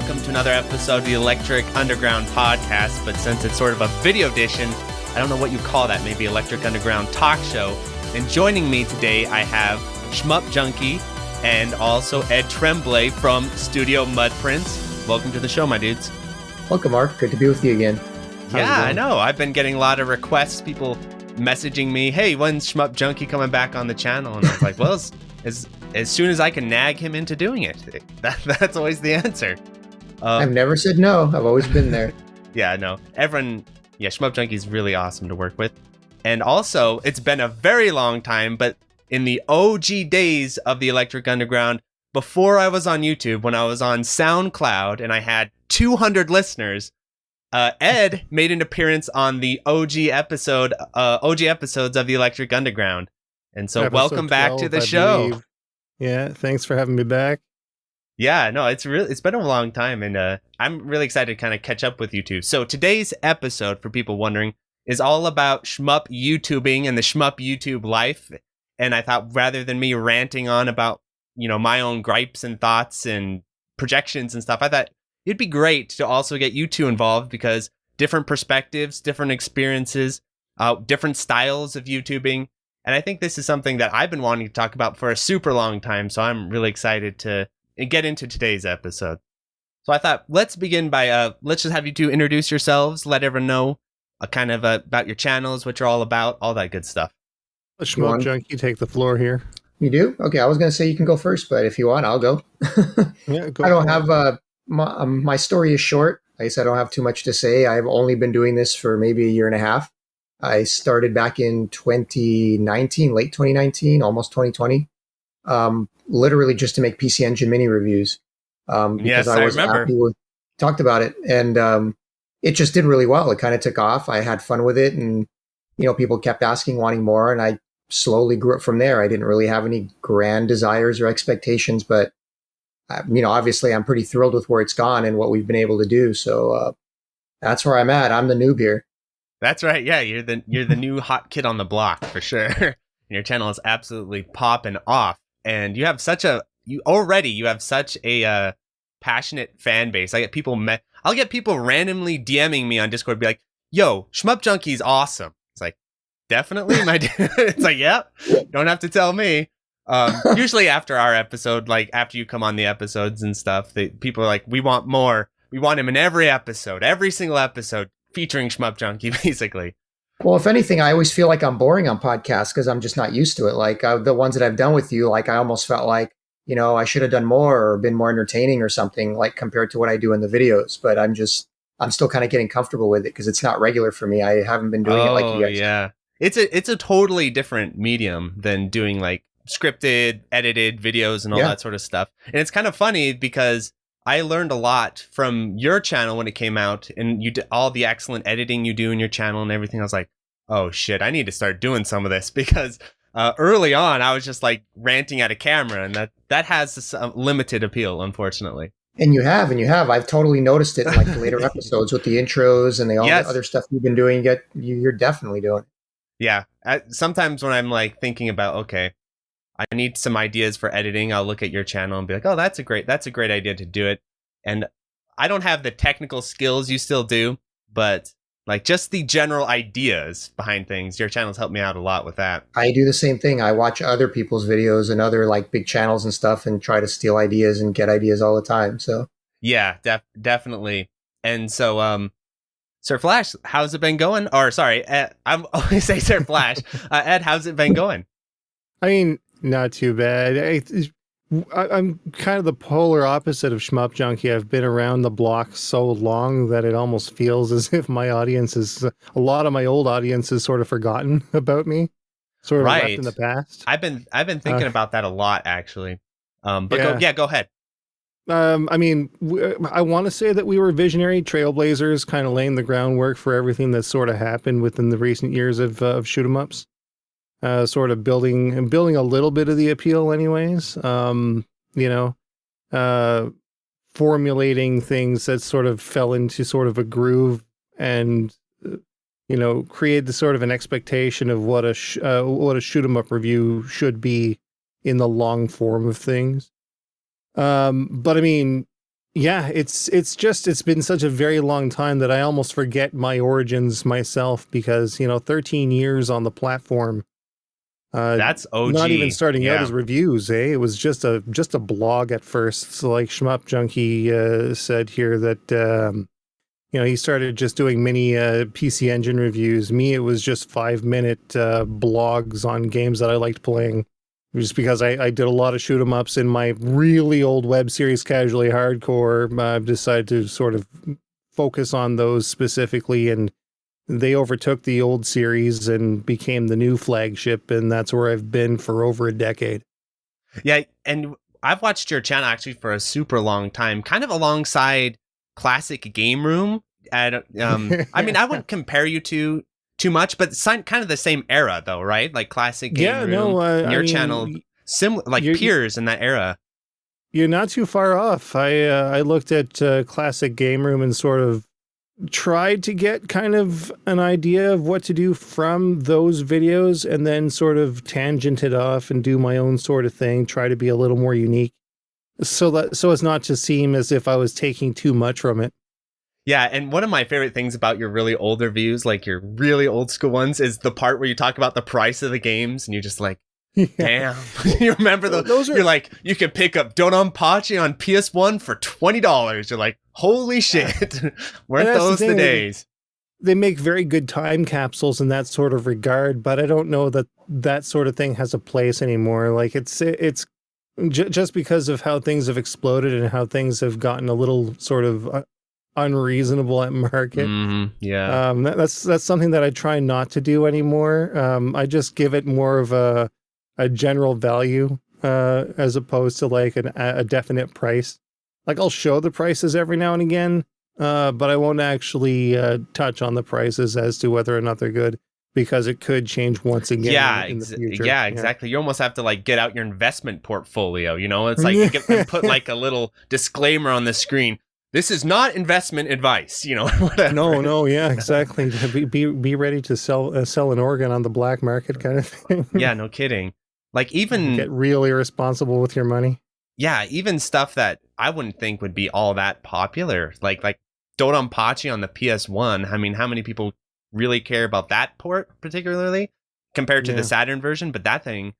welcome to another episode of the Electric Underground podcast, but since it's sort of a video edition, I don't know what you call that, maybe Electric Underground talk show. And joining me today, I have Shmup Junkie and also Ed Tremblay from Studio Mudprints. Welcome to the show, my dudes. Welcome, Mark. Good to be with you again. Yeah, I know. I've been getting a lot of requests, people messaging me, hey, when's Shmup Junkie coming back on the channel? And I was like, well, as soon as I can nag him into doing it. That's always the answer. I've never said no. I've always been there. Yeah, no. Everyone, Shmup Junkie is really awesome to work with. And also, it's been a very long time, but in the OG days of the Electric Underground, before I was on YouTube, when I was on SoundCloud and I had 200 listeners, Ed made an appearance on the OG episodes of the Electric Underground. And so welcome back 12, to the I show. believe. Yeah, thanks for having me back. Yeah, no, it's been a long time, and I'm really excited to kind of catch up with you two. So today's episode, for people wondering, is all about Shmup YouTubing and the Shmup YouTube life. And I thought rather than me ranting on about, my own gripes and thoughts and projections and stuff, I thought it'd be great to also get you two involved because different perspectives, different experiences, different styles of YouTubing. And I think this is something that I've been wanting to talk about for a super long time. So I'm really excited to get into today's episode. So I thought, let's begin by, let's just have you two introduce yourselves, let everyone know kind of about your channels, what you're all about, all that good stuff. Let Shmup Junkie take the floor here. You do? Okay, I was going to say you can go first, but if you want, I'll go. Yeah, go. I don't have, my story is short. I guess I don't have too much to say. I've only been doing this for maybe a year and a half. I started back in 2019, late 2019, almost 2020, literally just to make PC Engine mini reviews. Because yes, I was remember. happy with, talked about it, and it just did really well. It kind of took off. I had fun with it, and people kept asking, wanting more, and I slowly grew up from there. I didn't really have any grand desires or expectations, but obviously I'm pretty thrilled with where it's gone and what we've been able to do. So that's where I'm at. I'm the noob here. That's right. Yeah, you're the new hot kid on the block for sure. Your channel is absolutely popping off, and you have such a passionate fan base. I'll get people randomly DMing me on Discord, be like, "Yo, Shmup Junkie's awesome." It's like, definitely, my dude. It's like, yep. Don't have to tell me. Usually after our episode, like after you come on the episodes and stuff, people are like, "We want more. We want him in every episode, every single episode." Featuring Shmup Junkie, basically. Well, if anything, I always feel like I'm boring on podcasts because I'm just not used to it. Like the ones that I've done with you, like I almost felt like, I should have done more or been more entertaining or something, like compared to what I do in the videos. But I'm still kind of getting comfortable with it because it's not regular for me. I haven't been doing it like you guys. Yeah, it's a totally different medium than doing like scripted, edited videos and all that sort of stuff. And it's kind of funny because I learned a lot from your channel when it came out, and you did all the excellent editing you do in your channel and everything. I was like, oh shit, I need to start doing some of this because early on I was just like ranting at a camera, and that has a limited appeal, unfortunately. And you have. I've totally noticed it in like the later episodes with the intros and all the other stuff you've been doing. You're definitely doing it. Yeah. Sometimes when I'm like thinking about, okay, I need some ideas for editing, I'll look at your channel and be like, oh, that's a great idea to do it. And I don't have the technical skills you still do, but like just the general ideas behind things, your channel's helped me out a lot with that. I do the same thing. I watch other people's videos and other like big channels and stuff and try to steal ideas and get ideas all the time. So yeah, definitely. And so, Sir Flash, how's it been going? Or sorry, Ed, I always say Sir Flash. Ed, how's it been going? I mean, not too bad. I'm kind of the polar opposite of Shmup Junkie. I've been around the block so long that it almost feels as if my audience a lot of my old audience is sort of forgotten about me, sort of left in the past. I've been thinking about that a lot, actually. But go ahead. I mean, I want to say that we were visionary trailblazers, kind of laying the groundwork for everything that sort of happened within the recent years of shoot 'em ups. Sort of building a little bit of the appeal anyways, formulating things that sort of fell into sort of a groove and, create the sort of an expectation of what a shoot 'em up review should be in the long form of things. But I mean, Yeah, it's been such a very long time that I almost forget my origins myself because, 13 years on the platform. That's Not even OG. starting out Yeah. as reviews, eh? It was just a blog at first. So like Shmup Junkie said here that he started just doing mini PC Engine reviews. Me, it was just 5-minute blogs on games that I liked playing. Just because I did a lot of shoot 'em ups in my really old web series, Casually Hardcore. I've decided to sort of focus on those specifically, and they overtook the old series and became the new flagship, and that's where I've been for over a decade. Yeah, and I've watched your channel actually for a super long time, kind of alongside Classic Game Room. I mean, I wouldn't compare you to too much, but it's kind of the same era, though, right? Like Classic Game Yeah, Room, no, and your I mean, channel, similar, like you're peers in that era. you're not too far off. I looked at Classic Game Room and sort of tried to get kind of an idea of what to do from those videos, and then sort of tangented off and do my own sort of thing, try to be a little more unique, so as not to seem as if I was taking too much from it. Yeah, and one of my favorite things about your really older views, like your really old school ones, is the part where you talk about the price of the games, and you're just like, Yeah. damn. You remember those? You're like, you can pick up Dononpachi on PS1 for $20. You're like, holy shit. Weren't those the days? They make very good time capsules in that sort of regard, but I don't know that that sort of thing has a place anymore. Like it's just because of how things have exploded and how things have gotten a little sort of unreasonable at market. Yeah. That's something that I try not to do anymore. I just give it more of a general value as opposed to like a definite price. Like I'll show the prices every now and again, but I won't actually touch on the prices as to whether or not they're good, because it could change once again in the future. Yeah, exactly. You almost have to like get out your investment portfolio, It's like you can put like a little disclaimer on the screen. This is not investment advice, whatever. No, yeah, exactly. Be ready to sell an organ on the black market kind of thing. Yeah, no kidding. Like even get really irresponsible with your money. Yeah, even stuff that I wouldn't think would be all that popular, like Dononpachi on the PS1. I mean, how many people really care about that port particularly compared to the Saturn version? But that thing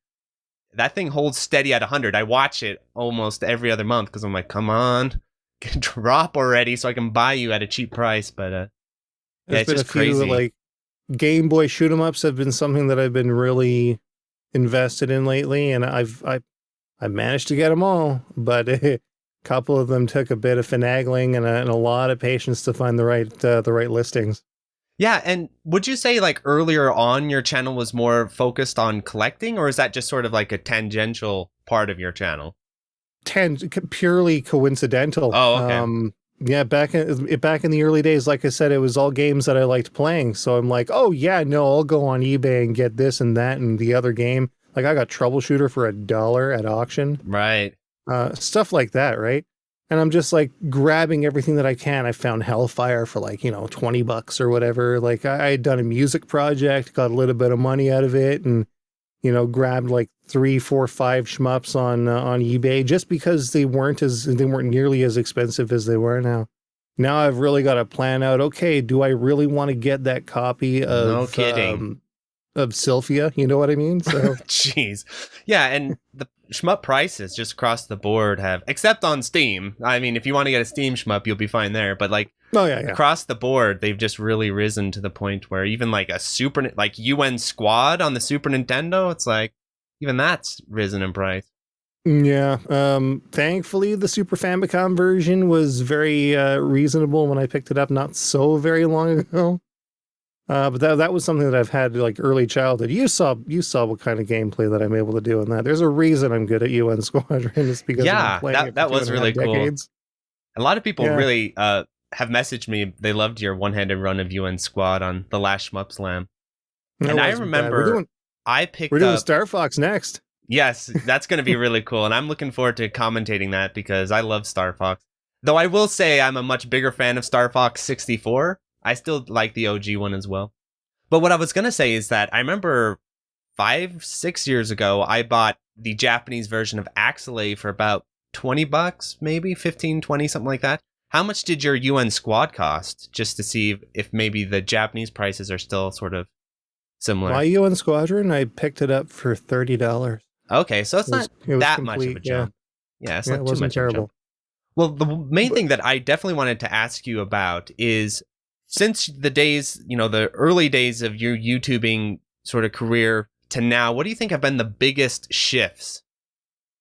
holds steady at 100. I watch it almost every other month because I'm like, come on, drop already so I can buy you at a cheap price. But yeah, it's just crazy. Like Game Boy shoot 'em ups have been something that I've been really invested in lately, and I've managed to get them all, but a couple of them took a bit of finagling and a lot of patience to find the right listings. Yeah, and would you say like earlier on your channel was more focused on collecting, or is that just sort of like a tangential part of your channel? Purely coincidental. Oh, okay. Yeah, back in the early days, like I said, it was all games that I liked playing. So I'm like, oh yeah, no, I'll go on eBay and get this and that and the other game. Like I got Troubleshooter for $1 at auction. Right. Stuff like that, right? And I'm just like grabbing everything that I can. I found Hellfire for like, $20 or whatever. Like I had done a music project, got a little bit of money out of it, and grabbed like 3, 4, 5 shmups on eBay just because they weren't nearly as expensive as they were now. Now I've really got to plan out, okay, do I really want to get that copy of No kidding. Of Sylphia? You know what I mean? So jeez. Yeah, and the shmup prices just across the board have, except on Steam. I mean, if you want to get a Steam shmup, you'll be fine there, but like across the board, they've just really risen to the point where even like a like UN Squad on the Super Nintendo, it's like even that's risen in price. Yeah. Thankfully, the Super Famicom version was very reasonable when I picked it up not so very long ago. But that was something that I've had like early childhood. You saw what kind of gameplay that I'm able to do in that. There's a reason I'm good at UN Squadron. It's because I've been playing that was really cool. Decades. A lot of people really have messaged me. They loved your one-handed run of UN Squad on the last Shmup Slam. And I remember we're doing Star Fox next. Yes, that's going to be really cool. And I'm looking forward to commentating that because I love Star Fox. Though I will say I'm a much bigger fan of Star Fox 64. I still like the OG one as well. But what I was going to say is that I remember 5-6 years ago, I bought the Japanese version of Axelay for about $20, maybe 15, 20, something like that. How much did your UN squad cost? Just to see if maybe the Japanese prices are still sort of similar. My UN squadron, I picked it up for $30. Okay, so it's not that much of a jump. Yeah, it's not it too wasn't much terrible. of a jump. Well, the main thing that I definitely wanted to ask you about is, since the days, the early days of your YouTubing sort of career to now, what do you think have been the biggest shifts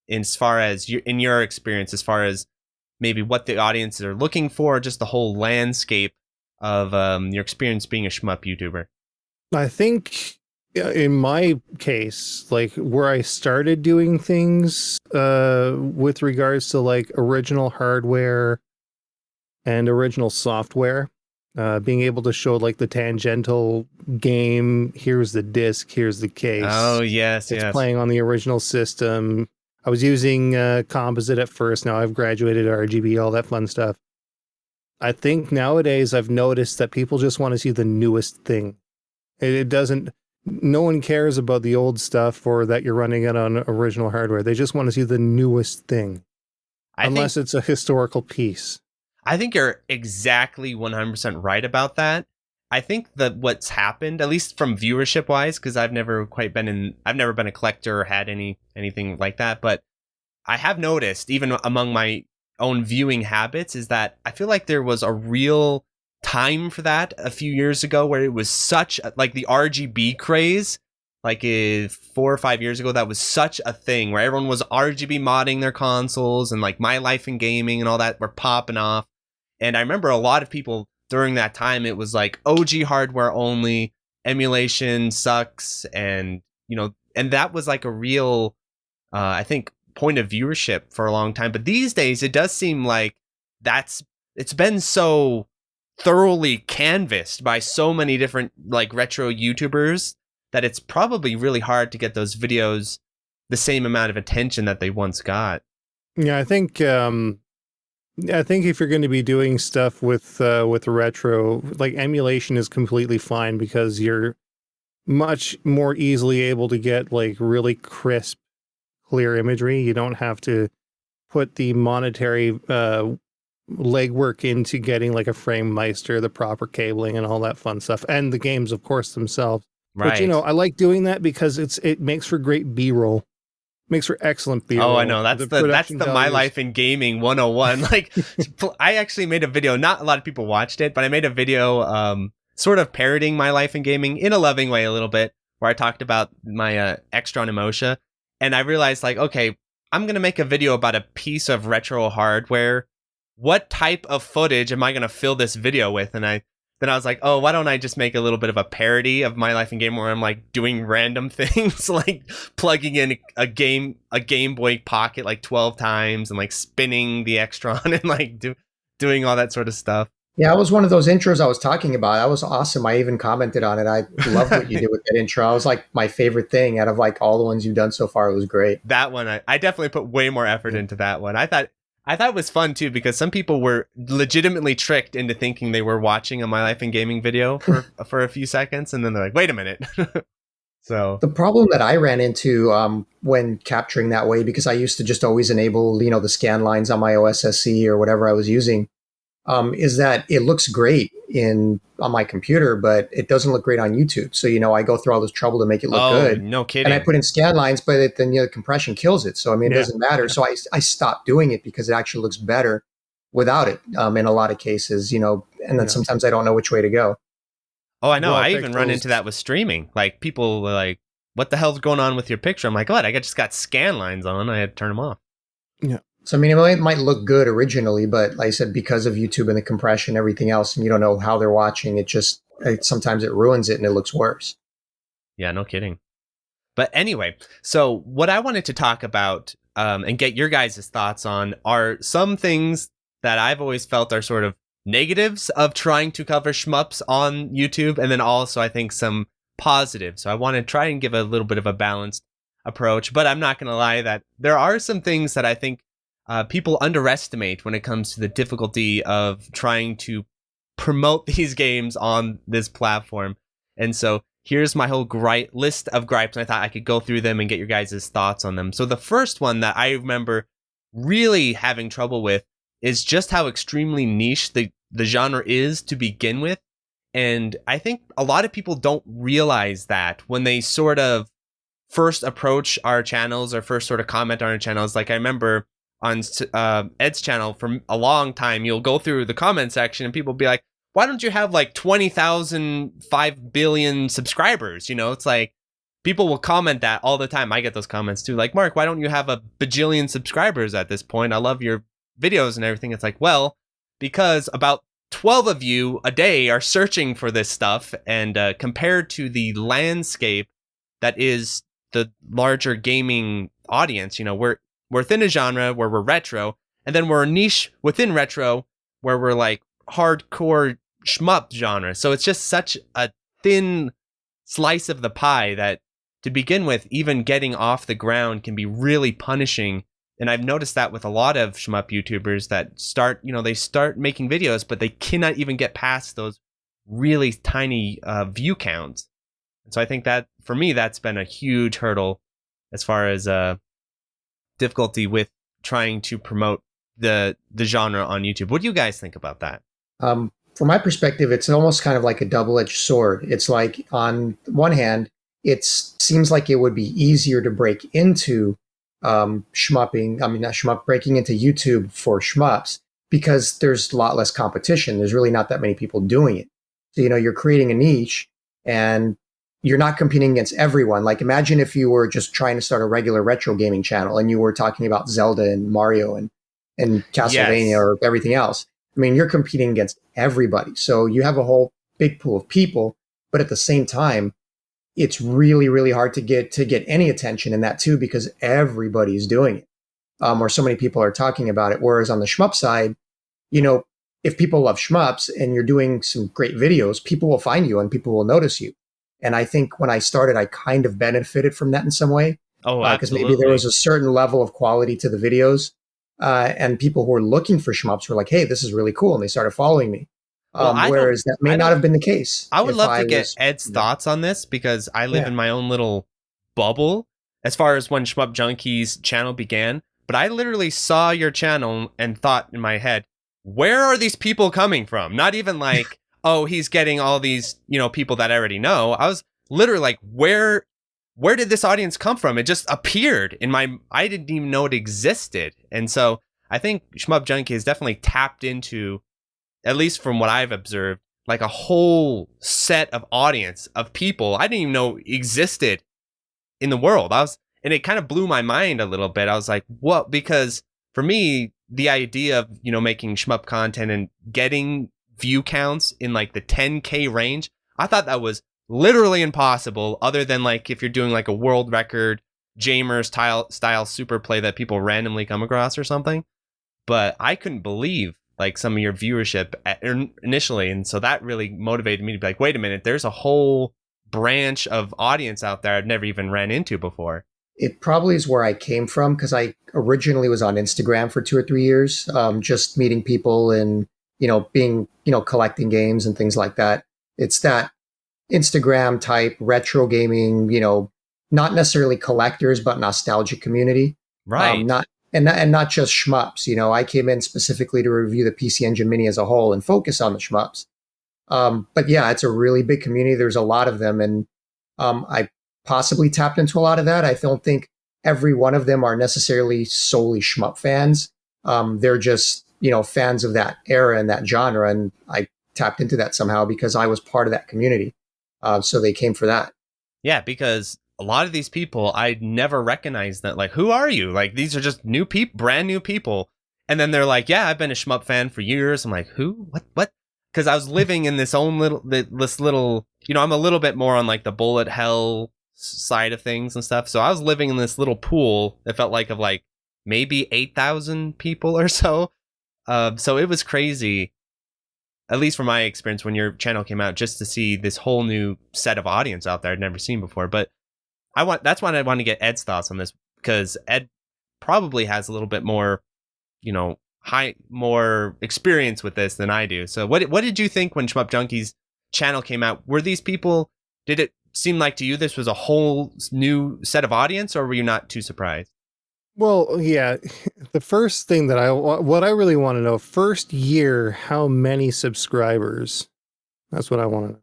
as far as in your experience, as far as maybe what the audiences are looking for, just the whole landscape of your experience being a shmup YouTuber? I think in my case, like where I started doing things with regards to like original hardware and original software, being able to show like the tangential game, here's the disc, here's the case. Oh, yes, it's playing on the original system. I was using composite at first. Now I've graduated to RGB, all that fun stuff. I think nowadays I've noticed that people just want to see the newest thing. It doesn't, no one cares about the old stuff or that you're running it on original hardware. They just want to see the newest thing. Unless it's a historical piece. I think you're exactly 100% right about that. I think that what's happened, at least from viewership wise, because I've never been a collector or had anything like that, but I have noticed, even among my own viewing habits, is that I feel like there was a real time for that a few years ago where it was such like the RGB craze, like 4 or 5 years ago, that was such a thing where everyone was RGB modding their consoles, and like My Life in Gaming and all that were popping off. And I remember a lot of people during that time, it was like OG hardware only, emulation sucks, and and that was like a real I think point of viewership for a long time. But these days it does seem like it's been so thoroughly canvassed by so many different like retro YouTubers that it's probably really hard to get those videos the same amount of attention that they once got. Yeah, I think if you're going to be doing stuff with retro, like emulation is completely fine because you're much more easily able to get like really crisp, clear imagery. You don't have to put the monetary legwork into getting like a frame meister, the proper cabling and all that fun stuff. And the games, of course, themselves. Right. But I like doing that because it makes for great B-roll. Makes for excellent B-roll. Oh, I know. That's the My Life in Gaming 101. Like, I actually made a video. Not a lot of people watched it, but I made a video sort of parodying My Life in Gaming in a loving way a little bit, where I talked about my Extron Emotia. And I realized, like, okay, I'm going to make a video about a piece of retro hardware. What type of footage am I going to fill this video with? And then I was like, oh, why don't I just make a little bit of a parody of My Life in Game where I'm like doing random things, like plugging in a Game Boy Pocket like 12 times and like spinning the Extron and like doing all that sort of stuff. Yeah, it was one of those intros I was talking about. That was awesome. I even commented on it. I love what you did with that intro. It was like my favorite thing out of like all the ones you've done so far. It was great. That one, I definitely put way more effort into that one. I thought it was fun too, because some people were legitimately tricked into thinking they were watching a My Life in Gaming video for a few seconds, and then they're like, wait a minute. So the problem that I ran into when capturing that way, because I used to just always enable, the scan lines on my OSSC or whatever I was using, is that it looks great on my computer, but it doesn't look great on YouTube. So, I go through all this trouble to make it look good. No kidding. And I put in scan lines, but then the compression kills it. So, I mean, it doesn't matter. Yeah. So I stopped doing it because it actually looks better without it in a lot of cases, and then sometimes I don't know which way to go. Oh, I know. I even run into that with streaming. Like, people were like, what the hell's going on with your picture? I'm like, what? I just got scan lines on. I had to turn them off. Yeah. So, I mean, it might look good originally, but like I said, because of YouTube and the compression and everything else, and you don't know how they're watching, sometimes it ruins it and it looks worse. Yeah, no kidding. But anyway, so what I wanted to talk about and get your guys' thoughts on are some things that I've always felt are sort of negatives of trying to cover shmups on YouTube, and then also I think some positives. So I want to try and give a little bit of a balanced approach, but I'm not going to lie that there are some things that I think people underestimate when it comes to the difficulty of trying to promote these games on this platform. And so here's my whole list of gripes, and I thought I could go through them and get your guys' thoughts on them. So the first one that I remember really having trouble with is just how extremely niche the genre is to begin with. And I think a lot of people don't realize that when they sort of first approach our channels or first sort of comment on our channels. Like I remember on Ed's channel for a long time, you'll go through the comment section and people will be like, why don't you have like 20,000, 5 billion subscribers? You know, it's like people will comment that all the time. I get those comments too. Like, Mark, why don't you have a bajillion subscribers at this point? I love your videos and everything. It's like, well, because about 12 of you a day are searching for this stuff, and compared to the landscape that is the larger gaming audience, you know, we're within a genre where we're retro, and then we're a niche within retro where we're like hardcore shmup genre. So it's just such a thin slice of the pie that to begin with, even getting off the ground can be really punishing. And I've noticed that with a lot of shmup YouTubers that start, you know, they start making videos, but they cannot even get past those really tiny view counts. And so I think that for me, that's been a huge hurdle as far as difficulty with trying to promote the genre on YouTube. What do you guys think about that? From my perspective, it's almost kind of like a double-edged sword. It's like on one hand, it seems like it would be easier to break into shmupping. I mean, not shmup, breaking into YouTube for shmups because there's a lot less competition. There's really not that many people doing it. So, you know, you're creating a niche and you're not competing against everyone. Like imagine if you were just trying to start a regular retro gaming channel and you were talking about Zelda and Mario and Castlevania Yes. or everything else. I mean, you're competing against everybody. So you have a whole big pool of people, but at the same time, it's really, really hard to get any attention in that too, because everybody's doing it. Or so many people are talking about it. Whereas on the shmup side, you know, if people love shmups and you're doing some great videos, people will find you and people will notice you. And I think when I started, I kind of benefited from that in some way. Oh, Because absolutely. maybe there was a certain level of quality to the videos. And people who were looking for shmups were like, hey, this is really cool. And they started following me. Well, Whereas that may not have been the case. I would if love to was- get Ed's thoughts on this because I live Yeah. in my own little bubble as far as when Shmup Junkie's channel began. But I literally saw your channel and thought in my head, where are these people coming from? Not even like, oh, he's getting all these, you know, people that I already know. I was literally like, where did this audience come from? It just appeared in I didn't even know it existed. And so I think Shmup Junkie has definitely tapped into, at least from what I've observed, like a whole set of audience of people I didn't even know existed in the world. And it kind of blew my mind a little bit. I was like, what? Because for me, the idea of, you know, making shmup content and getting view counts in like the 10K range, I thought that was literally impossible, other than like if you're doing like a world record Jamer style super play that people randomly come across or something. But I couldn't believe like some of your viewership initially. And so that really motivated me to be like, wait a minute, there's a whole branch of audience out there I've never even ran into before. It probably is where I came from because I originally was on Instagram for 2 or 3 years, just meeting people and, you know, being, you know, collecting games and things like that. It's that Instagram type retro gaming, you know, not necessarily collectors, but nostalgic community. Right. Not just shmups. You know, I came in specifically to review the PC Engine Mini as a whole and focus on the shmups. But yeah, it's a really big community. There's a lot of them, and I possibly tapped into a lot of that. I don't think every one of them are necessarily solely shmup fans. They're just, you know, fans of that era and that genre, and I tapped into that somehow because I was part of that community. So they came for that. Yeah, because a lot of these people, I'd never recognized that. Like, who are you? Like, these are just new people, brand new people. And then they're like, yeah, I've been a shmup fan for years. I'm like, who? What? Because I was living in this little, you know, I'm a little bit more on like the bullet hell side of things and stuff. So I was living in this little pool that felt like of like maybe 8,000 people or so. So it was crazy, at least from my experience when your channel came out, just to see this whole new set of audience out there I'd never seen before. But that's why I want to get Ed's thoughts on this, because Ed probably has a little bit more, you know, more experience with this than I do. So what did you think when Shmup Junkie's channel came out? Were these people, did it seem like to you this was a whole new set of audience, or were you not too surprised? Well, yeah. The first thing that what I really want to know, first year, how many subscribers? That's what I want to know.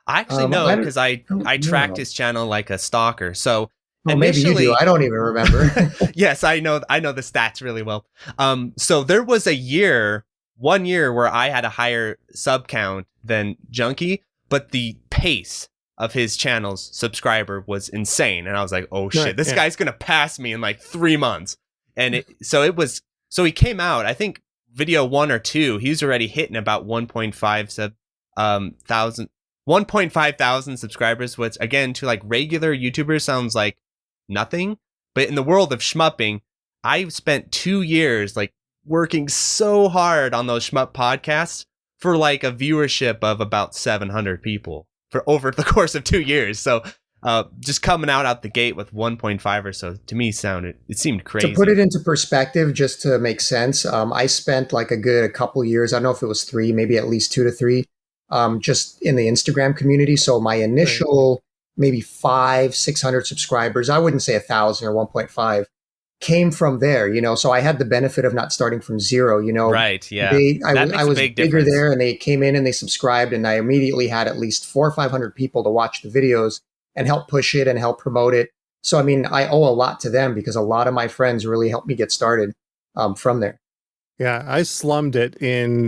I actually know because I don't tracked know. his channel like a stalker. So Oh, maybe you do. initially, I don't even remember. yes, I know the stats really well. So there was one year where I had a higher sub count than Junkie, but the pace of his channel's subscriber was insane, and I was like, oh shit, Right, this yeah. guy's gonna pass me in like 3 months. And so he came out, I think video 1 or 2, he was already hitting about 1.5 thousand subscribers, which again to like regular YouTubers sounds like nothing, but in the world of shmupping, I spent 2 years like working so hard on those shmup podcasts for like a viewership of about 700 people for over the course of 2 years. So just coming out the gate with 1.5 or so, to me it seemed crazy. To put it into perspective, just to make sense, I spent like a couple years, I don't know if it was 3, maybe at least 2 to 3, just in the Instagram community. So my initial maybe 600 subscribers, I wouldn't say 1,000 or 1.5, came from there, so I had the benefit of not starting from zero, Right, yeah. I was bigger there, and they came in and they subscribed, and I immediately had at least 400 or 500 people to watch the videos and help push it and help promote it. So, I mean, I owe a lot to them because a lot of my friends really helped me get started from there. Yeah, I slummed it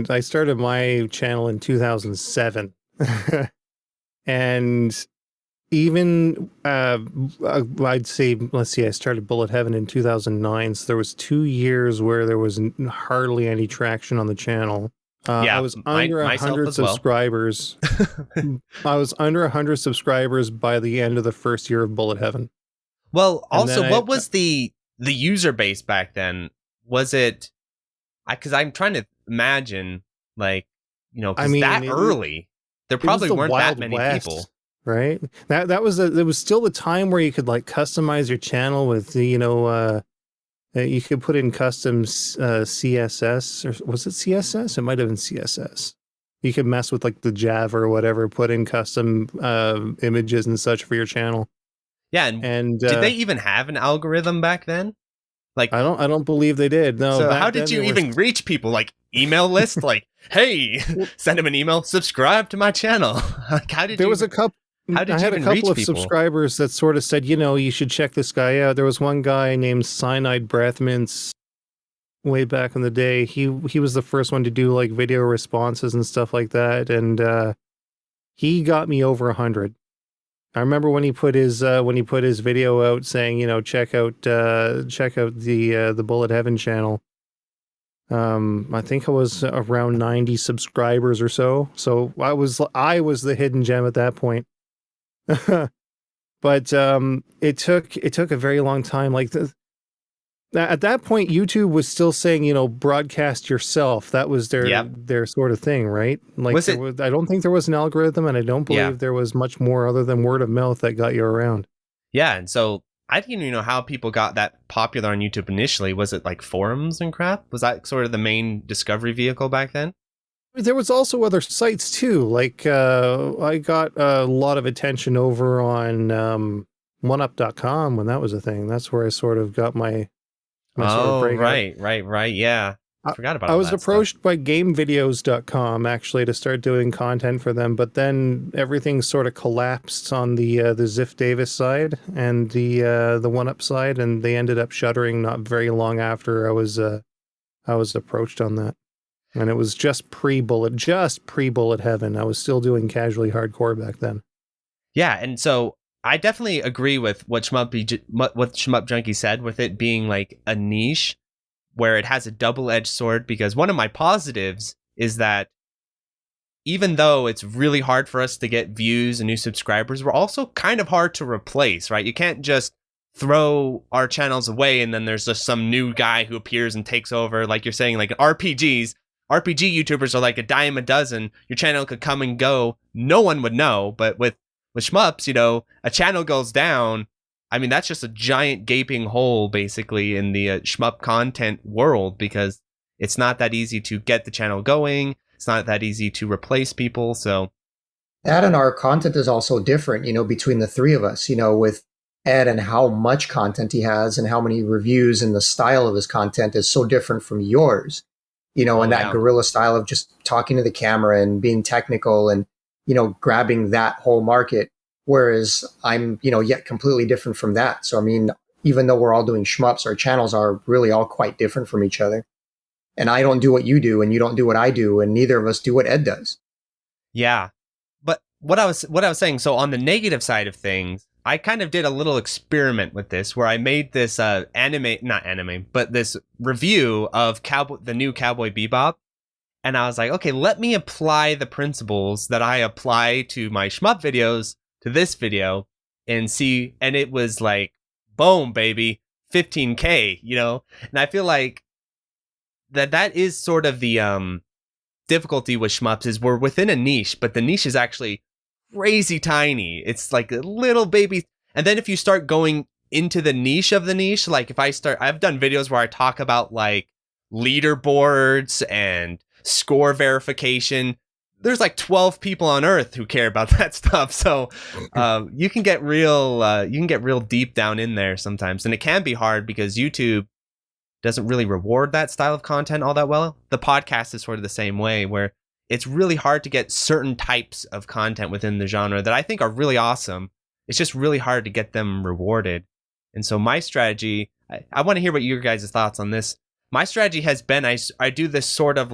I started my channel in 2007. And even, I'd say, let's see, I started Bullet Heaven in 2009. So there was 2 years where there was hardly any traction on the channel. I was under 100 subscribers. I was under 100 subscribers by the end of the first year of Bullet Heaven. Well, also, what was the user base back then? Was it... Because I'm trying to imagine, like, early, there probably weren't that many people. Right? That was there was still the time where you could like customize your channel with you could put in custom CSS, or was it CSS? It might have been CSS. You could mess with like the Java or whatever, put in custom images and such for your channel. Yeah, and did they even have an algorithm back then? Like, I don't believe they did. No. So how did you even reach people? Like email list? Like, hey, send them an email. Subscribe to my channel. Like, how did there was a couple? How did I had you a even couple of reach people? subscribers that sort of said, you should check this guy out. There was one guy named Cyanide Breath Mints way back in the day. He was the first one to do like video responses and stuff like that, and he got me over 100. I remember when he put his video out saying, check out the Bullet Heaven channel. I think I was around 90 subscribers or so. So I was the hidden gem at that point. But it took a very long time. Like at that point, YouTube was still saying, broadcast yourself. That was their sort of thing, right? Like I don't think there was an algorithm, and I don't believe there was much more other than word of mouth that got you around. Yeah, and so I didn't even know how people got that popular on YouTube initially. Was it like forums and crap? Was that sort of the main discovery vehicle back then? There was also other sites too. Like I got a lot of attention over on oneup.com when that was a thing. That's where I sort of got my sort of breakout. Right. Yeah. I forgot about I was approached by gamevideos.com actually to start doing content for them, but then everything sort of collapsed on the Ziff Davis side and the OneUp side, and they ended up shuttering not very long after I was approached on that. And it was just pre-Bullet Heaven. I was still doing casually hardcore back then. Yeah, and so I definitely agree with what Shmup Junkie said, with it being like a niche where it has a double-edged sword, because one of my positives is that even though it's really hard for us to get views and new subscribers, we're also kind of hard to replace, right? You can't just throw our channels away and then there's just some new guy who appears and takes over. Like you're saying, like RPG YouTubers are like a dime a dozen. Your channel could come and go. No one would know. But with Shmups, a channel goes down. I mean, that's just a giant gaping hole, basically, in the shmup content world, because it's not that easy to get the channel going. It's not that easy to replace people. So that, and our content is also different, between the three of us. With Ed and how much content he has and how many reviews, and the style of his content is so different from yours, and that guerrilla style of just talking to the camera and being technical and, grabbing that whole market. Whereas I'm, yet completely different from that. So, I mean, even though we're all doing shmups, our channels are really all quite different from each other. And I don't do what you do, and you don't do what I do, and neither of us do what Ed does. Yeah. But what I was saying, so on the negative side of things, I kind of did a little experiment with this where I made this not anime, but this review of the new Cowboy Bebop. And I was like, okay, let me apply the principles that I apply to my shmup videos to this video and see. And it was like, boom, baby, 15K, And I feel like that is sort of the difficulty with shmups is we're within a niche, but the niche is actually crazy tiny. It's like a little baby. And then if you start going into the niche of the niche, like I've done videos where I talk about like leaderboards and score verification. There's like 12 people on earth who care about that stuff. So you can get real deep down in there sometimes. And it can be hard because YouTube doesn't really reward that style of content all that well. The podcast is sort of the same way, where it's really hard to get certain types of content within the genre that I think are really awesome. It's just really hard to get them rewarded. And so my strategy, I want to hear what your guys' thoughts on this. My strategy has been, I do this sort of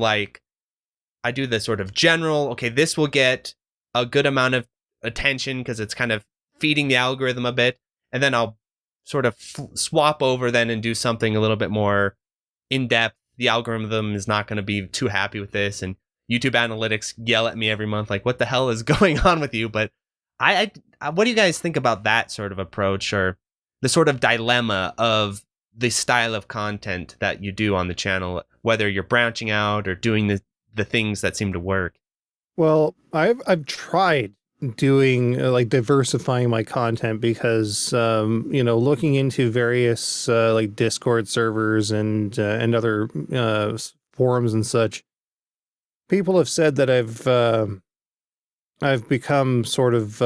general, okay, this will get a good amount of attention because it's kind of feeding the algorithm a bit. And then I'll sort of swap over then and do something a little bit more in depth. The algorithm is not going to be too happy with this, and YouTube analytics yell at me every month like, what the hell is going on with you? But I what do you guys think about that sort of approach, or the sort of dilemma of the style of content that you do on the channel, whether you're branching out or doing the things that seem to work? Well, I've tried doing like diversifying my content because looking into various like Discord servers and other forums and such, people have said that I've become sort of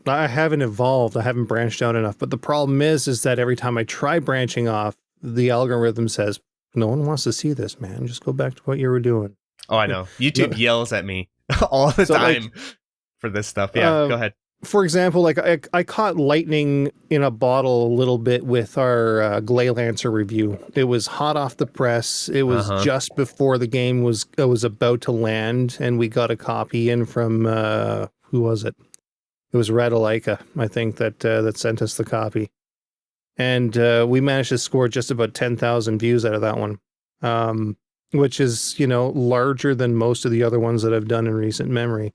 I haven't evolved, I haven't branched out enough. But the problem is that every time I try branching off, the algorithm says no one wants to see this, man. Just go back to what you were doing. Oh, I know. YouTube yells at me all the time for this stuff. Yeah, go ahead. For example, like I caught lightning in a bottle a little bit with our Lancer review. It was hot off the press. It was just before the game was about to land, and we got a copy in from who was it? It was Radalaika, I think, that sent us the copy, and we managed to score just about 10,000 views out of that one, which is larger than most of the other ones that I've done in recent memory.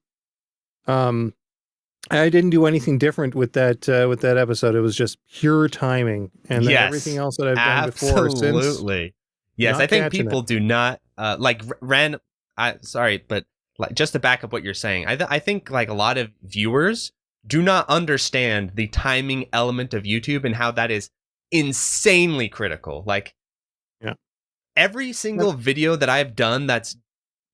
I didn't do anything different with that episode. It was just pure timing, and then everything else that I've done before since. Absolutely, yes. I think people do not sorry, but like, just to back up what you're saying, I think like a lot of viewers do not understand the timing element of YouTube and how that is insanely critical. Like, every single video that I've done that's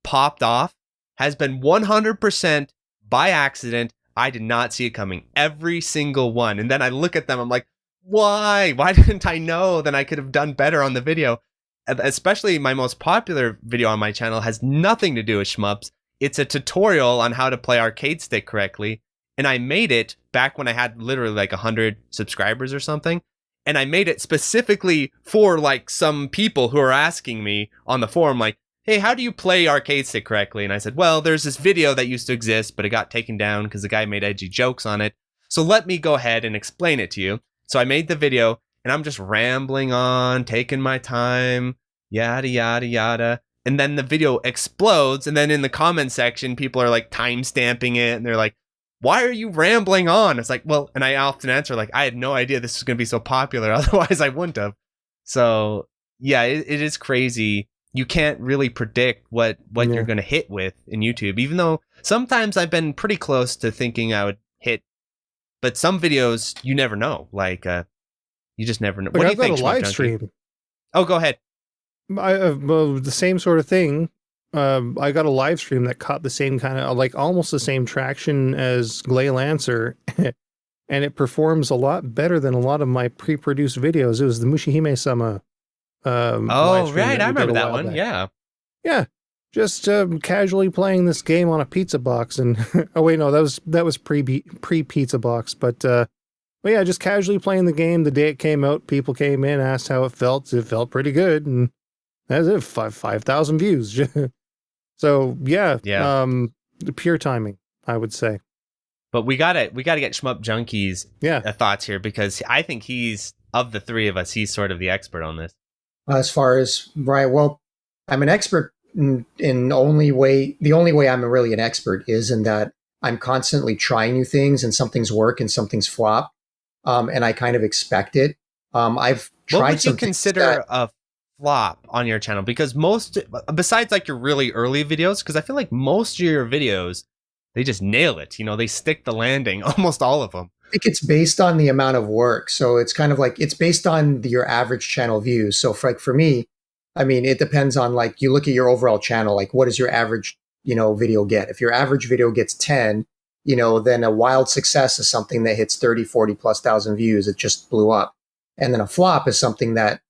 popped off has been 100% by accident. I did not see it coming. Every single one. And then I look at them, I'm like, why? Why didn't I know? Then I could have done better on the video. Especially my most popular video on my channel has nothing to do with shmups. It's a tutorial on how to play arcade stick correctly. And I made it back when I had literally like 100 subscribers or something. And I made it specifically for like some people who are asking me on the forum, like, hey, how do you play arcade stick correctly? And I said, well, there's this video that used to exist, but it got taken down because the guy made edgy jokes on it. So let me go ahead and explain it to you. So I made the video, and I'm just rambling on, taking my time, yada, yada, yada. And then the video explodes, and then in the comment section, people are like time stamping it, and they're like, why are you rambling on? It's like, well, and I often answer like, I had no idea this was going to be so popular. Otherwise, I wouldn't have. So yeah, it is crazy. You can't really predict what you're going to hit with in YouTube, even though sometimes I've been pretty close to thinking I would hit, but some videos you never know. Like, you just never know. Like, what do you think? I've got a live stream. Oh, go ahead. The same sort of thing. I got a live stream that caught the same kind of, like, almost the same traction as Lancer. and it performs a lot better than a lot of my pre-produced videos. It was the Mushihime-sama live Oh, stream right. that I we did remember a that while one. back. Yeah. Yeah, just casually playing this game on a pizza box, and oh wait, no, that was pre pizza box, but yeah, just casually playing the game. The day it came out, people came in, asked how it felt. It felt pretty good, and that's it. 5,000 views. So yeah, Yeah. pure timing, I would say. But we gotta get Shmup Junkie's Yeah. thoughts here, because I think he's, of the three of us, he's sort of the expert on this. As far as, right, well, I'm an expert in the only way I'm really an expert is in that I'm constantly trying new things, and some things work and some things flop. And I kind of expect it. I've tried. What would you some consider a flop on your channel? Because most, besides like your really early videos, because I feel like most of your videos, they just nail it. You know, they stick the landing, almost all of them. I think it's based on the amount of work. So it's kind of like, it's based on your average channel views. So for me, I mean, it depends on, like, you look at your overall channel, like what does your average, video get? If your average video gets 10, then a wild success is something that hits 30, 40 plus thousand views. It just blew up. And then a flop is something that,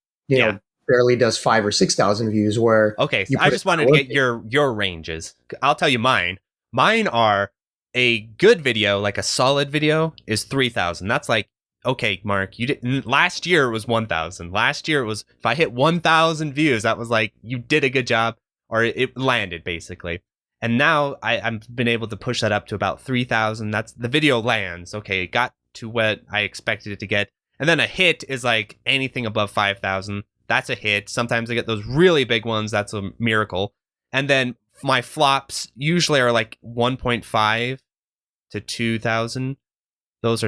barely does 5 or 6,000 views, where. Okay. So I just wanted to get your ranges. I'll tell you mine. Mine are, a good video, like a solid video, is 3,000. That's like, okay, Mark, you did last year it was 1,000. Last year it was, if I hit 1,000 views, that was like, you did a good job, or it landed basically. And now I've been able to push that up to about 3,000. That's the video lands. Okay, it got to what I expected it to get. And then a hit is like anything above 5,000. That's a hit. Sometimes I get those really big ones. That's a miracle. And then my flops usually are like 1.5 to 2,000. Those are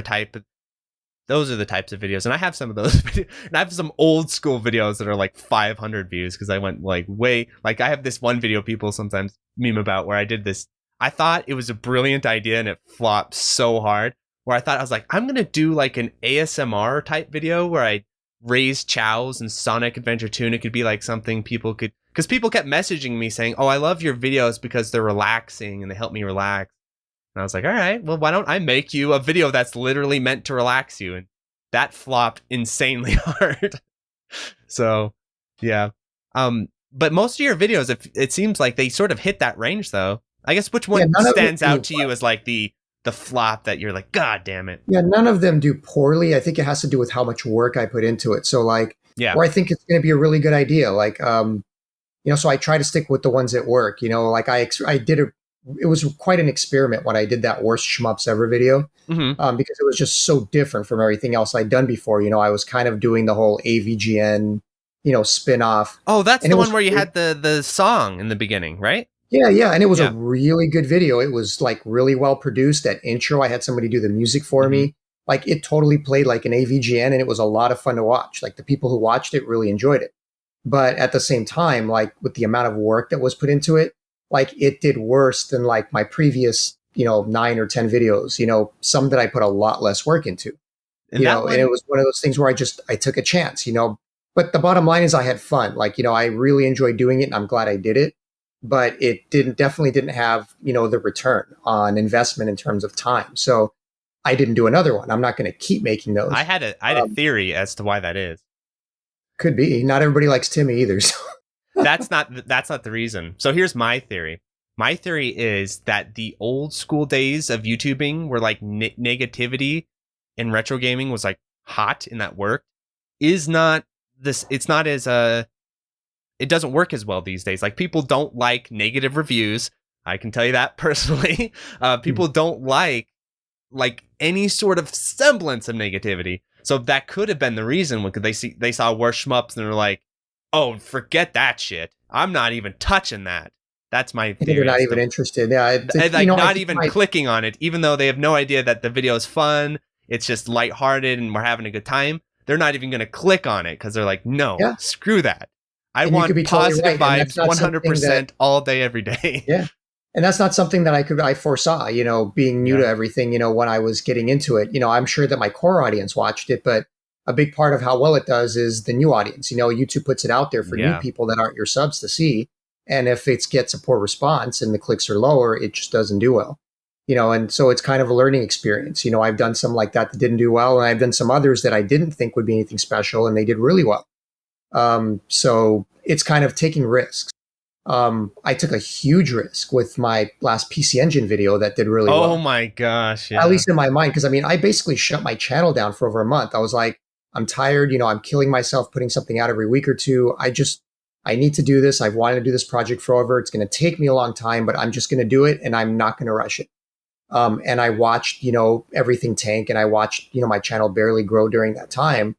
the types of videos, and I have some of those and I have some old school videos that are like 500 views, because I went like way, like I have this one video people sometimes meme about where I did this. I thought it was a brilliant idea, and it flopped so hard, where I was like, I'm gonna do like an ASMR type video where I raise chows and Sonic Adventure 2, and it could be like something people could, because people kept messaging me saying, oh, I love your videos because they're relaxing and they help me relax. And I was like, all right, well, why don't I make you a video that's literally meant to relax you? And that flopped insanely hard. So, yeah. But most of your videos, it seems like they sort of hit that range, though. I guess which one stands out to you as like the flop that you're like, God damn it? Yeah, none of them do poorly. I think it has to do with how much work I put into it. So, like, or I think it's going to be a really good idea. Like, so I try to stick with the ones that work. Like I did it was quite an experiment when I did that worst Shmups ever video, because it was just so different from everything else I'd done before. I was kind of doing the whole AVGN, spin-off. Oh, that's the one where you had the song in the beginning, right? Yeah. And it was a really good video. It was like really well produced. That intro, I had somebody do the music for me. Like, it totally played like an AVGN, and it was a lot of fun to watch. Like, the people who watched it really enjoyed it. But at the same time, like, with the amount of work that was put into it, like, it did worse than like my previous, 9 or 10 videos, some that I put a lot less work into, and it was one of those things where I took a chance, but the bottom line is I had fun. Like, I really enjoyed doing it, and I'm glad I did it, but it definitely didn't have, the return on investment in terms of time. So I didn't do another one. I'm not going to keep making those. I had a theory as to why that is. Could be. Not everybody likes Timmy either. So. That's not the reason. So here's my theory. My theory is that the old school days of YouTubing, where like negativity in retro gaming was like hot and that worked, is not this. It's not as it doesn't work as well these days. Like, people don't like negative reviews. I can tell you that personally. People don't like any sort of semblance of negativity. So that could have been the reason, because they saw worse Shmups and they're like, oh, forget that shit. I'm not even touching that. That's my theory. They're not even interested. Yeah, not even clicking on it, even though they have no idea that the video is fun. It's just lighthearted and we're having a good time. They're not even going to click on it because they're like, no, screw that. I want positive vibes 100% all day, every day. Yeah. And that's not something that I foresaw, being new to everything, when I was getting into it. I'm sure that my core audience watched it, but a big part of how well it does is the new audience. YouTube puts it out there for new people that aren't your subs to see. And if it gets a poor response and the clicks are lower, it just doesn't do well. and so it's kind of a learning experience. I've done some like that didn't do well, and I've done some others that I didn't think would be anything special, and they did really well. So it's kind of taking risks. I took a huge risk with my last PC Engine video that did really well. Oh my gosh. Yeah. At least in my mind, because I basically shut my channel down for over a month. I was like, I'm tired, I'm killing myself putting something out every week or two. I need to do this. I've wanted to do this project forever. It's going to take me a long time, but I'm just going to do it, and I'm not going to rush it. And I watched, everything tank, and I watched, my channel barely grow during that time.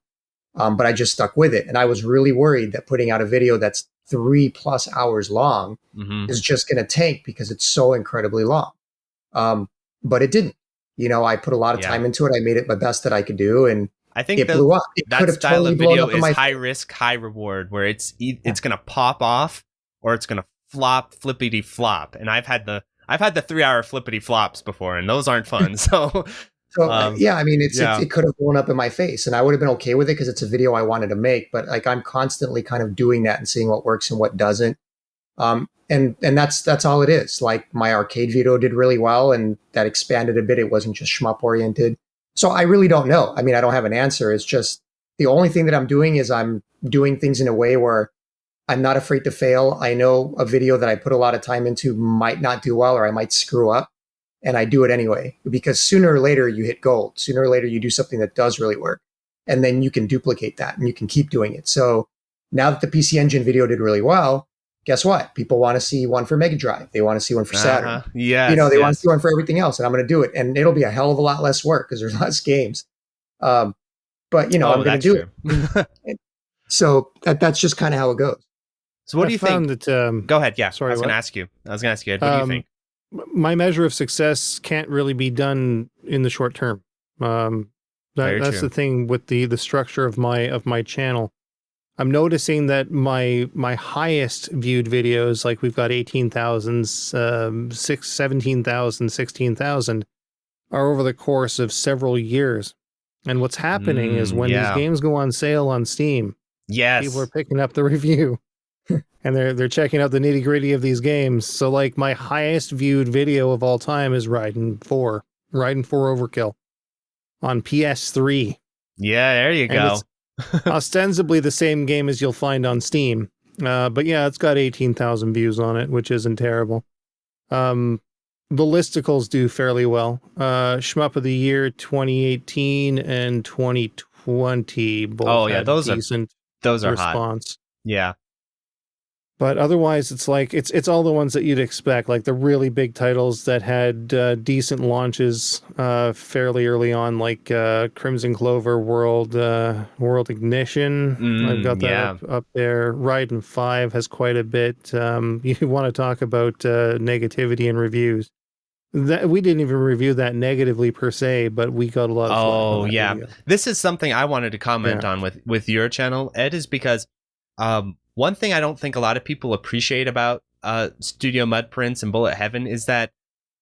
But I just stuck with it. And I was really worried that putting out a video that's 3+ hours long is just going to tank because it's so incredibly long. But it didn't. I put a lot of time into it. I made it my best that I could do, and I think it blew up. It that style of video is high risk, high reward, where it's going to pop off or it's going to flop, flippity flop. And I've had the 3-hour flippity flops before, and those aren't fun. So it could have blown up in my face, and I would have been okay with it because it's a video I wanted to make. But like, I'm constantly kind of doing that and seeing what works and what doesn't. And that's all it is. Like, my arcade video did really well, and that expanded a bit. It wasn't just shmup oriented. So I really don't know. I don't have an answer. It's just the only thing that I'm doing is I'm doing things in a way where I'm not afraid to fail. I know a video that I put a lot of time into might not do well, or I might screw up, and I do it anyway, because sooner or later you hit gold. Sooner or later you do something that does really work, and then you can duplicate that and you can keep doing it. So now that the PC Engine video did really well, guess what? People want to see one for Mega Drive. They want to see one for Saturn. Yes, they want to see one for everything else, and I'm going to do it. And it'll be a hell of a lot less work because there's less games. But I'm going to do it. So that's just kind of how it goes. So what do you think? Go ahead. Yeah. Sorry, I was going to ask you, Ed, what do you think? My measure of success can't really be done in the short term. That's the thing with the structure of my channel. I'm noticing that my highest viewed videos, like we've got 18,000, 17,000, 16,000, are over the course of several years. And what's happening is when these games go on sale on Steam, people are picking up the review. And they're checking out the nitty gritty of these games. So like, my highest viewed video of all time is Raiden 4 Overkill on PS3. Yeah, there you go. It's ostensibly the same game as you'll find on Steam. But yeah, it's got 18,000 views on it, which isn't terrible. The listicles do fairly well. Shmup of the Year 2018 and 2020 both had decent response. Hot. Yeah. But otherwise, it's like it's all the ones that you'd expect, like the really big titles that had decent launches fairly early on, like Crimson Clover, World Ignition. I've got that up there. Raiden 5 has quite a bit. You want to talk about negativity in reviews? That we didn't even review that negatively per se, but we got a lot of flack on that video. This is something I wanted to comment on with your channel, Ed, is because one thing I don't think a lot of people appreciate about Studio Mudprints and Bullet Heaven is that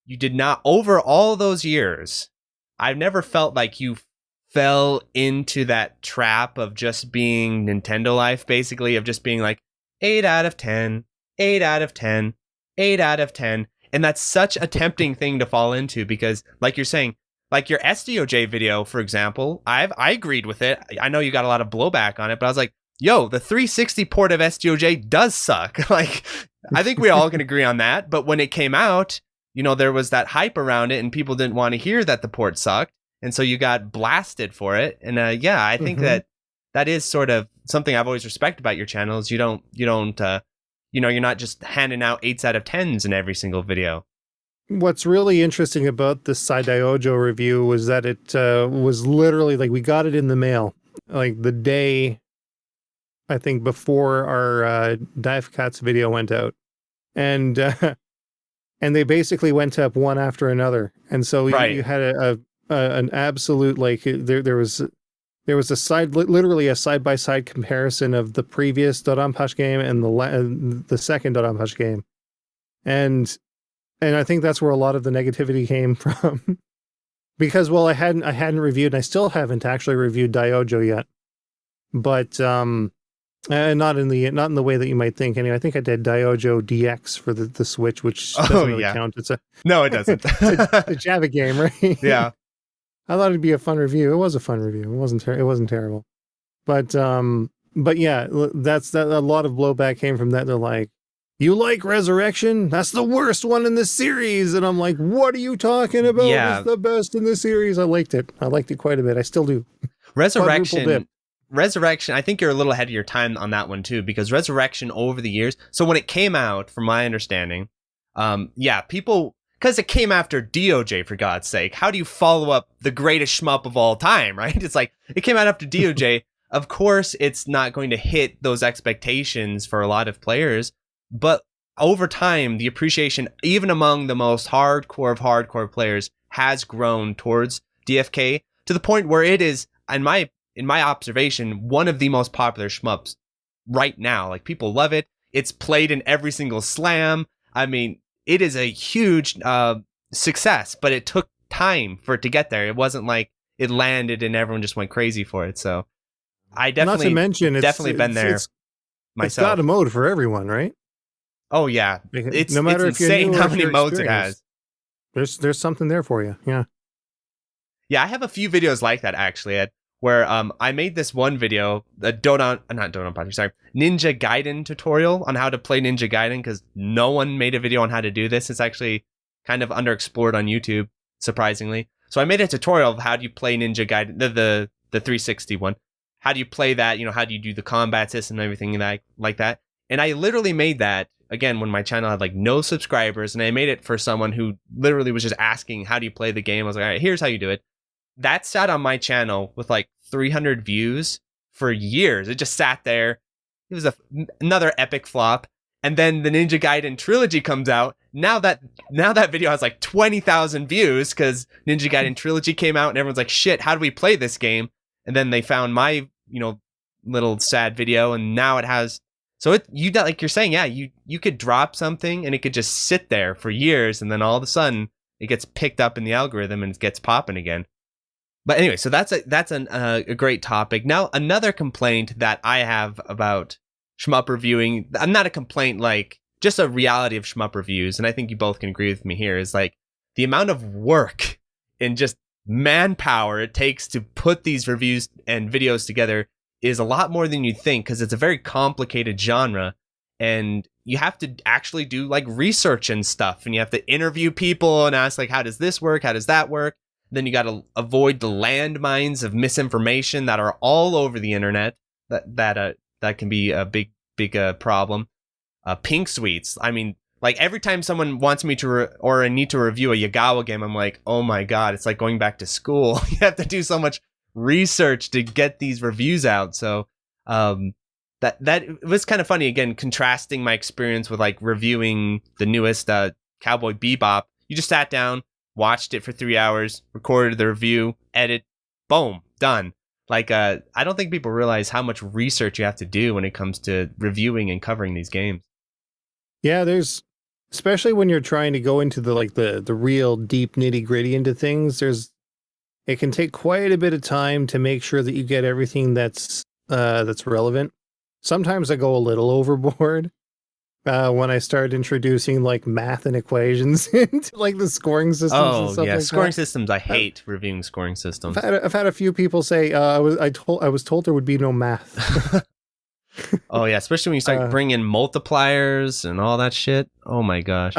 you did not, over all those years, I've never felt like you fell into that trap of just being Nintendo Life, basically, of just being like 8 out of 10, 8 out of 10, 8 out of 10. And that's such a tempting thing to fall into because, like you're saying, like your SDOJ video, for example, I agreed with it. I know you got a lot of blowback on it, but I was like, yo, the 360 port of SDOJ does suck. Like, I think we all can agree on that. But when it came out, there was that hype around it and people didn't want to hear that the port sucked. And so you got blasted for it. And I think that is sort of something I've always respected about your channel is you're not just handing out 8s out of 10s in every single video. What's really interesting about this Saidaiojo review was that it was literally like we got it in the mail, like the day, I think, before our Dive Cats video went out. And they basically went up one after another. And so you had an absolute, like, there was a literally a side-by-side comparison of the previous Doranpash game and the second Doranpash game. And I think that's where a lot of the negativity came from. Because, well, I hadn't reviewed, and I still haven't actually reviewed Daiojo yet. But Not in the way that you might think. Anyway, I think I did Diojo DX for the Switch, which doesn't really count. It's a no, it doesn't. it's a Java game, right? Yeah. I thought it'd be a fun review. It was a fun review. It wasn't terrible, but yeah, that's that. A lot of blowback came from that. They're like, "You like Resurrection? That's the worst one in the series," and I'm like, "What are you talking about? Yeah. It's the best in the series." I liked it. I liked it quite a bit. I still do. Resurrection, I think you're a little ahead of your time on that one too, because Resurrection over the years, so when it came out, from my understanding, people, because it came after DOJ, for God's sake, how do you follow up the greatest shmup of all time, right? It's like, it came out after DOJ, of course it's not going to hit those expectations for a lot of players, but over time, the appreciation, even among the most hardcore of hardcore players, has grown towards DFK to the point where it is, in my observation, one of the most popular shmups right now. Like, people love it. It's played in every single slam. I mean, it is a huge success, but it took time for it to get there. It wasn't like it landed and everyone just went crazy for it. So I definitely, not to mention, definitely been there myself. It's got a mode for everyone, right? Oh yeah, it's no matter it's if insane you're how many modes it has. There's something there for you. Yeah. Yeah, I have a few videos like that actually, Ed, where I made this one video, Ninja Gaiden tutorial on how to play Ninja Gaiden, because no one made a video on how to do this. It's actually kind of underexplored on YouTube, surprisingly. So I made a tutorial of how do you play Ninja Gaiden, the 360 one. How do you play that? You know, how do you do the combat system and everything like that? And I literally made that, again, when my channel had like no subscribers, and I made it for someone who literally was just asking, how do you play the game? I was like, all right, here's how you do it. That sat on my channel with like 300 views for years. It just sat there. It was another epic flop. And then the Ninja Gaiden trilogy comes out. Now that video has like 20,000 views because Ninja Gaiden trilogy came out and everyone's like, shit, how do we play this game? And then they found my, little sad video, and now it has. So like you're saying, yeah, you could drop something and it could just sit there for years, and then all of a sudden it gets picked up in the algorithm and it gets popping again. But anyway, so that's a great topic. Now, another complaint that I have about shmup reviewing, I'm not a complaint, like just a reality of shmup reviews, and I think you both can agree with me here, is like the amount of work and just manpower it takes to put these reviews and videos together is a lot more than you think, because it's a very complicated genre, and you have to actually do like research and stuff, and you have to interview people and ask like, how does this work? How does that work? Then you got to avoid the landmines of misinformation that are all over the internet. That can be a big problem. Pink suites. I mean, like every time someone wants me to or I need to review a Yagawa game, I'm like, oh my god, it's like going back to school. You have to do so much research to get these reviews out. So that was kind of funny. Again, contrasting my experience with like reviewing the newest Cowboy Bebop. You just sat down, watched it for 3 hours, recorded the review, edit, boom, done. Like, I don't think people realize how much research you have to do when it comes to reviewing and covering these games. Yeah, especially when you're trying to go into the real deep nitty gritty into things, it can take quite a bit of time to make sure that you get everything that's relevant. Sometimes I go a little overboard. When I start introducing like math and equations into like the scoring systems. Oh, and stuff yeah, like scoring that. systems. I hate reviewing scoring systems. I've had a few people say I was told there would be no math. Oh yeah, especially when you start bringing multipliers and all that shit. Oh my gosh.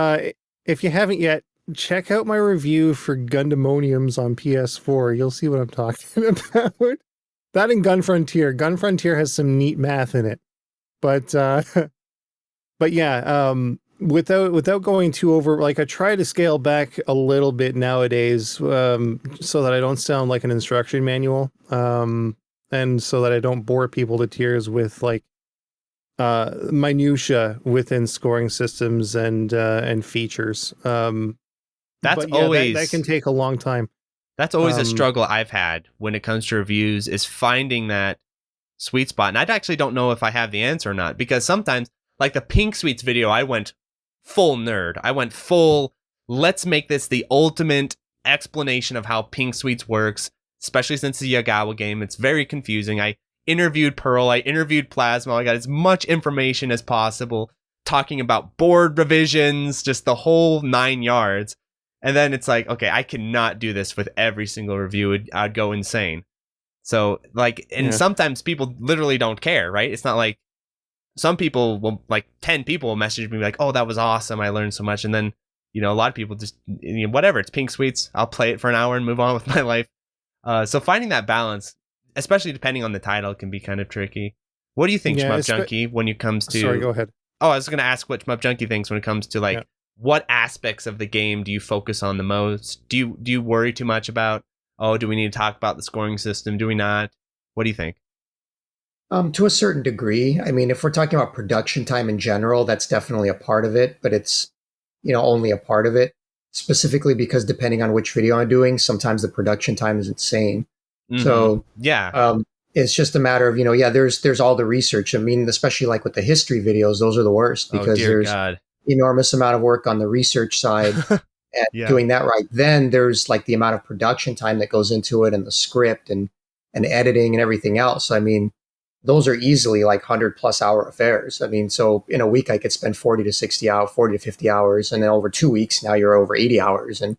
If you haven't yet, check out my review for Gundamoniums on PS4. You'll see what I'm talking about. That and Gun Frontier. Gun Frontier has some neat math in it, but yeah, without going too over, like I try to scale back a little bit nowadays, so that I don't sound like an instruction manual, and so that I don't bore people to tears with like minutia within scoring systems and features. That can take a long time. That's always a struggle I've had when it comes to reviews, is finding that sweet spot. And I actually don't know if I have the answer or not, because sometimes, like the Pink Suites video, I went full nerd. I went full, let's make this the ultimate explanation of how Pink Suites works, especially since it's a Yagawa game. It's very confusing. I interviewed Pearl, I interviewed Plasma, I got as much information as possible, talking about board revisions, just the whole 9 yards. And then it's like, okay, I cannot do this with every single review. I'd go insane. So like, and sometimes people literally don't care, right? It's not like some people will, like 10 people will message me like, oh, that was awesome, I learned so much. And then, you know, a lot of people just, you know, whatever, it's Pink Sweets, I'll play it for an hour and move on with my life. So finding that balance, especially depending on the title, can be kind of tricky. What do you think, Shmup Junkie, when it comes to... Sorry, go ahead. Oh, I was going to ask what Shmup Junkie thinks when it comes to like, what aspects of the game do you focus on the most? Do you worry too much about, oh, do we need to talk about the scoring system? Do we not? What do you think? To a certain degree. I mean, if we're talking about production time in general, that's definitely a part of it, but it's, you know, only a part of it. Specifically because depending on which video I'm doing, sometimes the production time is insane. Mm-hmm. So it's just a matter of, you know, there's all the research. I mean, especially like with the history videos, those are the worst because there's enormous amount of work on the research side and doing that right. Then there's like the amount of production time that goes into it and the script and editing and everything else. I mean, those are easily like 100+ hour affairs. I mean, so in a week I could spend 40 to 50 hours. And then over 2 weeks, now you're over 80 hours. And,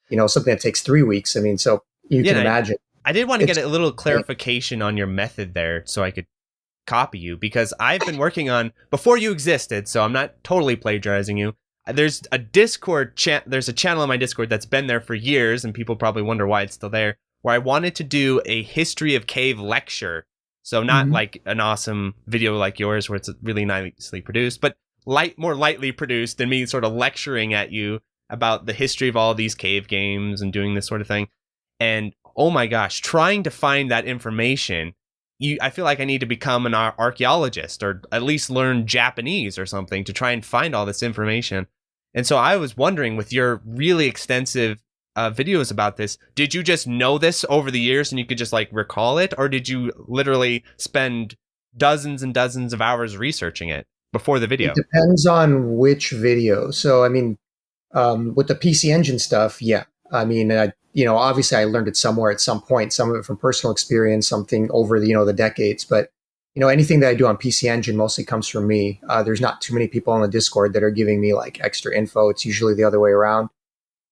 you know, something that takes 3 weeks. I mean, so you can imagine. I did want to get a little clarification on your method there so I could copy you, because I've been working on, before you existed, so I'm not totally plagiarizing you. There's a Discord there's a channel on my Discord that's been there for years, and people probably wonder why it's still there, where I wanted to do a history of cave lecture. So not like an awesome video like yours where it's really nicely produced, but more lightly produced than me sort of lecturing at you about the history of all these cave games and doing this sort of thing. And oh my gosh, trying to find that information, I feel like I need to become an archaeologist or at least learn Japanese or something to try and find all this information. And so I was wondering, with your really extensive videos about this, did you just know this over the years and you could just like recall it, or did you literally spend dozens and dozens of hours researching it before the video? It depends on which video. So I mean, with the PC Engine stuff, I mean, you know, obviously I learned it somewhere at some point, some of it from personal experience, something over the, you know, the decades, but you know, anything that I do on PC Engine mostly comes from me. There's not too many people on the Discord that are giving me like extra info. It's usually the other way around.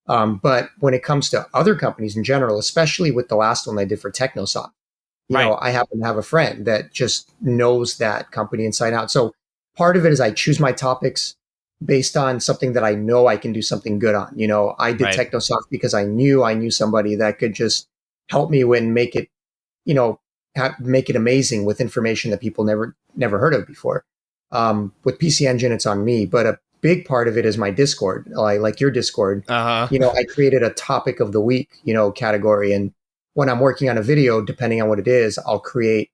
But when it comes to other companies in general, especially with the last one I did for Technosoft, you know, I happen to have a friend that just knows that company inside out. So part of it is I choose my topics based on something that I know I can do something good on. You know, I did Technosoft because I knew somebody that could just help me make it, you know, make it amazing with information that people never heard of before. With PC Engine, it's on me, but a big part of it is my Discord, like your Discord. You know, I created a topic of the week, you know, category. And when I'm working on a video, depending on what it is, I'll create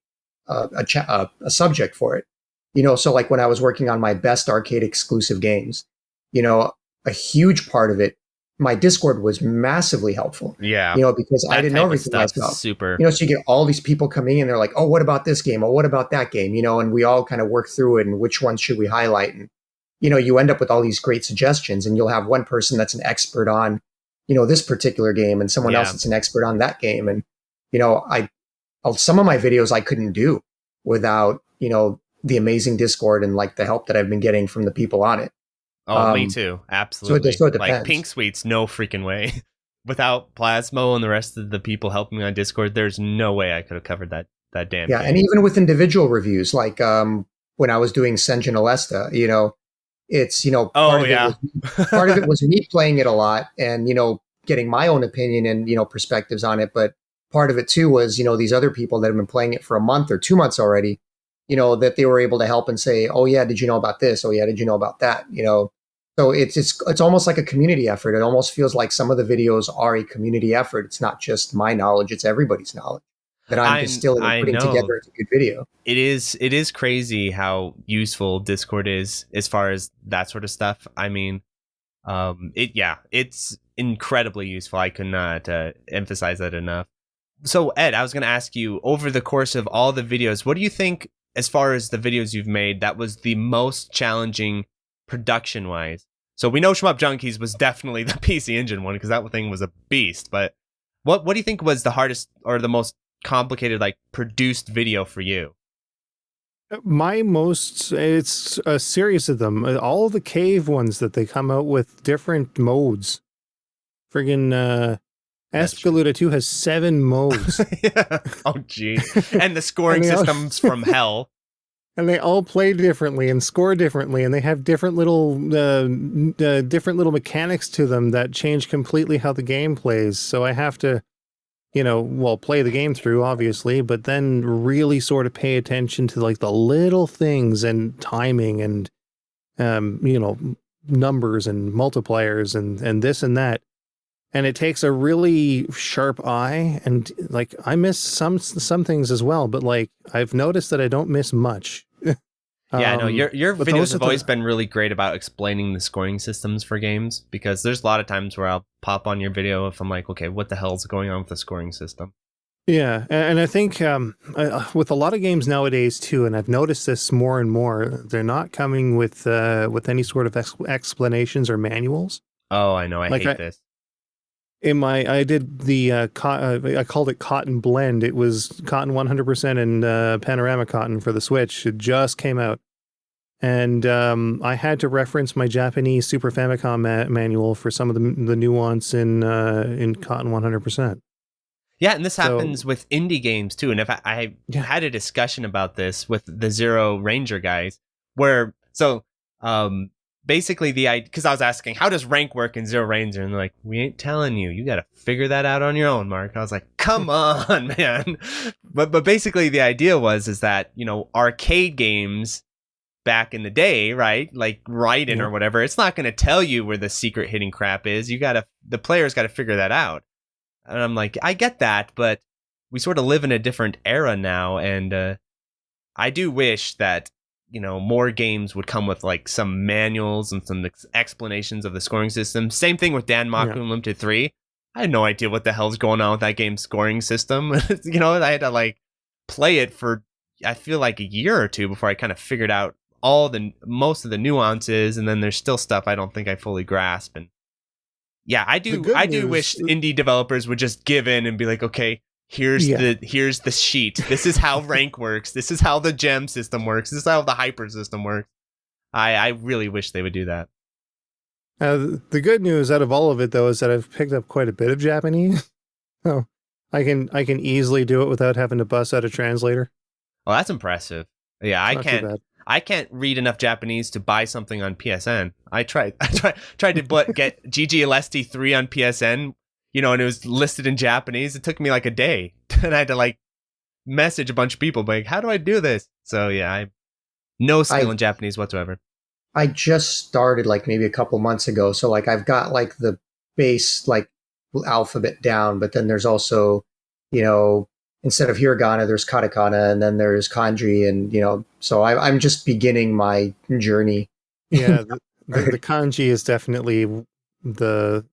a subject for it. You know, so like when I was working on my best arcade exclusive games, you know, a huge part of it, my Discord was massively helpful. Yeah. You know, because I didn't know everything myself. Super. You know, so you get all these people coming in, they're like, oh, what about this game? Oh, what about that game? You know, and we all kind of work through it and which ones should we highlight? And you know, you end up with all these great suggestions, and you'll have one person that's an expert on, you know, this particular game, and someone else that's an expert on that game. And, you know, some of my videos I couldn't do without, you know, the amazing Discord and like the help that I've been getting from the people on it. Oh, me too. Absolutely. So it depends. Like Pink Sweets, no freaking way. Without Plasmo and the rest of the people helping me on Discord, there's no way I could have covered that damn game. And even with individual reviews, like when I was doing Senjin Alesta, you know, it's, you know, part of it was me playing it a lot and, you know, getting my own opinion and, you know, perspectives on it. But part of it too was, you know, these other people that have been playing it for a month or 2 months already, you know, that they were able to help and say, oh yeah, did you know about this? Oh yeah, did you know about that? You know, so it's almost like a community effort. It almost feels like some of the videos are a community effort. It's not just my knowledge, it's everybody's knowledge that I'm distilling and putting together into a good video. It is crazy how useful Discord is as far as that sort of stuff. I mean, it's incredibly useful. I could not emphasize that enough. So Ed, I was going to ask you, over the course of all the videos, what do you think, as far as the videos you've made, that was the most challenging production wise? So we know Shmup Junkies was definitely the PC Engine one because that thing was a beast. But what do you think was the hardest or the most complicated, like, produced video for you? It's a series of them. All the cave ones that they come out with different modes. Friggin' Escaluda 2 has 7 modes. Yeah. Oh, gee. And the scoring system's from hell. And they all play differently and score differently, and they have different little mechanics to them that change completely how the game plays. So I have to, play the game through, obviously, but then really sort of pay attention to like the little things and timing and, numbers and multipliers and this and that. And it takes a really sharp eye, and like I miss some things as well, but like I've noticed that I don't miss much. Yeah, no, your videos have always been really great about explaining the scoring systems for games, because there's a lot of times where I'll pop on your video if I'm like, okay, what the hell's going on with the scoring system? Yeah, and I think with a lot of games nowadays too, and I've noticed this more and more, they're not coming with any sort of explanations or manuals. Oh, I know, I hate this. I did the I called it Cotton Blend. It was cotton 100% and panorama cotton for the Switch. It just came out, and I had to reference my Japanese Super Famicom manual for some of the nuance in cotton 100%. Yeah, and this happens with indie games too. And if I had a discussion about this with the Zero Ranger guys, where basically because I was asking, how does rank work in Zero Ranger? And they're like, we ain't telling you. You got to figure that out on your own, Mark. I was like, come on, man. But basically the idea is that, arcade games back in the day, right? Like Raiden or whatever, it's not going to tell you where the secret hidden crap is. The player's got to figure that out. And I'm like, I get that, but we sort of live in a different era now. And I do wish that, more games would come with like some manuals and some explanations of the scoring system. Same thing with Dan Maku Unlimited 3. I had no idea what the hell's going on with that game's scoring system. I had to like play it for, I feel like, a year or two before I kind of figured out most of the nuances. And then there's still stuff I don't think I fully grasp. And yeah, I do wish indie developers would just give in and be like, okay, here's the sheet. This is how rank works. This is how the gem system works. This is how the hyper system works. I really wish they would do that. The good news out of all of it, though, is that I've picked up quite a bit of Japanese. So I can easily do it without having to bust out a translator. Well, that's impressive. Yeah, I can't read enough Japanese to buy something on PSN. I tried to get GG 3 on PSN, and it was listed in Japanese. It took me like a day, and I had to like message a bunch of people like, how do I do this? So yeah, I no skill in Japanese whatsoever. I just started like maybe a couple months ago, so like I've got like the base like alphabet down, but then there's also, instead of hiragana, there's katakana, and then there's kanji, and so I'm just beginning my journey. Yeah, the kanji is definitely the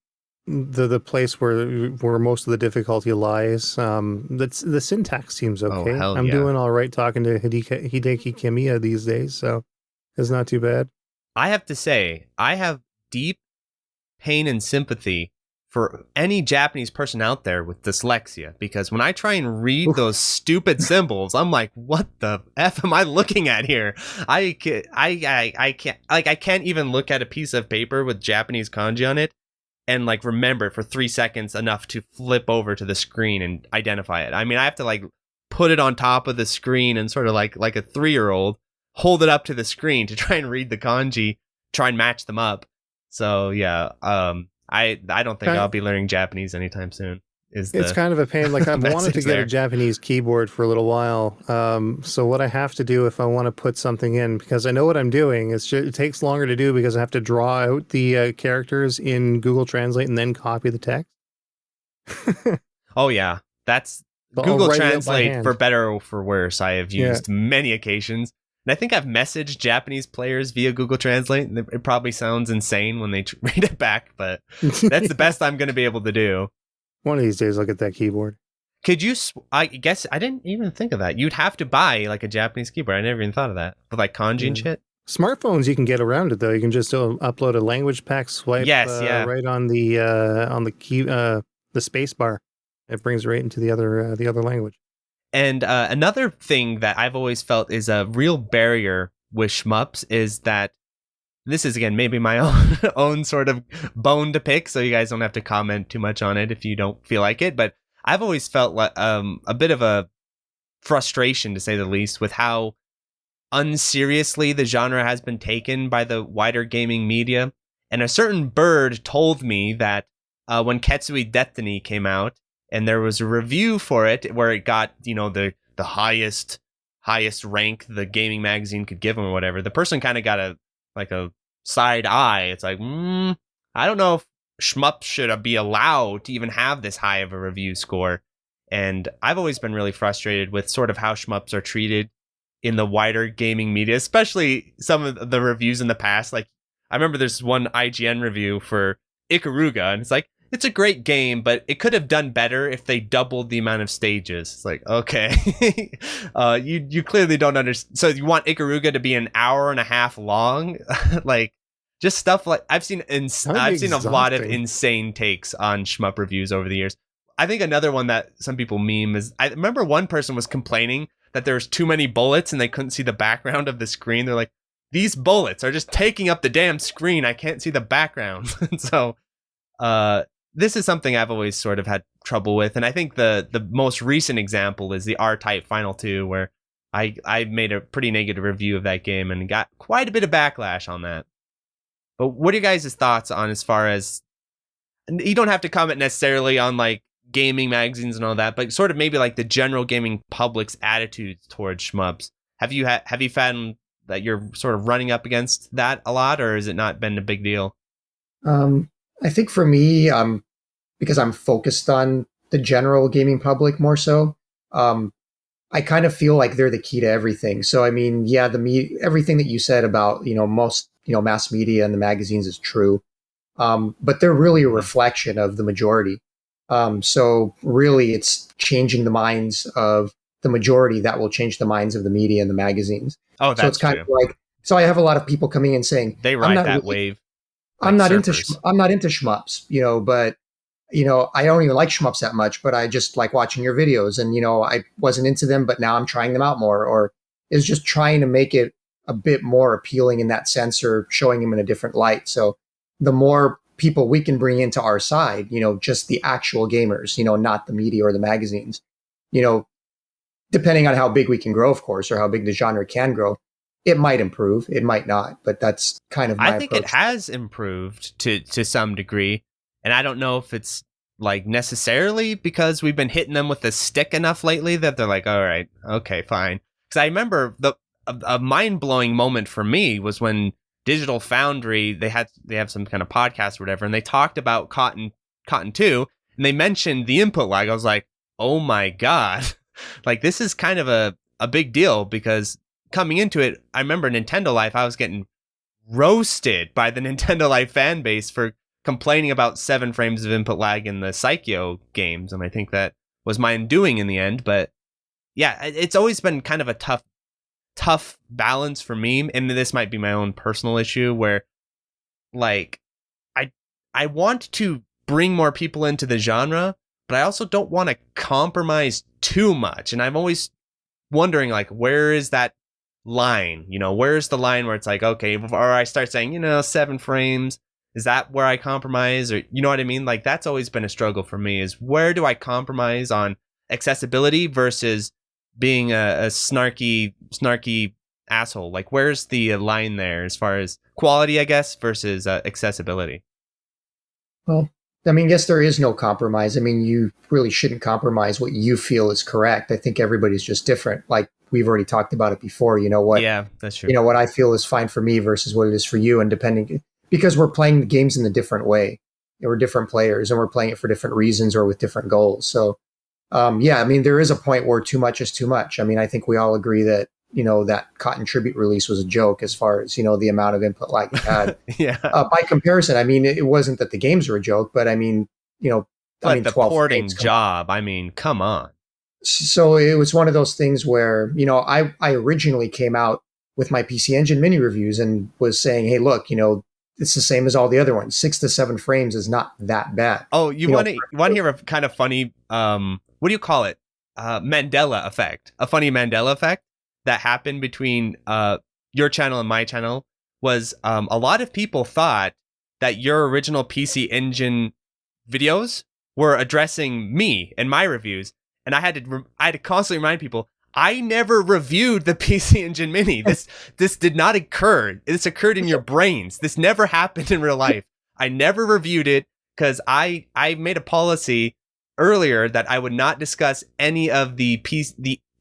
place where most of the difficulty lies. The syntax seems okay. Oh, hell I'm yeah. doing all right talking to Hideki Kamiya these days, so it's not too bad. I have to say, I have deep pain and sympathy for any Japanese person out there with dyslexia, because when I try and read those stupid symbols, I'm like, what the F am I looking at here? I can't even look at a piece of paper with Japanese kanji on it and like remember for 3 seconds enough to flip over to the screen and identify it. I mean, I have to like put it on top of the screen and sort of like a 3-year-old hold it up to the screen to try and read the kanji, try and match them up. So yeah, I don't think I'll be learning Japanese anytime soon. It's kind of a pain. Like I've wanted to get a Japanese keyboard for a little while. So what I have to do if I want to put something in, because I know what I'm doing, it takes longer to do because I have to draw out the characters in Google Translate and then copy the text. Oh yeah, that's Google Translate for better or for worse. I have used many occasions. And I think I've messaged Japanese players via Google Translate, and it probably sounds insane when they read it back, but that's the best I'm going to be able to do. One of these days, I'll get that keyboard. Could you, I guess, I didn't even think of that. You'd have to buy like a Japanese keyboard. I never even thought of that. With like kanji and shit. Smartphones, you can get around it, though. You can just upload a language pack, swipe right on the key, the space bar. It brings right into the other language. And another thing that I've always felt is a real barrier with shmups is that this is, again, maybe my own sort of bone to pick, so you guys don't have to comment too much on it if you don't feel like it. But I've always felt like a bit of a frustration, to say the least, with how unseriously the genre has been taken by the wider gaming media. And a certain bird told me that when Ketsui Destiny came out, and there was a review for it where it got, the highest rank the gaming magazine could give them or whatever, the person kind of got a side eye. It's like, I don't know if Shmup should be allowed to even have this high of a review score. And I've always been really frustrated with sort of how Shmups are treated in the wider gaming media, especially some of the reviews in the past. Like, I remember there's one IGN review for Ikaruga, and it's like, it's a great game, but it could have done better if they doubled the amount of stages. It's like, okay, you clearly don't understand. So you want Ikaruga to be an hour and a half long? Like, just stuff like I've seen a lot of insane takes on shmup reviews over the years. I think another one that some people meme is, I remember one person was complaining that there was too many bullets and they couldn't see the background of the screen. They're like, these bullets are just taking up the damn screen. I can't see the background. So, this is something I've always sort of had trouble with. And I think the most recent example is the R-Type Final 2, where I made a pretty negative review of that game and got quite a bit of backlash on that. But what are you guys' thoughts on, as far as, you don't have to comment necessarily on like gaming magazines and all that, but sort of maybe like the general gaming public's attitudes towards shmups. Have you found that you're sort of running up against that a lot, or has it not been a big deal? I think for me, because I'm focused on the general gaming public more so, I kind of feel like they're the key to everything. So, I mean, yeah, everything that you said about, most, mass media and the magazines is true. But they're really a reflection of the majority. So really it's changing the minds of the majority that will change the minds of the media and the magazines. Oh, that's so it's kind true. of like, so I have a lot of people coming in saying, they ride that wave. I'm not into shmups, but I don't even like shmups that much, but I just like watching your videos, and I wasn't into them, but now I'm trying them out more, or is just trying to make it a bit more appealing in that sense, or showing them in a different light. So the more people we can bring into our side, just the actual gamers, not the media or the magazines, depending on how big we can grow, of course, or how big the genre can grow. It might improve, it might not, but that's kind of my I think approach. It has improved to some degree, and I don't know if it's like necessarily because we've been hitting them with the stick enough lately that they're like, all right, okay, fine. Because I remember a mind-blowing moment for me was when Digital Foundry, they have some kind of podcast or whatever, and they talked about Cotton 2, and they mentioned the input lag. I was like, oh my god, like this is kind of a big deal, because coming into it, I remember Nintendo Life, I was getting roasted by the Nintendo Life fan base for complaining about 7 frames of input lag in the Psycho games, and I think that was my undoing in the end. But yeah, it's always been kind of a tough balance for me, and this might be my own personal issue, where like I want to bring more people into the genre, but I also don't want to compromise too much, and I'm always wondering, like, where is that line? Where's the line where it's like, okay, or I start saying, 7 frames, is that where I compromise? Or you know what I mean? Like, that's always been a struggle for me, is where do I compromise on accessibility versus being a snarky asshole? Like, where's the line there as far as quality, I guess, versus accessibility? Well, I mean, yes, there is no compromise. I mean, you really shouldn't compromise what you feel is correct. I think everybody's just different. Like, we've already talked about it before. Yeah, that's true. What I feel is fine for me versus what it is for you, and because we're playing the games in a different way. We're different players, and we're playing it for different reasons or with different goals. So, yeah, I mean, there is a point where too much is too much. I mean, I think we all agree that, that Cotton Tribute release was a joke as far as, the amount of input lag it had. Yeah. By comparison, I mean, it wasn't that the games were a joke, but I mean, but the porting job, I mean, come on. So it was one of those things where, I originally came out with my PC Engine mini reviews and was saying, hey, look, it's the same as all the other ones. 6 to 7 frames is not that bad. Oh, you want to hear a kind of funny, what do you call it? Mandela effect, a funny Mandela effect that happened between your channel and my channel was a lot of people thought that your original PC Engine videos were addressing me and my reviews, and I had to constantly remind people I never reviewed the PC Engine Mini. This did not occur. This occurred in your brains. This never happened in real life. I never reviewed it because I made a policy earlier that I would not discuss any of the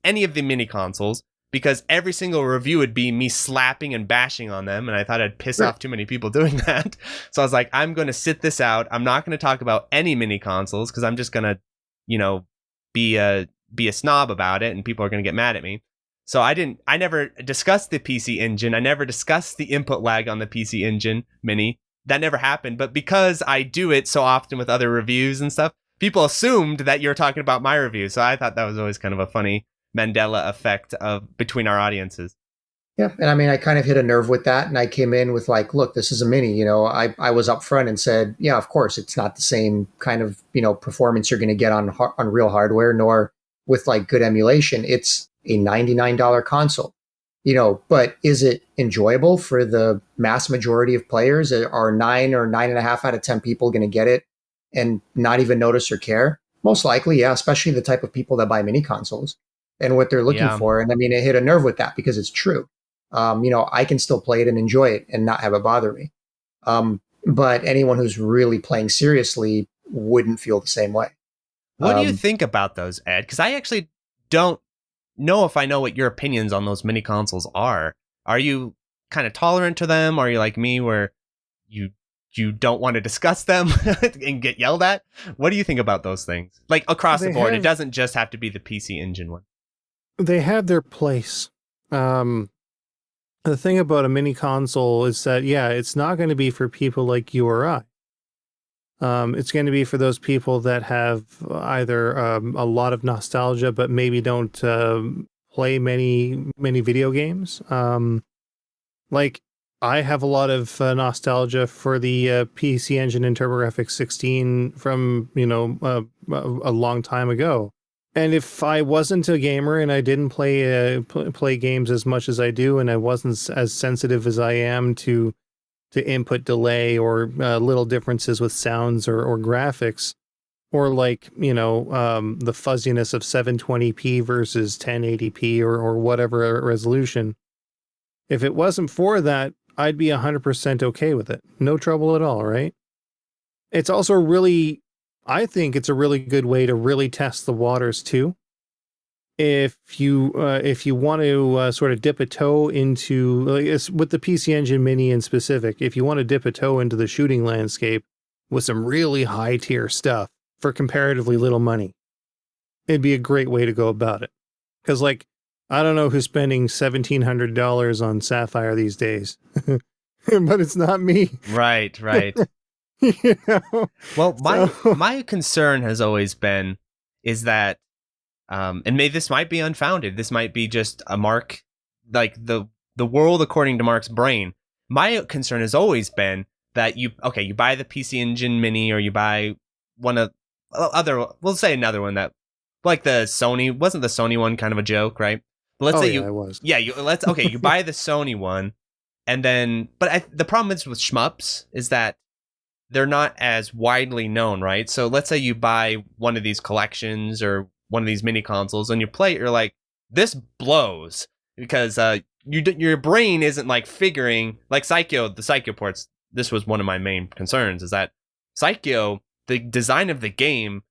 mini consoles, because every single review would be me slapping and bashing on them, and I thought I'd piss off too many people doing that. So I was like, I'm going to sit this out. I'm not going to talk about any mini consoles because I'm just going to, be a snob about it, and people are going to get mad at me. So I never discussed the PC Engine. I never discussed the input lag on the PC Engine Mini. That never happened. But because I do it so often with other reviews and stuff, people assumed that you're talking about my review. So I thought that was always kind of a funny Mandela effect between our audiences. Yeah, and I mean, I kind of hit a nerve with that, and I came in with like, look, this is a mini. I was upfront and said, yeah, of course, it's not the same kind of performance you're going to get on real hardware, nor with like good emulation. It's a $99 console, but is it enjoyable for the mass majority of players? Are 9 or 9.5 out of 10 people going to get it and not even notice or care? Most likely, yeah, especially the type of people that buy mini consoles and what they're looking for. And I mean, it hit a nerve with that because it's true. I can still play it and enjoy it and not have it bother me. But anyone who's really playing seriously wouldn't feel the same way. What do you think about those, Ed? Because I actually don't know if I know what your opinions on those mini consoles are. Are you kind of tolerant to them? Or are you like me where you don't want to discuss them and get yelled at? What do you think about those things? Like across the board, it doesn't just have to be the PC Engine one. They have their place. The thing about a mini console is that, yeah, it's not going to be for people like you or I. It's going to be for those people that have either a lot of nostalgia, but maybe don't play many video games. Like I have a lot of nostalgia for the PC Engine and TurboGrafx 16 from a long time ago. And if I wasn't a gamer and I didn't play games as much as I do, and I wasn't as sensitive as I am to input delay or little differences with sounds or graphics, or like, the fuzziness of 720p versus 1080p or whatever resolution, if it wasn't for that, I'd be 100% okay with it. No trouble at all, right? It's also I think it's a really good way to really test the waters too. If you want to sort of dip a toe into, with the PC Engine Mini in specific, if you want to dip a toe into the shooting landscape with some really high tier stuff for comparatively little money, it'd be a great way to go about it. Because like, I don't know who's spending $1,700 on Sapphire these days, but it's not me. Right. Well, my concern has always been is that, and this might be unfounded. This might be just a Mark, like the world according to Mark's brain. My concern has always been that you buy the PC Engine Mini, or you buy one of we'll say another one that, like the Sony, wasn't the Sony one kind of a joke, right? But let's say it was. Yeah, you buy the Sony one, and then, but the problem is with Shmups is that they're not as widely known, right? So let's say you buy one of these collections or one of these mini consoles and you play it, you're like, this blows, because your brain isn't like figuring, like the Psycho ports. This was one of my main concerns, is that Psycho, the design of the game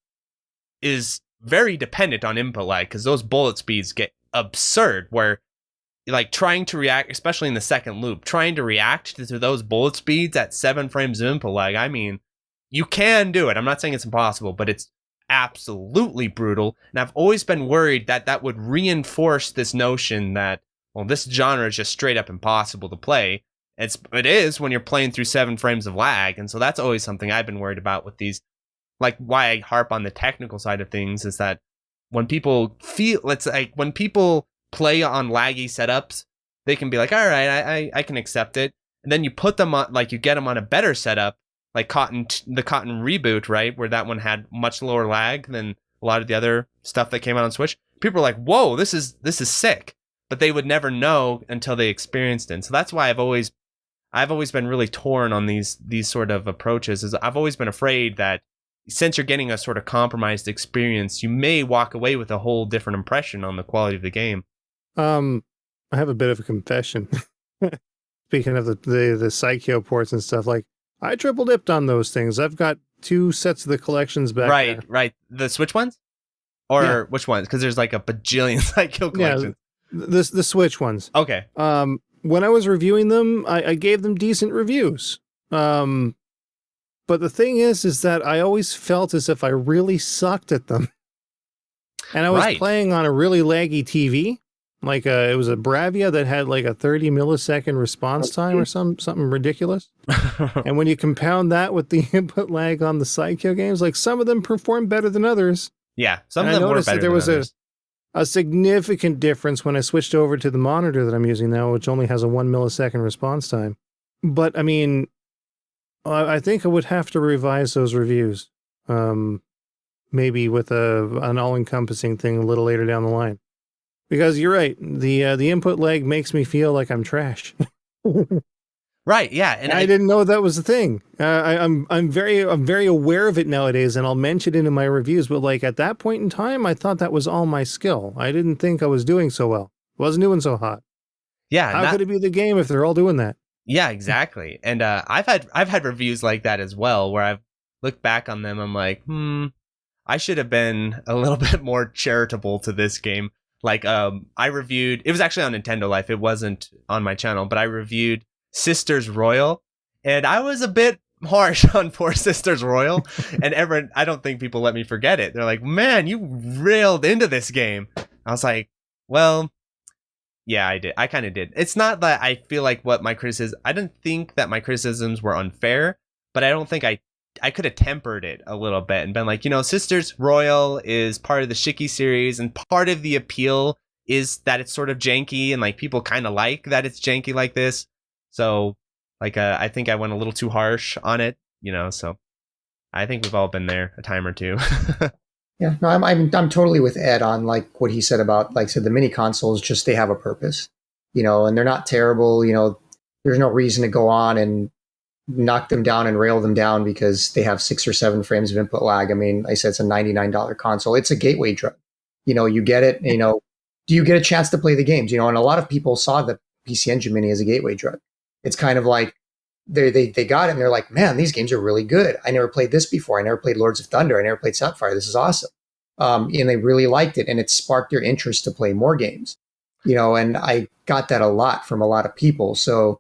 is very dependent on input lag, because those bullet speeds get absurd, where like trying to react, especially in the second loop, trying to react to those bullet speeds at 7 frames of input lag. I mean, you can do it. I'm not saying it's impossible, but it's absolutely brutal. And I've always been worried that that would reinforce this notion that, well, this genre is just straight up impossible to play. It is when you're playing through 7 frames of lag. And so that's always something I've been worried about with these, like why I harp on the technical side of things, is that when people when people play on laggy setups, they can be like, all right, I can accept it. And then you put them on, like you get them on a better setup, like the Cotton Reboot, right? Where that one had much lower lag than a lot of the other stuff that came out on Switch, people were like, whoa, this is sick. But they would never know until they experienced it. So that's why I've always been really torn on these sort of approaches. Is I've always been afraid that since you're getting a sort of compromised experience, you may walk away with a whole different impression on the quality of the game. I have a bit of a confession. Speaking of the Psycho ports and stuff, like I triple dipped on those things. I've got 2 sets of the collections back there. Right. The Switch ones? Or which ones? Because there's like a bajillion Psycho collections. Yeah, the Switch ones. Okay. When I was reviewing them, I gave them decent reviews. But the thing is that I always felt as if I really sucked at them. And I was playing on a really laggy TV. Like it was a Bravia that had like a 30 millisecond response time or something ridiculous. And when you compound that with the input lag on the Psycho games, like some of them perform better than others. Yeah, some of them were better there was than others. a significant difference when I switched over to the monitor that I'm using now, which only has a 1 millisecond response time. But I mean, I think I would have to revise those reviews. Maybe with an all-encompassing thing a little later down the line. Because you're right, the input lag makes me feel like I'm trash. Right, yeah, and I didn't know that was a thing. I'm very aware of it nowadays, and I'll mention it in my reviews. But like at that point in time, I thought that was all my skill. I didn't think I was doing so well. Wasn't doing so hot. Yeah, how could it be the game if they're all doing that? Yeah, exactly. And I've had reviews like that as well, where I've looked back on them. I'm like, I should have been a little bit more charitable to this game. Like, I reviewed, it was actually on Nintendo Life. It wasn't on my channel, but I reviewed Sisters Royal, and I was a bit harsh on poor Sisters Royal. And I don't think people let me forget it. They're like, man, you railed into this game. I was like, well, yeah, I did. I kind of did. It's not that I feel like I didn't think that my criticisms were unfair, but I don't think I could have tempered it a little bit and been like, Sisters Royal is part of the Shiki series, and part of the appeal is that it's sort of janky, and like people kind of like that it's janky like this. So like, I think I went a little too harsh on it, so I think we've all been there a time or two. Yeah, no, I'm totally with Ed on like what he said about, like I said, the mini consoles, just they have a purpose, and they're not terrible. There's no reason to go on and knock them down and rail them down because they have 6 or 7 frames of input lag. I mean, I said it's a $99 console. It's a gateway drug. You get it. Do you get a chance to play the games? And a lot of people saw the PC Engine Mini as a gateway drug. It's kind of like they got it and they're like, man, these games are really good. I never played this before. I never played Lords of Thunder. I never played Sapphire. This is awesome. And they really liked it, and it sparked their interest to play more games. And I got that a lot from a lot of people. So,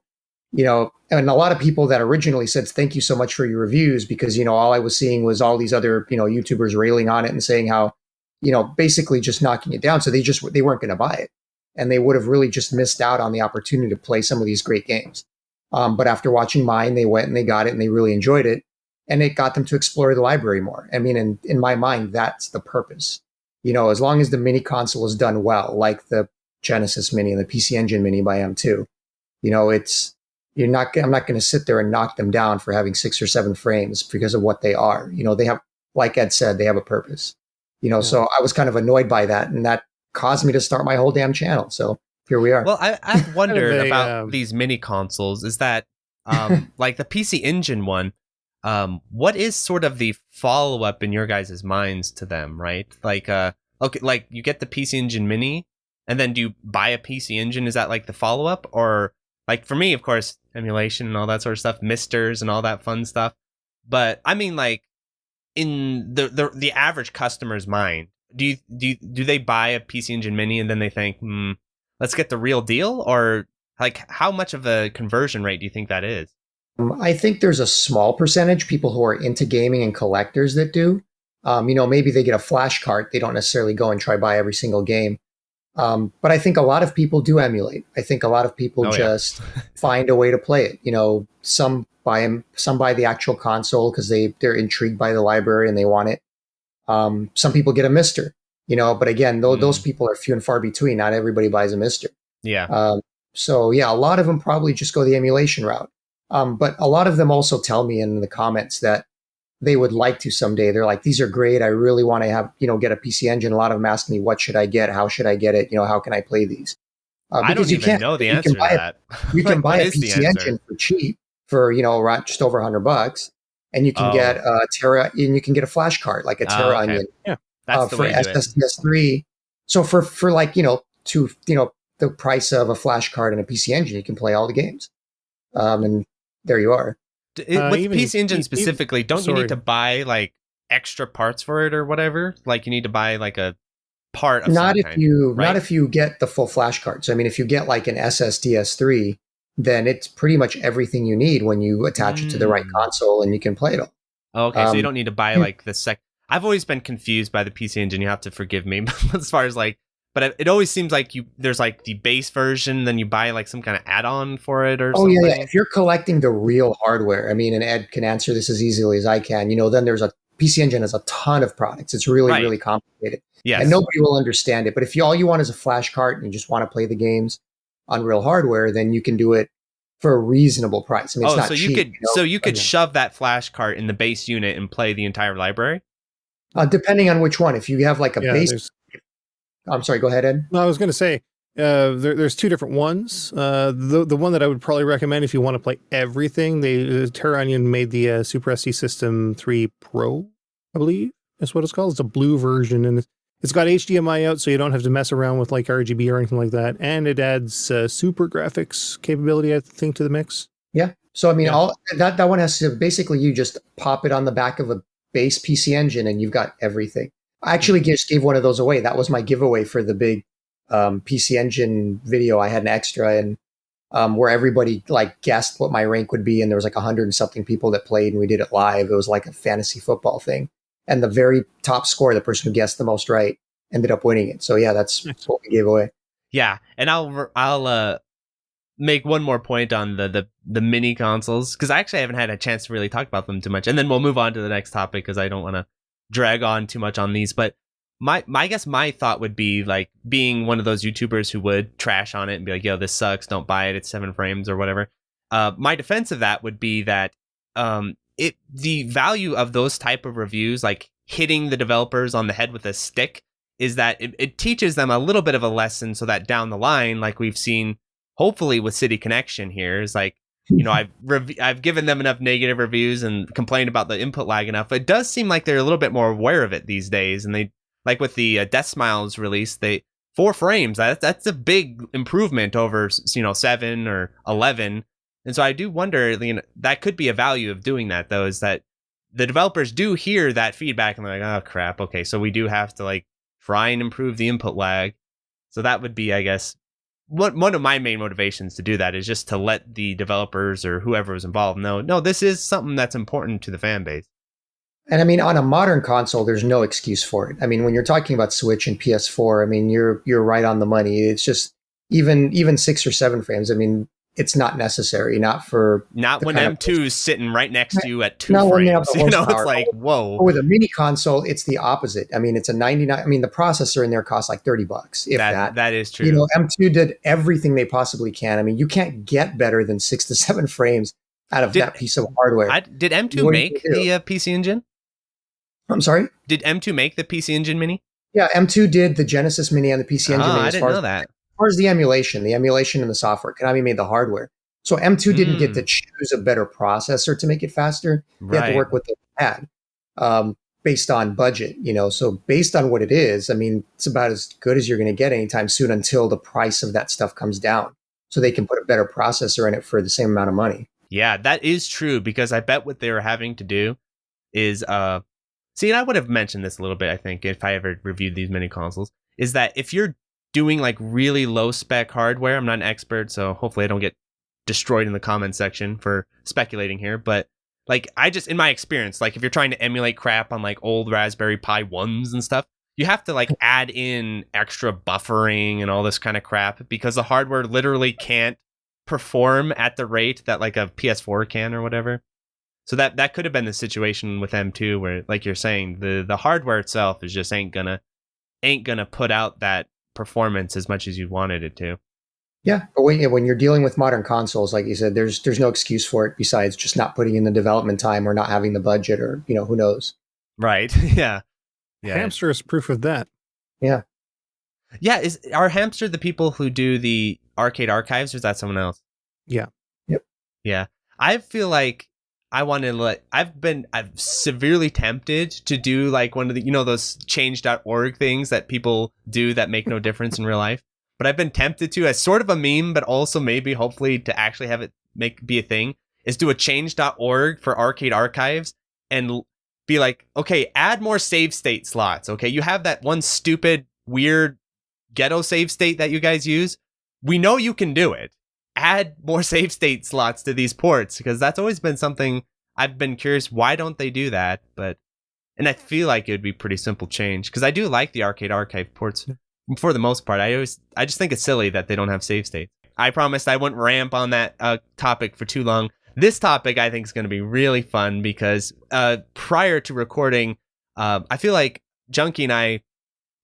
and a lot of people that originally said, thank you so much for your reviews, because, all I was seeing was all these other, YouTubers railing on it and saying how, basically just knocking it down. So they weren't going to buy it. And they would have really just missed out on the opportunity to play some of these great games. But after watching mine, they went and they got it and they really enjoyed it. And it got them to explore the library more. I mean, in my mind, that's the purpose. As long as the mini console is done well, like the Genesis Mini and the PC Engine Mini by M2, I'm not going to sit there and knock them down for having 6 or 7 frames because of what they are. They have, like Ed said, they have a purpose. So I was kind of annoyed by that, and that caused me to start my whole damn channel. So here we are. Well, I've wondered about these mini consoles. Is that like the PC Engine one? What is sort of the follow-up in your guys' minds to them, right? Like, okay, like you get the PC Engine Mini, and then do you buy a PC Engine? Is that like the follow-up? Or like for me, of course, emulation and all that sort of stuff, misters and all that fun stuff. But I mean, like in the average customer's mind, do they buy a PC Engine Mini and then they think, let's get the real deal? Or like how much of a conversion rate do you think that is? I think there's a small percentage people who are into gaming and collectors that do. Maybe they get a flash cart. They don't necessarily go and try buy every single game. But I think a lot of people do emulate. I think a lot of people just find a way to play it. Some buy the actual console because they're intrigued by the library and they want it. Some people get a mister, but again, those people are few and far between. Not everybody buys a mister. Yeah. So yeah, a lot of them probably just go the emulation route. But a lot of them also tell me in the comments that, they would like to someday. They're like, these are great. I really want to have, get a PC Engine. A lot of them ask me, what should I get? How should I get it? How can I play these? I don't even know the answer to that. You can Like, buy what a is the PC answer? Engine for cheap for, around just over $100, and you can get a Terra, and you can get a flash card, like a Terra okay. Onion. Yeah. That's the for way to do it. SSDS3. So for like, the price of a flash card and a PC Engine, you can play all the games. And there you are. With even- PC Engine even- specifically, don't you sorry. need to buy like extra parts for it or whatever? Like you need to buy like a part of Not some if kind, you right? not if you get the full flash card. So I mean, if you get like an SSDS3, then it's pretty much everything you need when you attach it to the right console, and you can play it all. Okay, so you don't need to buy yeah. like the sec. I've always been confused by the PC Engine. You have to forgive me as far as like, but it always seems like there's like the base version, then you buy like some kind of add-on for it or something. Yeah. If you're collecting the real hardware, I mean, and Ed can answer this as easily as I can. Then there's a PC Engine has a ton of products. It's really, Right. really complicated. Yes. And nobody will understand it. But if all you want is a flash card and you just want to play the games on real hardware, then you can do it for a reasonable price. I mean, it's not so cheap. you could shove that flash card in the base unit and play the entire library. Depending on which one. If you have like a base, I'm sorry. Go ahead, Ed. No, I was going to say there's two different ones. The one that I would probably recommend if you want to play everything, Terra Onion made the Super SD System 3 Pro, I believe that's what it's called. It's a blue version, and it's got HDMI out, so you don't have to mess around with like RGB or anything like that. And it adds super graphics capability, I think, to the mix. Yeah. So I mean, all that one has to basically you just pop it on the back of a base PC Engine, and you've got everything. I actually just gave one of those away. That was my giveaway for the big PC Engine video. I had an extra, and where everybody like guessed what my rank would be, and there was like 100 and something people that played, and we did it live. It was like a fantasy football thing, and the very top score, the person who guessed the most right, ended up winning it. So yeah, that's what we gave away. Yeah, and I'll make one more point on the mini consoles, because I actually haven't had a chance to really talk about them too much, and then we'll move on to the next topic because I don't want to drag on too much on these. But I guess my thought would be like being one of those YouTubers who would trash on it and be like, yo, this sucks, don't buy it, it's 7 frames or whatever. My defense of that would be that the value of those type of reviews, like hitting the developers on the head with a stick, is that it teaches them a little bit of a lesson, so that down the line, like we've seen hopefully with City Connection here, is like, I've given them enough negative reviews and complained about the input lag enough. It does seem like they're a little bit more aware of it these days, and they, like with the Death Smiles release, 4 frames, that's a big improvement over 7 or 11. And so I do wonder, that could be a value of doing that, though, is that the developers do hear that feedback and they're like, oh crap, okay, so we do have to like try and improve the input lag. So that would be, I guess, one of my main motivations to do that, is just to let the developers or whoever was involved know, no, this is something that's important to the fan base. And I mean, on a modern console, there's no excuse for it. I mean, when you're talking about Switch and PS4, I mean, you're right on the money. It's just even 6 or 7 frames. I mean, it's not necessary. Not when M2 is sitting right next to you at 2 not when they have frames. the horsepower. It's like, whoa. But with a mini console, it's the opposite. I mean, it's a 99. I mean, the processor in there costs like $30, if that. That is true. M2 did everything they possibly can. I mean, you can't get better than 6 to 7 frames out of that piece of hardware. Did M2 make the PC Engine? I'm sorry? Did M2 make the PC Engine Mini? Yeah, M2 did the Genesis Mini and the PC Engine Mini. I didn't know that. As far as the emulation and the software, Konami made the hardware. So M2 didn't get to choose a better processor to make it faster. They had to work with what they had based on budget, So based on what it is, I mean, it's about as good as you're going to get anytime soon until the price of that stuff comes down. So they can put a better processor in it for the same amount of money. Yeah, that is true, because I bet what they were having to do is... See, and I would have mentioned this a little bit, I think, if I ever reviewed these mini consoles, is that if you're doing like really low spec hardware, I'm not an expert, so hopefully I don't get destroyed in the comment section for speculating here, but like in my experience, like if you're trying to emulate crap on like old Raspberry Pi 1s and stuff, you have to like add in extra buffering and all this kind of crap, because the hardware literally can't perform at the rate that like a PS4 can or whatever. So that could have been the situation with M2, where, like you're saying, the hardware itself is just ain't gonna put out that performance as much as you wanted it to. Yeah, but when you're dealing with modern consoles, like you said, there's no excuse for it besides just not putting in the development time or not having the budget, or who knows. Right. Yeah. Yeah. Hamster is proof of that. Yeah. Yeah. Are Hamster the people who do the arcade archives, or is that someone else? Yeah. Yep. Yeah. I feel like I've severely tempted to do like one of the, those change.org things that people do that make no difference in real life. But I've been tempted to, as sort of a meme, but also maybe hopefully to actually have it be a thing, is do a change.org for arcade archives and be like, okay, add more save state slots. Okay. You have that one stupid, weird ghetto save state that you guys use. We know you can do it. Add more save state slots to these ports, because that's always been something I've been curious. Why don't they do that? And I feel like it would be pretty simple change, because I do like the arcade archive ports for the most part. I just think it's silly that they don't have save states. I promised I wouldn't ramp on that topic for too long. This topic I think is going to be really fun, because prior to recording, I feel like Junkie and I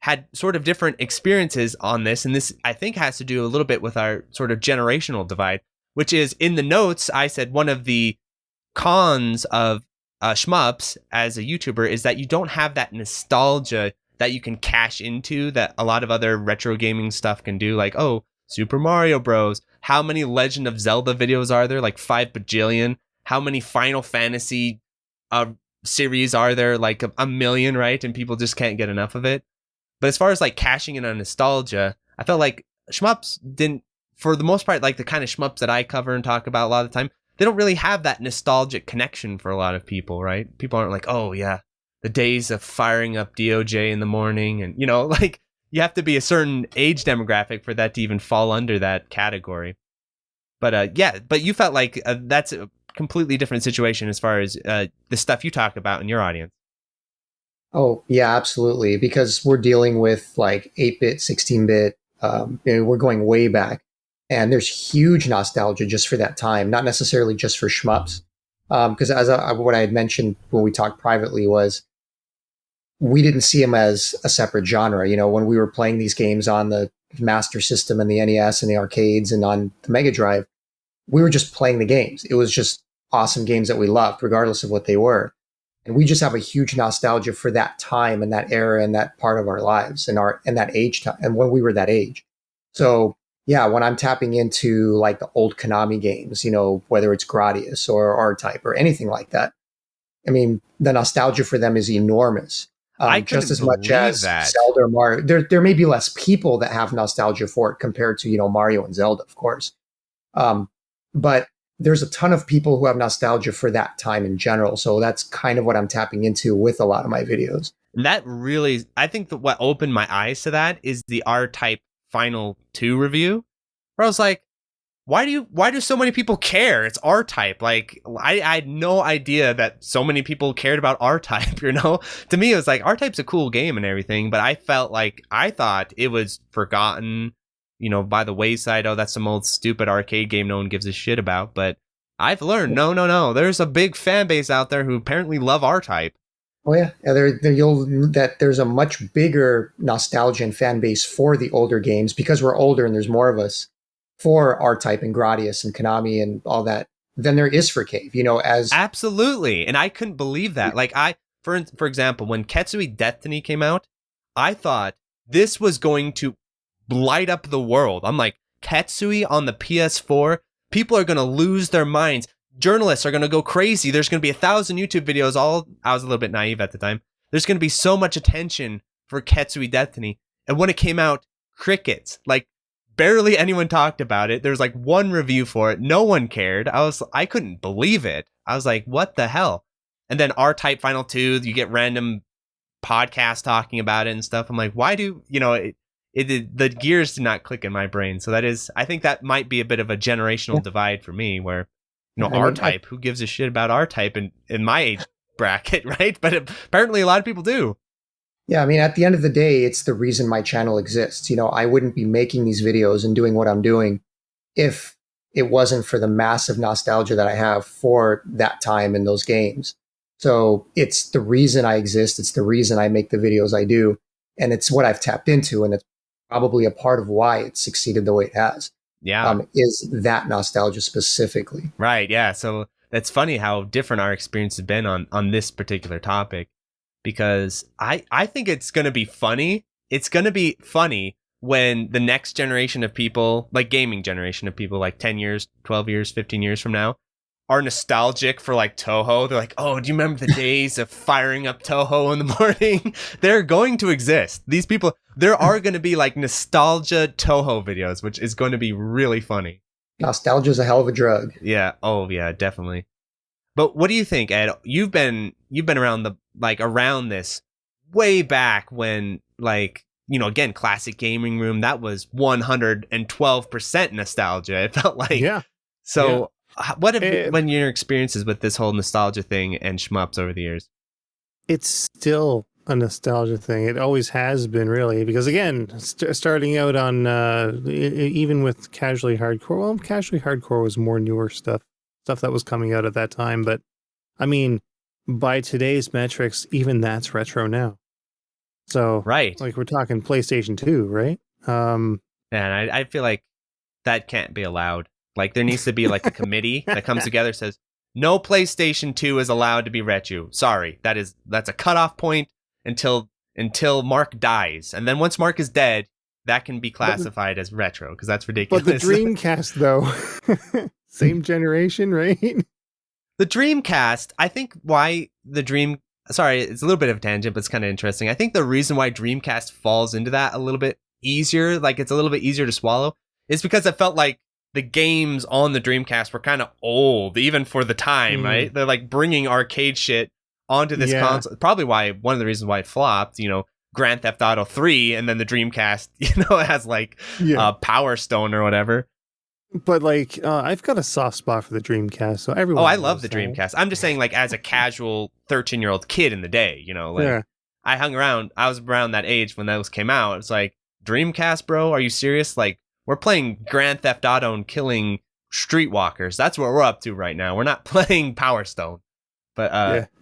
had sort of different experiences on this, and this I think has to do a little bit with our sort of generational divide, which is, in the notes I said one of the cons of Shmups as a YouTuber is that you don't have that nostalgia that you can cash into that a lot of other retro gaming stuff can do. Like, oh, Super Mario Bros. How many Legend of Zelda videos are there? Like 5 bajillion. How many Final Fantasy series are there? Like a million, right? And people just can't get enough of it. But as far as like cashing in on nostalgia, I felt like Shmups didn't, for the most part, like the kind of Shmups that I cover and talk about a lot of the time, they don't really have that nostalgic connection for a lot of people, right? People aren't like, oh yeah, the days of firing up DOJ in the morning. And, like you have to be a certain age demographic for that to even fall under that category. But but you felt like that's a completely different situation as far as the stuff you talk about in your audience. Oh, yeah, absolutely. Because we're dealing with like 8-bit, 16-bit. We're going way back. And there's huge nostalgia just for that time, not necessarily just for shmups. Because what I had mentioned when we talked privately was we didn't see them as a separate genre. When we were playing these games on the Master System and the NES and the arcades and on the Mega Drive, we were just playing the games. It was just awesome games that we loved, regardless of what they were. And we just have a huge nostalgia for that time and that era and that part of our lives and that age time, and when we were that age. So yeah, when I'm tapping into like the old Konami games, whether it's Gradius or R-Type or anything like that, I mean, the nostalgia for them is enormous. Just as much as Zelda or Mario. There may be less people that have nostalgia for it compared to, Mario and Zelda, of course. But there's a ton of people who have nostalgia for that time in general. So that's kind of what I'm tapping into with a lot of my videos. And that really, I think that what opened my eyes to that is the R-Type Final 2 review, where I was like, why do so many people care? It's R-Type. Like, I had no idea that so many people cared about R-Type, To me, it was like, R-Type's a cool game and everything, but I thought it was forgotten, by the wayside. Oh, that's some old stupid arcade game no one gives a shit about. But I've learned, no. There's a big fan base out there who apparently love R-Type. Oh yeah, there's a much bigger nostalgia and fan base for the older games because we're older and there's more of us for R-Type and Gradius and Konami and all that than there is for Cave. As absolutely, and I couldn't believe that. Like for example, when Ketsui Destiny came out, I thought this was going to light up the world. I'm like, Ketsui on the PS4, people are going to lose their minds. Journalists are going to go crazy. There's going to be 1,000 YouTube videos. I was a little bit naive at the time. There's going to be so much attention for Ketsui Destiny. And when it came out, crickets. Like, barely anyone talked about it. There was like one review for it. No one cared. I couldn't believe it. I was like, what the hell? And then R-Type Final 2, you get random podcasts talking about it and stuff. I'm like, why do, the gears did not click in my brain. So I think that might be a bit of a generational divide for me where, R-Type, who gives a shit about R-Type in my age bracket, right? But apparently a lot of people do. Yeah, I mean, at the end of the day, it's the reason my channel exists. I wouldn't be making these videos and doing what I'm doing if it wasn't for the massive nostalgia that I have for that time in those games. So it's the reason I exist. It's the reason I make the videos I do. And it's what I've tapped into. And it's probably a part of why it succeeded the way it has. Yeah. is that nostalgia specifically. Right. Yeah. So that's funny how different our experience has been on this particular topic, because I think it's going to be funny. It's going to be funny when the next generation of people, like gaming generation of people, like 10 years, 12 years, 15 years from now, are nostalgic for like Toho. They're like, oh, do you remember the days of firing up Toho in the morning? They're going to exist. These people, there are going to be like nostalgia Toho videos, which is going to be really funny. Nostalgia is a hell of a drug. Yeah. Oh, yeah, definitely. But what do you think, Ed? You've been around around this way back when, like, you know, again, classic gaming room, that was 112% nostalgia. It felt like. Yeah. So what have been your experiences with this whole nostalgia thing and shmups over the years? It's still a nostalgia thing. It always has been, really, because again, starting out on even with casually hardcore. Well, casually hardcore was more newer stuff that was coming out at that time. But I mean, by today's metrics, even that's retro now. So right, like we're talking PlayStation 2, right? And I feel like that can't be allowed. Like there needs to be like a committee that comes together, says no PlayStation 2 is allowed to be retro. Sorry, that's a cutoff point until Mark dies, and then once Mark is dead, that can be classified as retro, because that's ridiculous. But the Dreamcast, though, same generation, right? The Dreamcast, I think why the sorry, it's a little bit of a tangent, but it's kind of interesting. I think the reason why Dreamcast falls into that a little bit easier, like it's a little bit easier to swallow, is because it felt like the games on the Dreamcast were kind of old, even for the time, right? They're like bringing arcade shit onto this console. Probably one of the reasons why it flopped, you know, Grand Theft Auto 3, and then the Dreamcast, you know, it has like Power Stone or whatever. But like, I've got a soft spot for the Dreamcast, so everyone. Oh, I love the Dreamcast. I'm just saying, like, as a casual 13-year-old kid in the day, you know, like, I was around that age when those came out. It's like, Dreamcast, bro? Are you serious? Like, we're playing Grand Theft Auto and killing streetwalkers. That's what we're up to right now. We're not playing Power Stone. But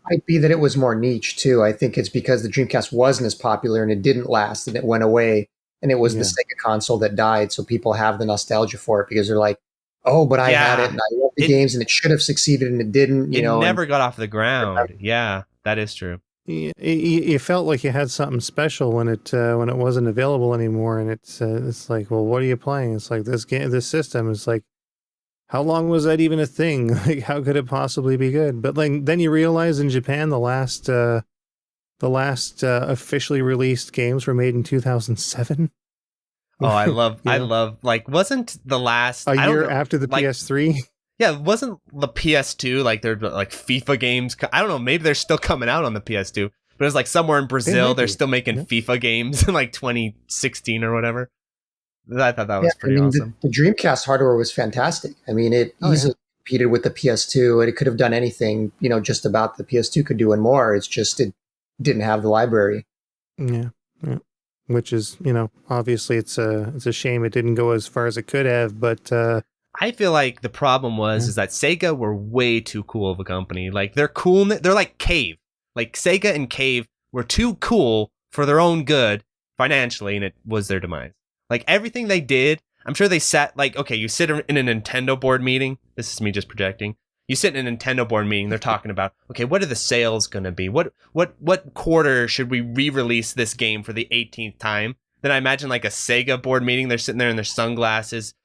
might be that it was more niche too. I think it's because the Dreamcast wasn't as popular and it didn't last and it went away. And it was the Sega console that died, so people have the nostalgia for it because they're like, "Oh, but I had it and I love the games, and it should have succeeded and it didn't." You know, never got off the ground. Yeah, that is true. You felt like you had something special when it wasn't available anymore, and it's like, well, what are you playing? It's like this system is like, how long was that even a thing? Like, how could it possibly be good? But like, then you realize in Japan, the last officially released games were made in 2007. Oh, I love, like, wasn't the last... A year after the PS3? Yeah, wasn't the PS2, like, there were, like, FIFA games... I don't know, maybe they're still coming out on the PS2, but it was, like, somewhere in Brazil, they're still making FIFA games in, like, 2016 or whatever. I thought that was pretty awesome. The Dreamcast hardware was fantastic. I mean, it easily competed with the PS2, and it could have done anything, you know, just about the PS2 could do and more. It's just... it didn't have the library. Yeah. Which is, you know, obviously it's a shame it didn't go as far as it could have, but I feel like the problem is that Sega were way too cool of a company. Like, they're cool, they're like Cave. Like, Sega and Cave were too cool for their own good financially, and it was their demise. Like, everything they did, I'm sure they sat, like, okay, you sit in a Nintendo board meeting. This is me just projecting. You sit in a Nintendo board meeting, they're talking about, okay, what are the sales going to be? What quarter should we re-release this game for the 18th time? Then I imagine like a Sega board meeting, they're sitting there in their sunglasses,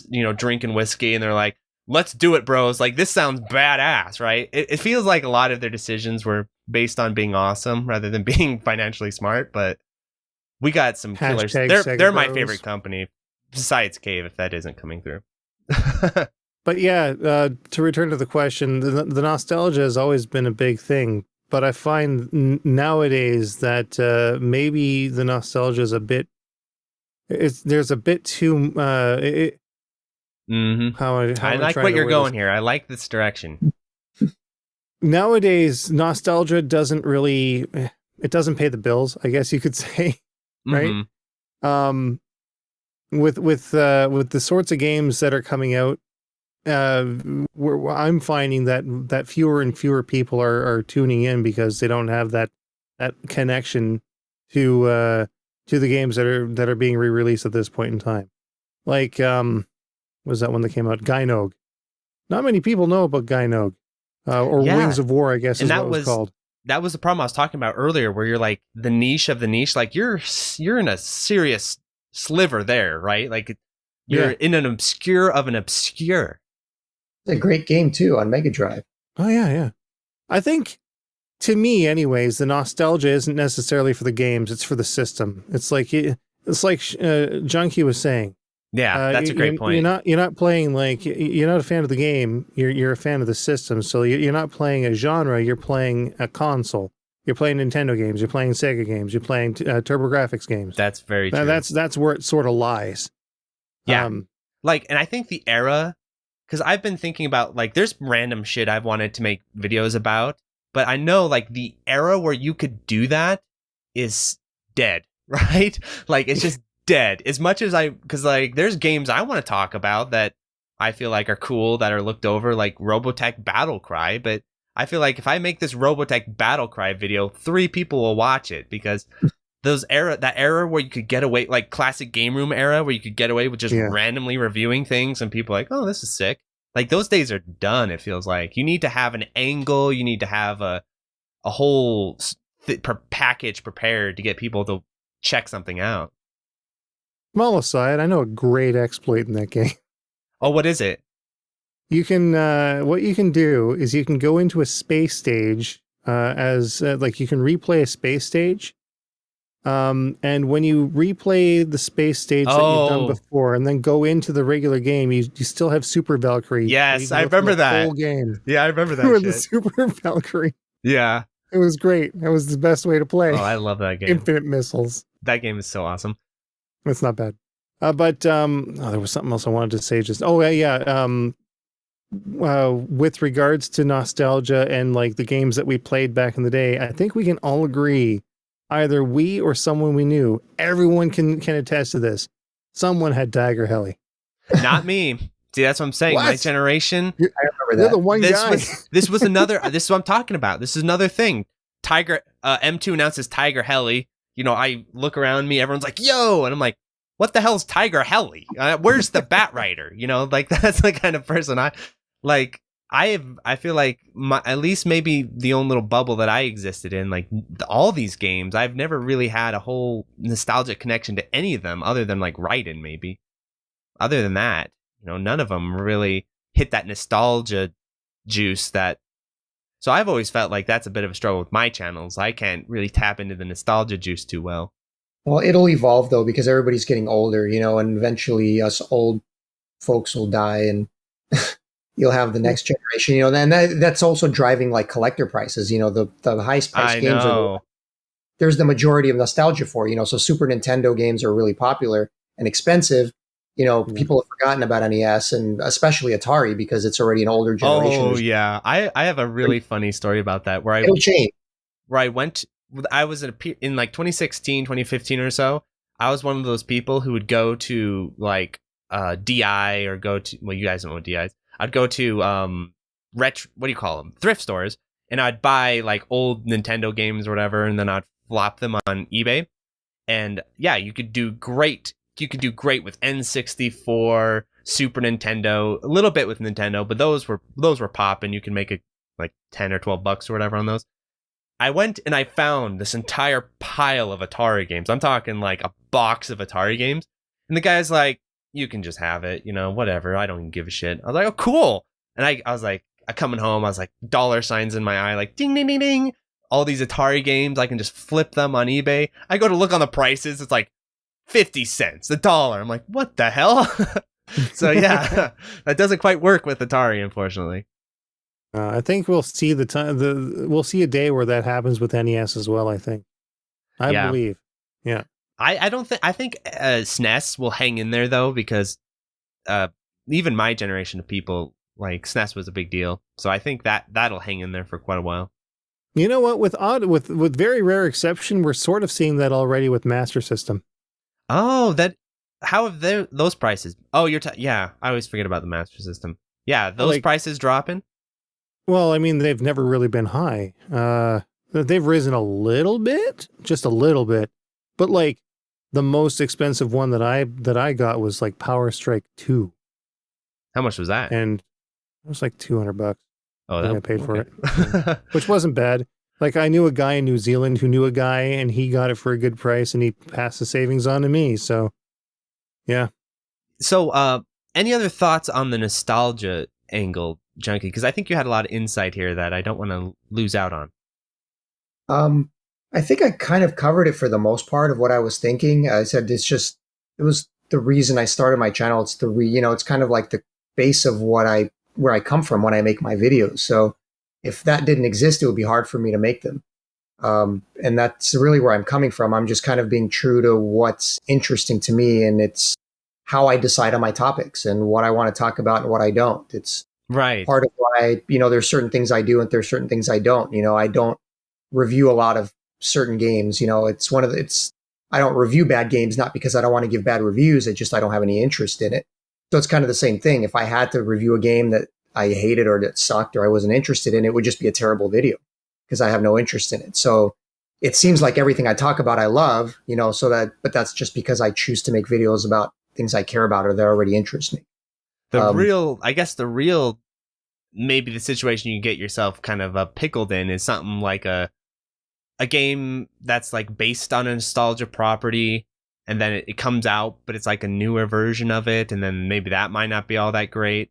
you know, drinking whiskey, and they're like, let's do it, bros. Like, this sounds badass, right? It feels like a lot of their decisions were based on being awesome rather than being financially smart, but we got some killers. They're my favorite company, besides Cave, if that isn't coming through. But yeah, to return to the question, the nostalgia has always been a big thing. But I find nowadays that maybe the nostalgia is there's a bit too. I like what you're going here. I like this direction. Nowadays, nostalgia doesn't pay the bills, I guess you could say, right? With the sorts of games that are coming out. I'm finding that fewer and fewer people are tuning in because they don't have that connection to the games that are being re-released at this point in time. Like, was that one that came out? Gynog. Not many people know about Gynog. Or Yeah. Wings of War, I guess, And is that what it was called. That was the problem I was talking about earlier, where you're like the niche of the niche. Like you're in a serious sliver there, right? Like you're in an obscure of an obscure. It's a great game too on Mega Drive. Oh yeah. I think, to me, anyways, the nostalgia isn't necessarily for the games; it's for the system. It's like Junkie was saying. Yeah, that's a great point. You're not playing like you're not a fan of the game. You're a fan of the system. So you're not playing a genre. You're playing a console. You're playing Nintendo games. You're playing Sega games. You're playing TurboGrafx games. That's very true. That's where it sort of lies. Yeah, and I think the era, because I've been thinking about like there's random shit I've wanted to make videos about, but I know like the era where you could do that is dead, right? Like it's just dead. As much as because like there's games I want to talk about that I feel like are cool that are looked over, like Robotech Battlecry, but I feel like if I make this Robotech Battlecry video, 3 people will watch it because that era where you could get away, like classic game room era where you could get away with just randomly reviewing things and people are like, oh, this is sick. Like those days are done. It feels like you need to have an angle, you need to have a whole package prepared to get people to check something out. Small aside, I know a great exploit in that game. Oh, what is it? You can what you can do is you can go into a space stage like you can replay a space stage. And when you replay the space stage that you've done before and then go into the regular game, you still have Super Valkyrie. Yes, I remember that whole game. Yeah, I remember that with shit. the Super Valkyrie. Yeah. It was great. That was the best way to play. Oh, I love that game. Infinite missiles. That game is so awesome. It's not bad. But there was something else I wanted to say. With regards to nostalgia and like the games that we played back in the day, I think we can all agree, either we or someone we knew, everyone can attest to this. Someone had Tiger Heli. Not me. See, that's what I'm saying. What? My generation. I remember that. You're the one guy. This was another. This is what I'm talking about. This is another thing. Tiger M2 announces Tiger Heli. You know, I look around me. Everyone's like, "Yo!" And I'm like, "What the hell's Tiger Heli? Where's the Bat Rider?" You know, like that's the kind of person I like. I feel like at least maybe the own little bubble that I existed in, like all these games, I've never really had a whole nostalgic connection to any of them other than like Raiden maybe. Other than that, you know, none of them really hit that nostalgia juice so I've always felt like that's a bit of a struggle with my channels. I can't really tap into the nostalgia juice too well. Well, it'll evolve though, because everybody's getting older, you know, and eventually us old folks will die and you'll have the next generation, you know, and that's also driving like collector prices, you know, the highest priced games there's the majority of nostalgia for, you know, so Super Nintendo games are really popular and expensive. You know, people have forgotten about NES and especially Atari because it's already an older generation. Oh yeah, I have a really funny story about that it'll change. Where I was in like 2016, 2015 or so. I was one of those people who would go to like DI or go to, well, you guys don't know what DI is. I'd go to what do you call them? Thrift stores, and I'd buy like old Nintendo games or whatever, and then I'd flop them on eBay. And yeah, you could do great. You could do great with N64, Super Nintendo, a little bit with Nintendo, but those were popping. You can make it like $10 or $12 or whatever on those. I went and I found this entire pile of Atari games. I'm talking like a box of Atari games. And the guy's like, you can just have it, you know, whatever. I don't even give a shit. I was like, oh, cool. And I was like, coming home, I was like, dollar signs in my eye, like ding, ding, ding, ding. All these Atari games, I can just flip them on eBay. I go to look on the prices. It's like 50 cents, $1. I'm like, what the hell? So yeah, that doesn't quite work with Atari, unfortunately. I think we'll see we'll see a day where that happens with NES as well. I think. I believe. Yeah. I think SNES will hang in there though, because even my generation of people, like SNES was a big deal. So I think that'll hang in there for quite a while. You know what? With very rare exception, we're sort of seeing that already with Master System. Oh, how have those prices? Oh, yeah. I always forget about the Master System. Yeah, those prices dropping. Well, I mean, they've never really been high. They've risen a little bit, just a little bit. But like the most expensive one that I got was like Power Strike 2. How much was that? and it was like $200. Oh, I paid for it, okay. which wasn't bad. Like I knew a guy in New Zealand who knew a guy, and he got it for a good price, and he passed the savings on to me. So, yeah. So, any other thoughts on the nostalgia angle, Junkie? Because I think you had a lot of insight here that I don't want to lose out on. I think I kind of covered it for the most part of what I was thinking. I said it was the reason I started my channel. It's it's kind of like the base of where I come from when I make my videos. So if that didn't exist, it would be hard for me to make them. And that's really where I'm coming from. I'm just kind of being true to what's interesting to me, and it's how I decide on my topics and what I want to talk about and what I don't. It's Right. part of why, there's certain things I do and there's certain things I don't. I don't review a lot of certain games. I don't review bad games, not because I don't want to give bad reviews. It's just I don't have any interest in it. So it's kind of the same thing. If I had to review a game that I hated or that sucked or I wasn't interested in, it would just be a terrible video because I have no interest in it. So it seems like everything I talk about, I love, but that's just because I choose to make videos about things I care about or that already interest me. Maybe the situation you get yourself kind of pickled in is something like a game that's like based on a nostalgia property, and then it comes out, but it's like a newer version of it, and then maybe that might not be all that great.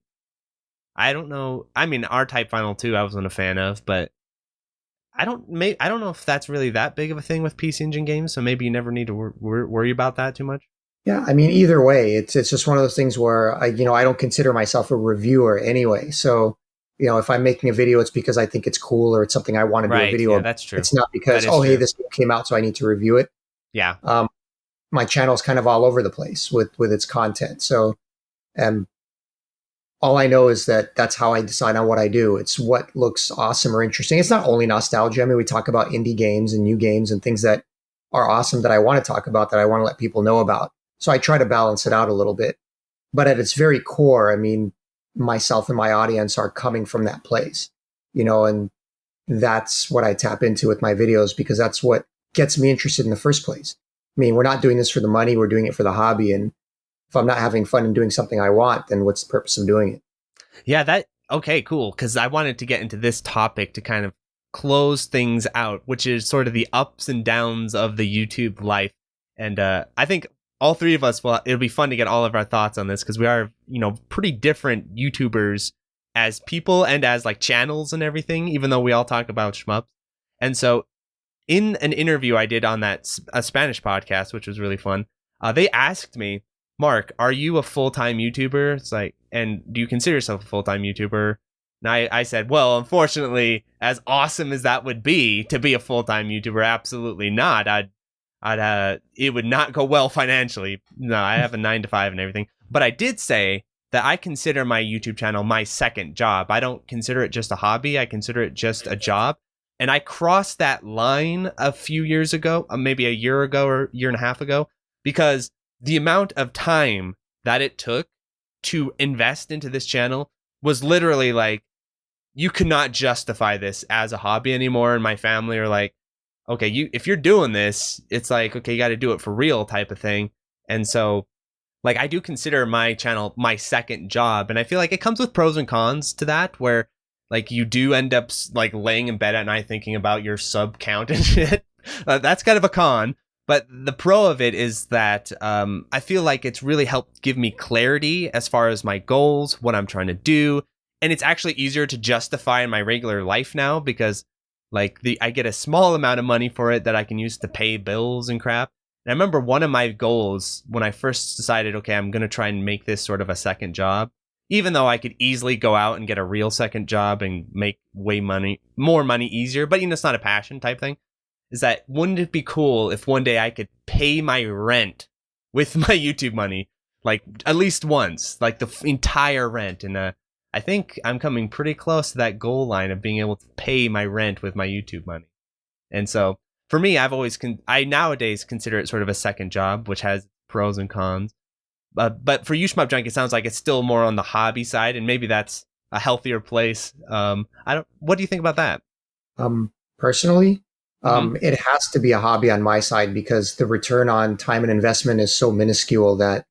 I don't know. I mean, R-Type Final 2 I wasn't a fan of, but I don't know if that's really that big of a thing with PC Engine games, so maybe you never need to worry about that too much. Yeah, I mean, either way, it's just one of those things where I don't consider myself a reviewer anyway. So, if I'm making a video, it's because I think it's cool or it's something I want to do a video of. That's true. It's not because, hey, this game came out, so I need to review it. Yeah. My channel's kind of all over the place with its content. So, all I know is that that's how I decide on what I do. It's what looks awesome or interesting. It's not only nostalgia. I mean, we talk about indie games and new games and things that are awesome that I want to talk about, that I want to let people know about. So I try to balance it out a little bit. But at its very core, I mean, myself and my audience are coming from that place, and that's what I tap into with my videos because that's what gets me interested in the first place. I mean, we're not doing this for the money. We're doing it for the hobby. And if I'm not having fun and doing something I want, then what's the purpose of doing it? Yeah, okay, cool. Because I wanted to get into this topic to kind of close things out, which is sort of the ups and downs of the YouTube life. And I think all three of us, well, it'll be fun to get all of our thoughts on this because we are, pretty different YouTubers as people and as like channels and everything, even though we all talk about shmups. And so in an interview I did on a Spanish podcast, which was really fun, they asked me, Mark, are you a full-time YouTuber? It's like, and do you consider yourself a full-time YouTuber? And I said, well, unfortunately, as awesome as that would be to be a full-time YouTuber, absolutely not. It would not go well financially. No, I have a 9 to 5 and everything. But I did say that I consider my YouTube channel my second job. I don't consider it just a hobby. I consider it just a job. And I crossed that line a few years ago, maybe a year ago or year and a half ago, because the amount of time that it took to invest into this channel was literally like, you could not justify this as a hobby anymore. And my family are like, okay, if you're doing this, it's like, okay, you got to do it for real type of thing. And so, like, I do consider my channel my second job. And I feel like it comes with pros and cons to that, where like you do end up like laying in bed at night thinking about your sub count and shit. That's kind of a con. But the pro of it is that I feel like it's really helped give me clarity as far as my goals, what I'm trying to do. And it's actually easier to justify in my regular life now because like I get a small amount of money for it that I can use to pay bills and crap. And I remember one of my goals when I first decided, okay, I'm going to try and make this sort of a second job, even though I could easily go out and get a real second job and make more money easier. But, it's not a passion type thing. Is that wouldn't it be cool if one day I could pay my rent with my YouTube money, like at least once, like the entire rent? And I think I'm coming pretty close to that goal line of being able to pay my rent with my YouTube money. And so for me, I nowadays consider it sort of a second job, which has pros and cons. But for you, Shmup Junkie, it sounds like it's still more on the hobby side, and maybe that's a healthier place. What do you think about that? Personally, it has to be a hobby on my side because the return on time and investment is so minuscule that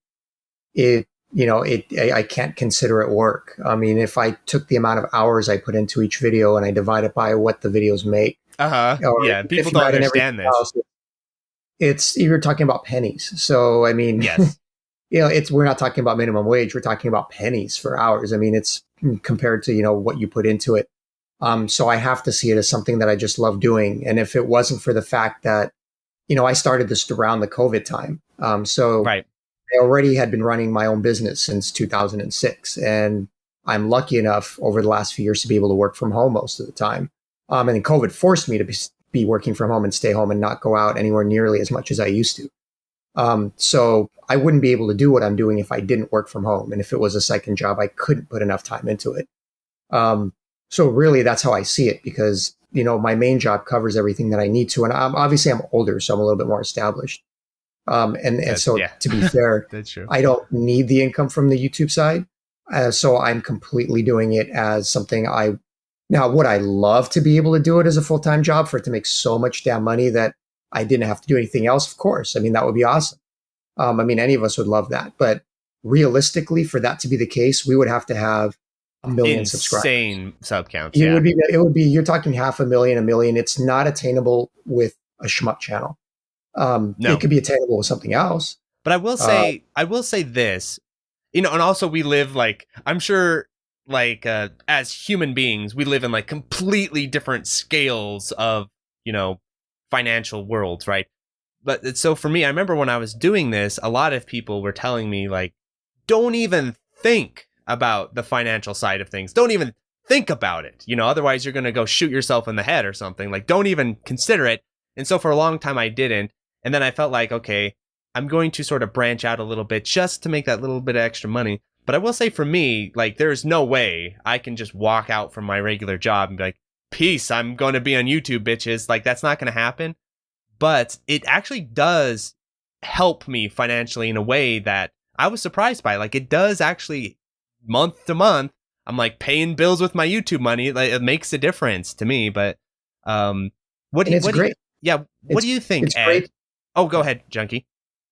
it I can't consider it work. I mean, if I took the amount of hours I put into each video and I divide it by what the videos make, or Yeah, if people you don't add in understand everything this. else, you're talking about pennies. So I mean, Yes. we're not talking about minimum wage. We're talking about pennies for hours. I mean, it's compared to what you put into it. So I have to see it as something that I just love doing. And if it wasn't for the fact that I started this around the COVID time, so Right. I already had been running my own business since 2006, and I'm lucky enough over the last few years to be able to work from home most of the time. And then COVID forced me to be working from home and stay home and not go out anywhere nearly as much as I used to. So I wouldn't be able to do what I'm doing if I didn't work from home. And if it was a second job, I couldn't put enough time into it. So really that's how I see it, because, my main job covers everything that I need to. And obviously I'm older, so I'm a little bit more established. And so to be fair, That's true. I don't need the income from the YouTube side. So I'm completely doing it as something now would I love to be able to do it as a full-time job for it to make so much damn money that I didn't have to do anything else? Of course. I mean, that would be awesome. I mean, any of us would love that, but realistically for that to be the case, we would have to have 1 million subscribers. Insane sub counts. It would be, you're talking 500,000, 1 million. It's not attainable with a shmup channel. No. It could be attainable with something else. But I will say this, and also we live I'm sure as human beings, we live in completely different scales of, financial worlds, right? But so for me, I remember when I was doing this, a lot of people were telling me don't even think about the financial side of things. Don't even think about it. Otherwise you're going to go shoot yourself in the head or something. Don't even consider it. And so for a long time I didn't. And then I felt okay, I'm going to sort of branch out a little bit just to make that little bit of extra money. But I will say for me, there's no way I can just walk out from my regular job and be peace, I'm going to be on YouTube, bitches. That's not going to happen. But it actually does help me financially in a way that I was surprised by. It does actually, month to month, I'm paying bills with my YouTube money. It makes a difference to me. But what do you think, it's Ed? Great. Oh, go ahead, Junkie.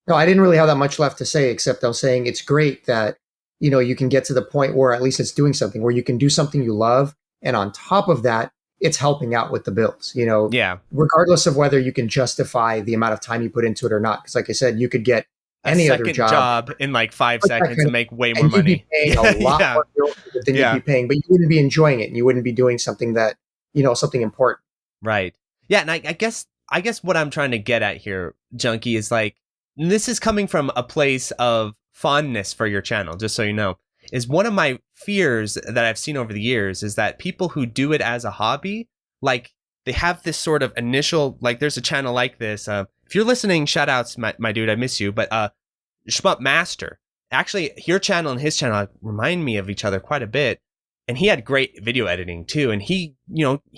No, I didn't really have that much left to say, except I was saying it's great that, you can get to the point where at least it's doing something, where you can do something you love. And on top of that, it's helping out with the bills, Yeah. Regardless of whether you can justify the amount of time you put into it or not. Because like I said, you could get any other job in 5 seconds and make way more money. You'd be paying a lot more bills than you'd be paying, but you wouldn't be enjoying it, and you wouldn't be doing something that, something important. Right. Yeah. And I guess what I'm trying to get at here, Junkie, is this is coming from a place of fondness for your channel, just so you know, is one of my fears that I've seen over the years is that people who do it as a hobby, they have this sort of initial, there's a channel like this. If you're listening, shout outs, my dude, I miss you. But Shmup Master, actually, your channel and his channel remind me of each other quite a bit. And he had great video editing too. And he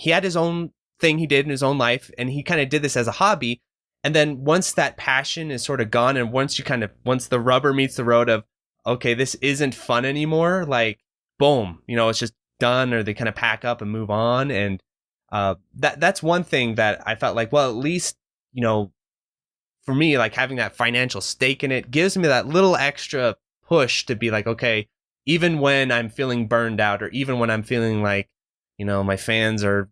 had his own thing he did in his own life, and he kind of did this as a hobby. And then once that passion is sort of gone, and once the rubber meets the road of, okay, this isn't fun anymore, boom, it's just done, or they kind of pack up and move on. And that's one thing that I felt well, at least, for me, having that financial stake in it gives me that little extra push to be okay, even when I'm feeling burned out, or even when I'm feeling my fans are,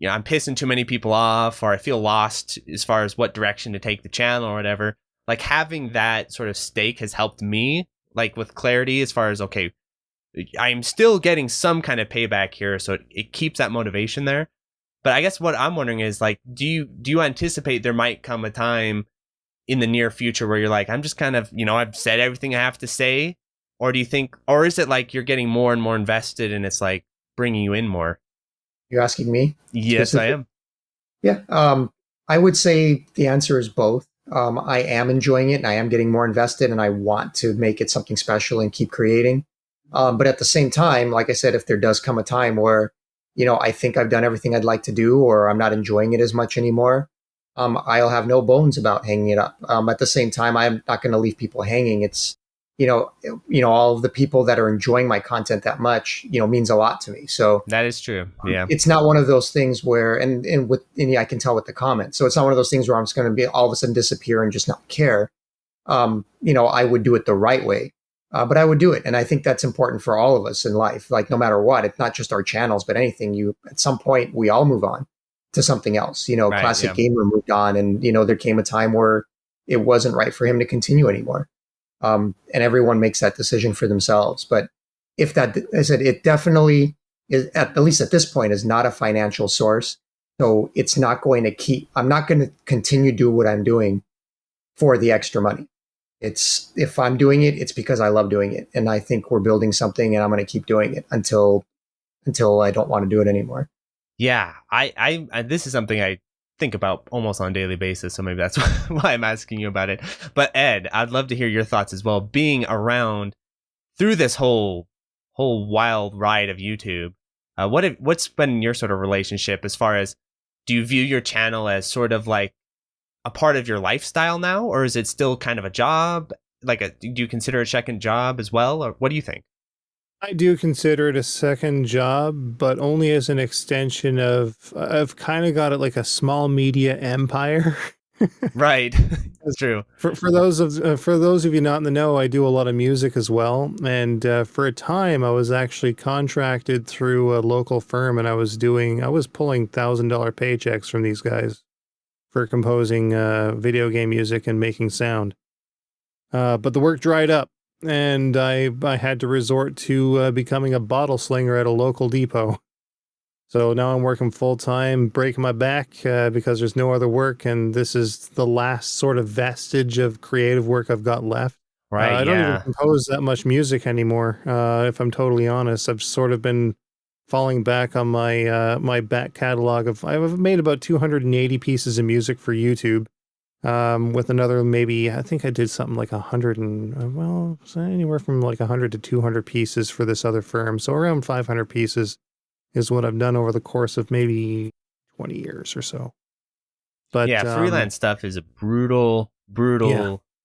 I'm pissing too many people off, or I feel lost as far as what direction to take the channel or whatever. Having that sort of stake has helped me, with clarity as far as, okay, I'm still getting some kind of payback here, so it keeps that motivation there. But I guess what I'm wondering is, do you anticipate there might come a time in the near future where you're I'm just kind of, I've said everything I have to say, or do you think, or is it you're getting more and more invested and it's bringing you in more? You're asking me? Yes, I am. Yeah. I would say the answer is both. I am enjoying it, and I am getting more invested, and I want to make it something special and keep creating. But at the same time, like I said, if there does come a time where, I think I've done everything I'd like to do, or I'm not enjoying it as much anymore, I'll have no bones about hanging it up. At the same time, I'm not going to leave people hanging. It's, all of the people that are enjoying my content that much, means a lot to me. So that is true. Yeah. It's not one of those things where, and I can tell with the comments. So it's not one of those things where I'm just going to be all of a sudden disappear and just not care. I would do it the right way. But I would do it. And I think that's important for all of us in life. Like no matter what, it's not just our channels, but anything at some point, we all move on to something else. Right, Classic yeah. Gamer moved on and, there came a time where it wasn't right for him to continue anymore. And everyone makes that decision for themselves. But if that, I said, it definitely is, at least at this point, is not a financial source. So it's not going to I'm not going to continue to do what I'm doing for the extra money. If I'm doing it, it's because I love doing it. And I think we're building something and I'm going to keep doing it until I don't want to do it anymore. Yeah, I this is something I think about almost on a daily basis, so maybe that's why I'm asking you about it. But Ed, I'd love to hear your thoughts as well, being around through this whole wild ride of YouTube. What's been your sort of relationship as far as, do you view your channel as sort of like a part of your lifestyle now, or is it still kind of a job? Do you consider it a second job as well, or what do you think? I do consider it a second job, but only as an extension of, I've kind of got it like a small media empire. Right. That's true. For those of you not in the know, I do a lot of music as well. And for a time, I was actually contracted through a local firm, and I was pulling $1,000 paychecks from these guys for composing video game music and making sound. But the work dried up, and I had to resort to becoming a bottle slinger at a local depot. So now I'm working full-time, breaking my back because there's no other work, and this is the last sort of vestige of creative work I've got left. Right, I don't even compose that much music anymore, if I'm totally honest. I've sort of been falling back on my back catalog I've made about 280 pieces of music for YouTube, with another maybe, I think I did something like 100 anywhere from like 100 to 200 pieces for this other firm. So around 500 pieces is what I've done over the course of maybe 20 years or so. But yeah, freelance stuff is a brutal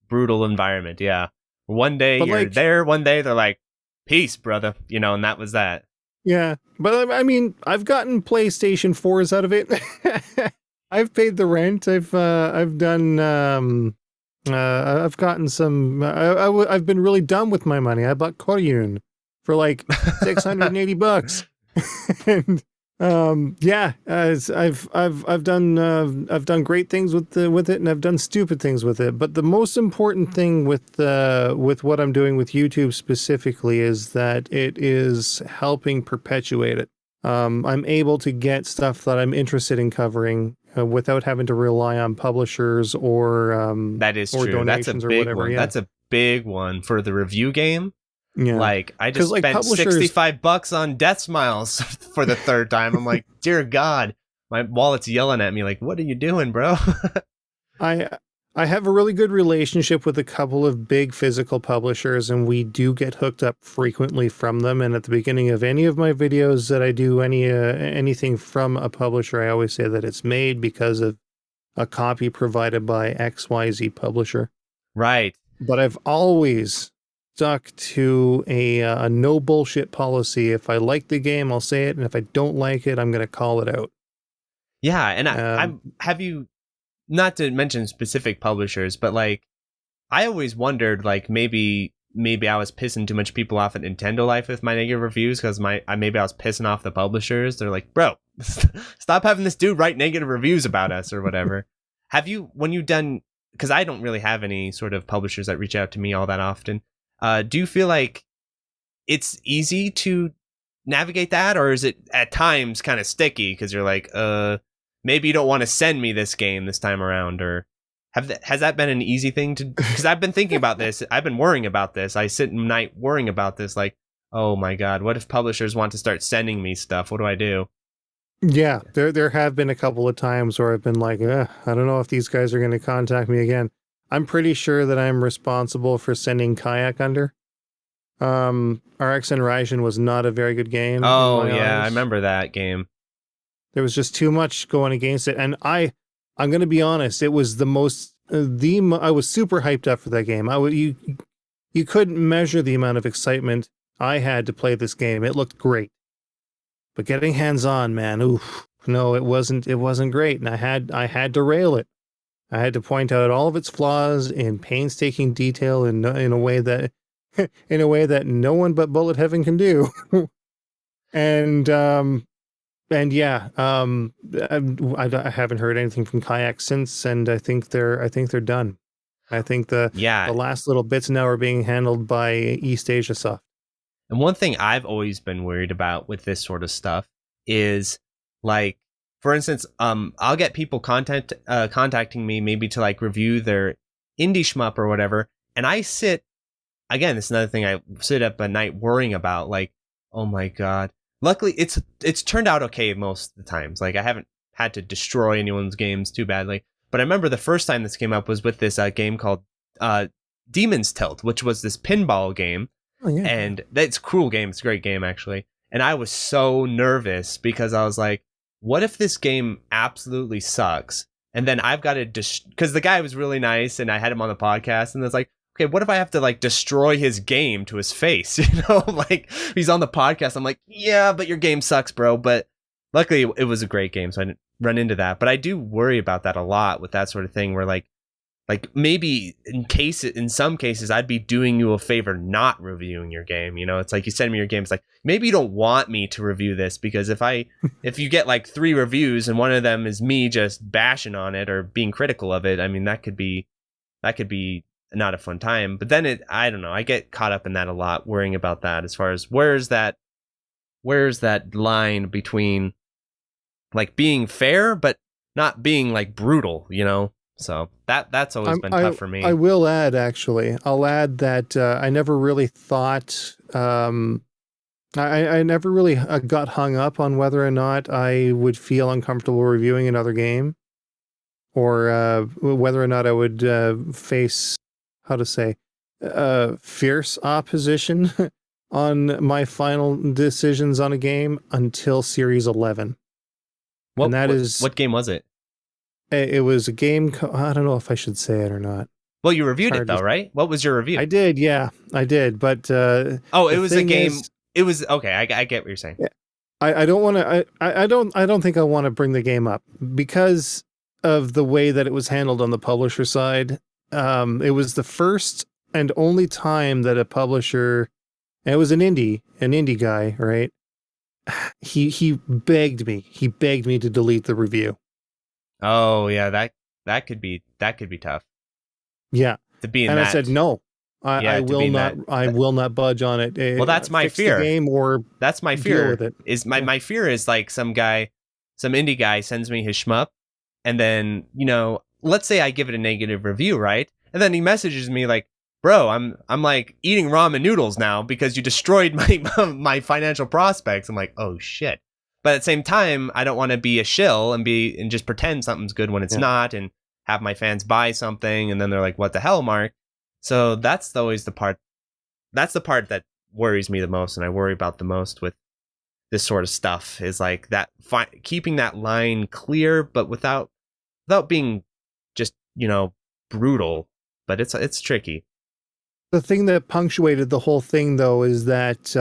environment. Yeah. One day you're there, one day they're like, peace, brother. And that was that. Yeah. But I mean, I've gotten PlayStation 4s out of it. I've paid the rent. I've done, I've gotten some, I've been really dumb with my money. I bought Koryun for like $680. And I've done great things with it, and I've done stupid things with it. But the most important thing with what I'm doing with YouTube specifically is that it is helping perpetuate it. I'm able to get stuff that I'm interested in covering without having to rely on publishers or that is or true. donations That's a or big whatever. one. Yeah. That's a big one for the review game. Yeah. Like, I just spent $65 on Death Smiles for the third time. I'm like, dear God, my wallet's yelling at me like, what are you doing, bro? I have a really good relationship with a couple of big physical publishers, and we do get hooked up frequently from them. And at the beginning of any of my videos that I do anything from a publisher, I always say that it's made because of a copy provided by XYZ publisher. Right. But I've always stuck to a no bullshit policy. If I like the game, I'll say it, and if I don't like it, I'm going to call it out. Yeah, and I have you, not to mention specific publishers, but like, I always wondered, like, maybe I was pissing too much people off at Nintendo Life with my negative reviews, because maybe I was pissing off the publishers. They're like, bro, stop having this dude write negative reviews about us or whatever. When you've done, because I don't really have any sort of publishers that reach out to me all that often. Do you feel like it's easy to navigate that, or is it at times kind of sticky because you're like, maybe you don't want to send me this game this time around, or has that been an easy thing to? Because I've been thinking about this. I've been worrying about this. I sit at night worrying about this. Like, oh my God, what if publishers want to start sending me stuff? What do I do? Yeah, there have been a couple of times where I've been like, I don't know if these guys are going to contact me again. I'm pretty sure that I'm responsible for sending Kayak under. RX and Raijin was not a very good game. Oh yeah, I remember that game. There was just too much going against it, and I'm going to be honest. It was the most I was super hyped up for that game. You couldn't measure the amount of excitement I had to play this game. It looked great, but getting hands on, man, oof, no, it wasn't great, and I had to rail it. I had to point out all of its flaws in painstaking detail in a way that, in a way that no one but Bullet Heaven can do. and yeah, I haven't heard anything from Kayak since, and I think they're done. I think the last little bits now are being handled by East Asia Soft. And one thing I've always been worried about with this sort of stuff is, like, for instance, I'll get people contacting me maybe to like review their indie shmup or whatever, and I sit, again, this is another thing I sit up at night worrying about, like, oh my god. Luckily, it's turned out okay most of the times. Like, I haven't had to destroy anyone's games too badly. But I remember the first time this came up was with this game called Demon's Tilt, which was this pinball game. Oh, yeah. And it's a cool game. It's a great game, actually. And I was so nervous because I was like, what if this game absolutely sucks? And then I've got to because the guy was really nice and I had him on the podcast, and it's like, okay, what if I have to like destroy his game to his face? Like, he's on the podcast. I'm like, yeah, but your game sucks, bro. But luckily it was a great game, so I didn't run into that. But I do worry about that a lot with that sort of thing, where like maybe in some cases I'd be doing you a favor not reviewing your game. It's like you send me your game. It's like, maybe you don't want me to review this, because if you get like 3 reviews and one of them is me just bashing on it or being critical of it, I mean, that could be not a fun time. But then I don't know, I get caught up in that a lot, worrying about that, as far as where's that line between like being fair but not being like brutal, so that's always been tough for me. I will add, actually, I'll add that I never really thought I never really got hung up on whether or not I would feel uncomfortable reviewing another game, or whether or not I would face, how to say, fierce opposition on my final decisions on a game until Series 11. What game was it? It was a game, I don't know if I should say it or not. Well, you reviewed it though, right? What was your review? I did, yeah, I did. But it was a game. It was okay. I get what you're saying. Yeah, I don't want to. I don't think I want to bring the game up because of the way that it was handled on the publisher side. It was the first and only time that a publisher, and it was an indie guy, right? He begged me to delete the review. Oh yeah, that could be tough. Yeah, to be in and that. I said no. I will not. I will not budge on it. Well, that's my fear. That's my fear. With it. Is my fear is like some indie guy sends me his shmup, and then let's say I give it a negative review, right? And then he messages me like, "Bro, I'm like eating ramen noodles now because you destroyed my financial prospects." I'm like, "Oh shit!" But at the same time, I don't want to be a shill and just pretend something's good when it's not, and have my fans buy something and then they're like, "What the hell, Mark?" So that's always the part. That's the part that worries me the most, and I worry about the most with this sort of stuff, is like that keeping that line clear, but without being just brutal. But it's tricky. The thing that punctuated the whole thing, though, is that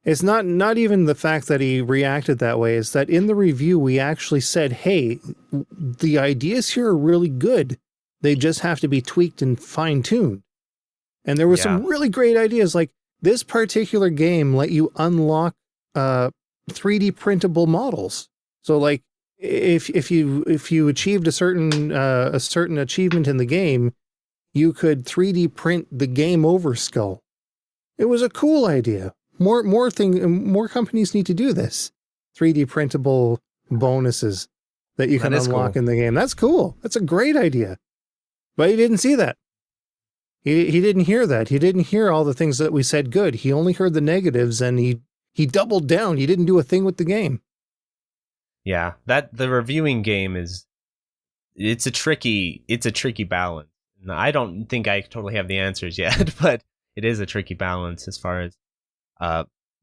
it's not even the fact that he reacted that way. Is that in the review we actually said, "Hey, the ideas here are really good. They just have to be tweaked and fine-tuned." And there were some really great ideas, like this particular game let you unlock 3D printable models. So like if you achieved a certain achievement in the game, you could 3D print the game over skull. It was a cool idea. More companies need to do this. 3D printable bonuses that you can unlock in the game. That's cool. That's a great idea. But he didn't see that. He didn't hear that. He didn't hear all the things that we said good. He only heard the negatives, and he doubled down. He didn't do a thing with the game. Yeah, the reviewing game it's a tricky balance. I don't think I totally have the answers yet, but it is a tricky balance as far as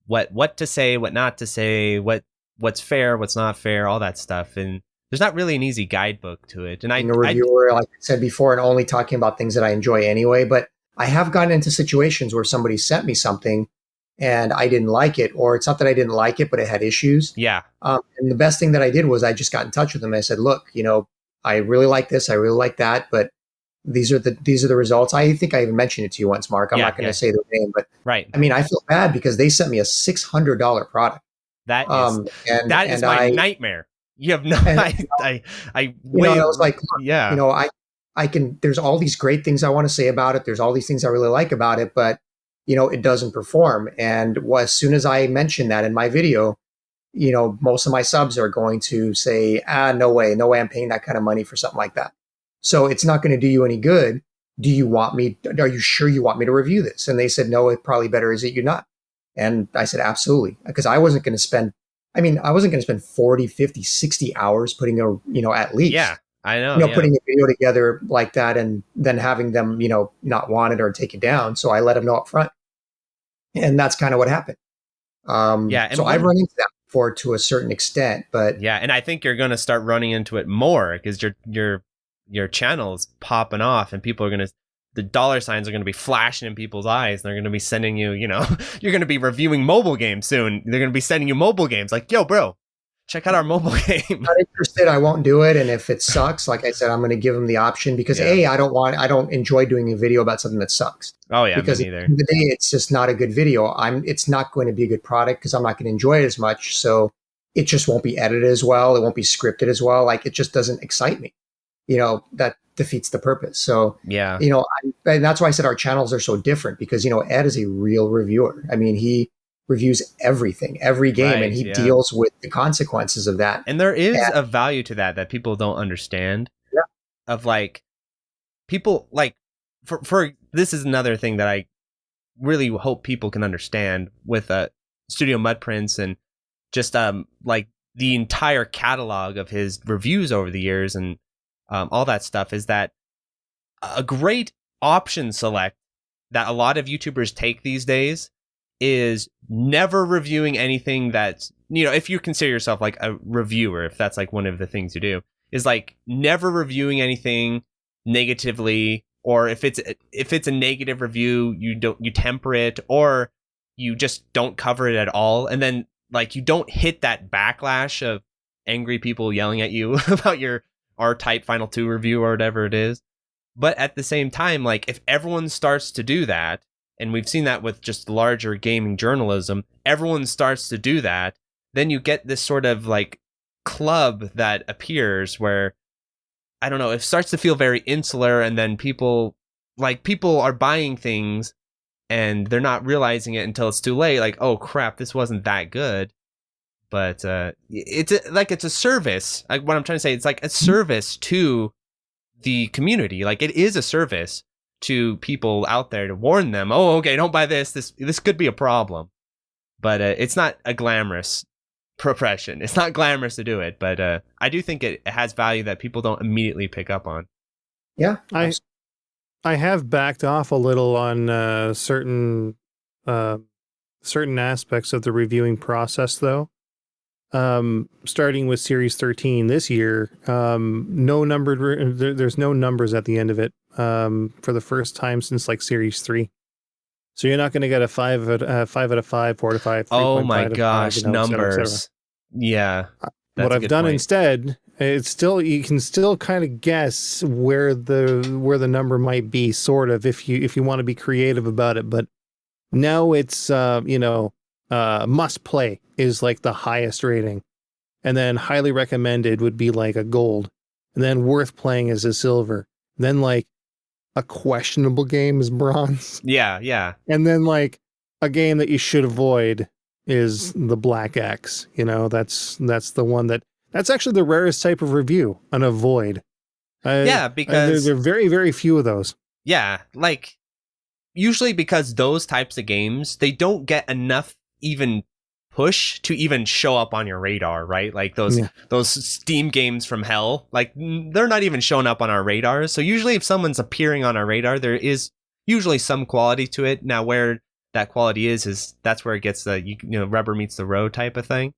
what to say, what not to say, what's fair, what's not fair, all that stuff. And there's not really an easy guidebook to it. And I'm a reviewer, like I said before, and only talking about things that I enjoy anyway. But I have gotten into situations where somebody sent me something and I didn't like it, or it's not that I didn't like it, but it had issues. Yeah. And the best thing that I did was I just got in touch with them. I said, "Look, I really like this. I really like that, but these are the results. I think I even mentioned it to you once, Mark. I'm not going to say their name, but right. I mean, I feel bad because they sent me a $600 product. That is my nightmare. You have no, I I was like, look, I can, there's all these great things I want to say about it. There's all these things I really like about it, but it doesn't perform. And as soon as I mentioned that in my video, most of my subs are going to say, no way I'm paying that kind of money for something like that. So it's not going to do you any good. Are you sure you want me to review this? And they said, no, it probably better is that you not. And I said, absolutely. Because I wasn't going to spend 40, 50, 60 hours putting at least. Yeah, I know. Putting a video together like that and then having them, not want it or take it down. So I let them know up front. And that's kind of what happened. So I've run into that before to a certain extent, but yeah. And I think you're going to start running into it more because your channel is popping off and people are the dollar signs are going to be flashing in people's eyes. They're going to be sending you, you're going to be reviewing mobile games soon. They're going to be sending you mobile games like, yo, bro, check out our mobile game. Not interested. I won't do it. And if it sucks, like I said, I'm going to give them the option because I don't enjoy doing a video about something that sucks. Oh yeah. Because at the end of the day, it's just not a good video. It's not going to be a good product because I'm not going to enjoy it as much. So it just won't be edited as well. It won't be scripted as well. Like it just doesn't excite me. That defeats the purpose. So, and that's why I said our channels are so different because, Ed is a real reviewer. I mean, he reviews everything, every game, and he deals with the consequences of that. And there is a value to that people don't understand. Yeah. Of like, people like, for this is another thing that I really hope people can understand with Studio Mudprints and just like the entire catalog of his reviews over the years and all that stuff is that a great option select that a lot of YouTubers take these days is never reviewing anything that's, if you consider yourself like a reviewer, if that's like one of the things you do, is like never reviewing anything negatively, or if it's a negative review, you temper it, or you just don't cover it at all. And then like you don't hit that backlash of angry people yelling at you about your R-Type Final 2 review or whatever it is. But at the same time, like if everyone starts to do that, and we've seen that with just larger gaming journalism, everyone starts to do that, then you get this sort of like club that appears where, I don't know, it starts to feel very insular, and then people are buying things and they're not realizing it until it's too late. Like, oh crap, this wasn't that good. But it's a service. Like what I'm trying to say, it's like a service to the community. Like it is a service to people out there to warn them, oh, okay, don't buy this. This could be a problem. But it's not a glamorous profession. It's not glamorous to do it. But I do think it has value that people don't immediately pick up on. Yeah, I have backed off a little on certain aspects of the reviewing process, though. Starting with Series 13 this year, no numbered. There's no numbers at the end of it for the first time since like Series 3. So you're not going to get a 5 out of 5, 4 out of 5. Oh my gosh, 5, numbers! et cetera. Yeah. What I've done instead, you can still kind of guess where the number might be, sort of, if you want to be creative about it. But now it's must play is like the highest rating, and then highly recommended would be like a gold, and then worth playing is a silver, then like a questionable game is bronze, yeah, and then like a game that you should avoid is the black X. That's the one that's actually the rarest type of review, an avoid. Because there are very, very few of those. Yeah, like usually because those types of games, they don't get enough even push to even show up on your radar, right? Like those Steam games from hell, like they're not even showing up on our radars. So usually if someone's appearing on our radar, there is usually some quality to it. Now where that quality is that's where it gets the rubber meets the road type of thing.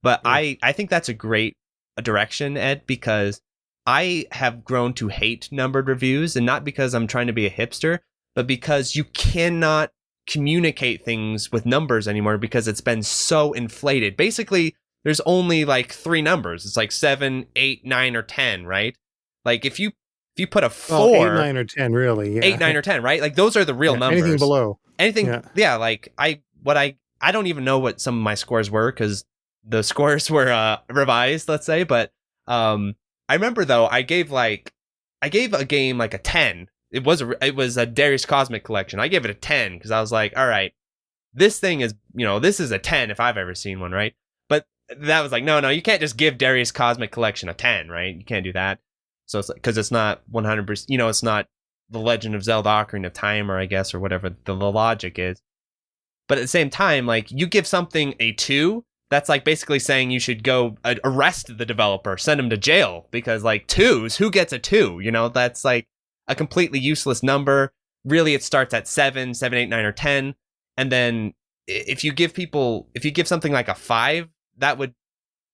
But I think that's a great direction, Ed, because I have grown to hate numbered reviews, and not because I'm trying to be a hipster, but because you cannot communicate things with numbers anymore because it's been so inflated. Basically, there's only like 3 numbers. It's like 7, 8, 9, or 10, right? Like if you if you put a Well, 4, 8, 9, or 10, really. Yeah. 8, 9, or 10, right? Like those are the real numbers. Anything below. Anything, like I don't even know what some of my scores were because the scores were revised, let's say. But I remember though, I gave a game like a 10. It was a Darius Cosmic collection. I gave it a 10 because I was like, all right, this thing is, this is a 10 if I've ever seen one, right? But that was like, no, you can't just give Darius Cosmic collection a 10, right? You can't do that. So it's because it's not 100%, it's not the Legend of Zelda Ocarina of Time, or I guess, or whatever the logic is. But at the same time, like, you give something a 2, that's like basically saying you should go arrest the developer, send him to jail, because like 2s, who gets a 2? That's like a completely useless number. Really, it starts at 7, 8, 9, or 10. And then if you give something like a 5, that would,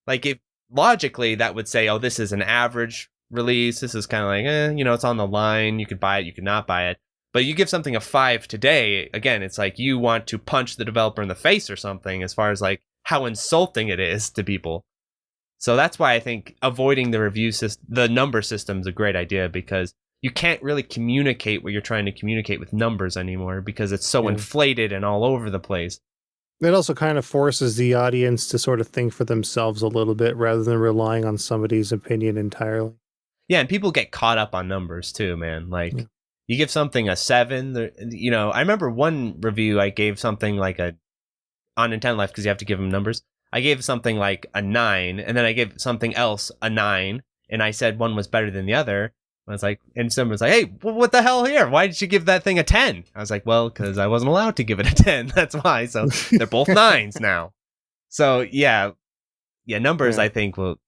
like, logically, that would say, oh, this is an average release. This is kind of like, it's on the line. You could buy it, you could not buy it. But you give something a 5 today, again, it's like you want to punch the developer in the face or something, as far as like how insulting it is to people. So that's why I think avoiding the number system is a great idea, because you can't really communicate what you're trying to communicate with numbers anymore, because it's so inflated and all over the place. It also kind of forces the audience to sort of think for themselves a little bit rather than relying on somebody's opinion entirely. Yeah, and people get caught up on numbers too, man. Like, you give something a 7, I remember one review I gave something like on Nintendo Life, because you have to give them numbers. I gave something like a 9, and then I gave something else a 9, and I said one was better than the other. I was like, and someone was like, hey, what the hell here? Why did you give that thing a 10? I was like, well, because I wasn't allowed to give it a 10. That's why. So they're both 9s now. So yeah, numbers, I think, will...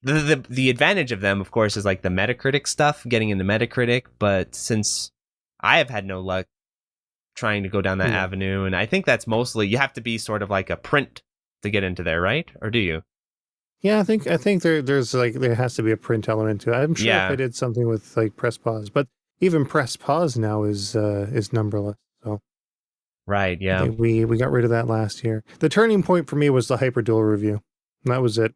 The advantage of them, of course, is like the Metacritic stuff, getting into Metacritic. But since I have had no luck trying to go down that avenue, and I think that's mostly, you have to be sort of like a print to get into there, right? Or do you? Yeah, I think there's like, there has to be a print element to it. I'm sure if I did something with like press pause, but even press pause now is numberless. So right, yeah, I think we got rid of that last year. The turning point for me was the Hyperdual review. That was it.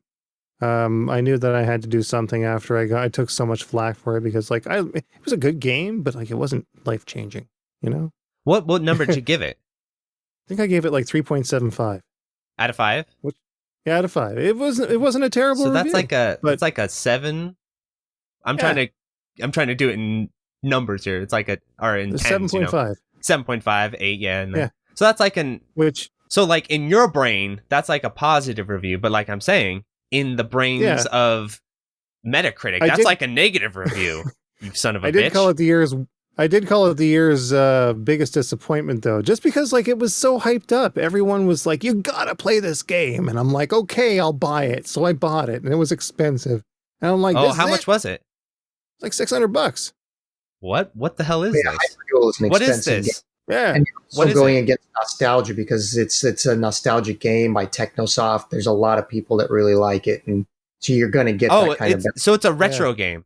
I knew that I had to do something after I took so much flack for it, because like it was a good game, but like it wasn't life changing. What number did you give it? I think I gave it like 3.75 out of 5. Yeah, out of 5. It wasn't a terrible review. So that's like a 7. I'm trying to do it in numbers here. It's like in 7.5. 7.5, 8, yeah. So that's like so like in your brain, that's like a positive review, but like I'm saying, in the brains of Metacritic, that's like a negative review. You son of a bitch. I did call it the year's biggest disappointment, though, just because like it was so hyped up. Everyone was like, "You gotta play this game," and I'm like, "Okay, I'll buy it." So I bought it, and it was expensive. And I'm like, "Oh, how much was it?" Like $600. What the hell is this? Hyperdual is an what is expensive this? Game. Yeah, and you're also going against nostalgia, because it's a nostalgic game by Technosoft. There's a lot of people that really like it, and so you're going to get that kind of. So it's a retro game.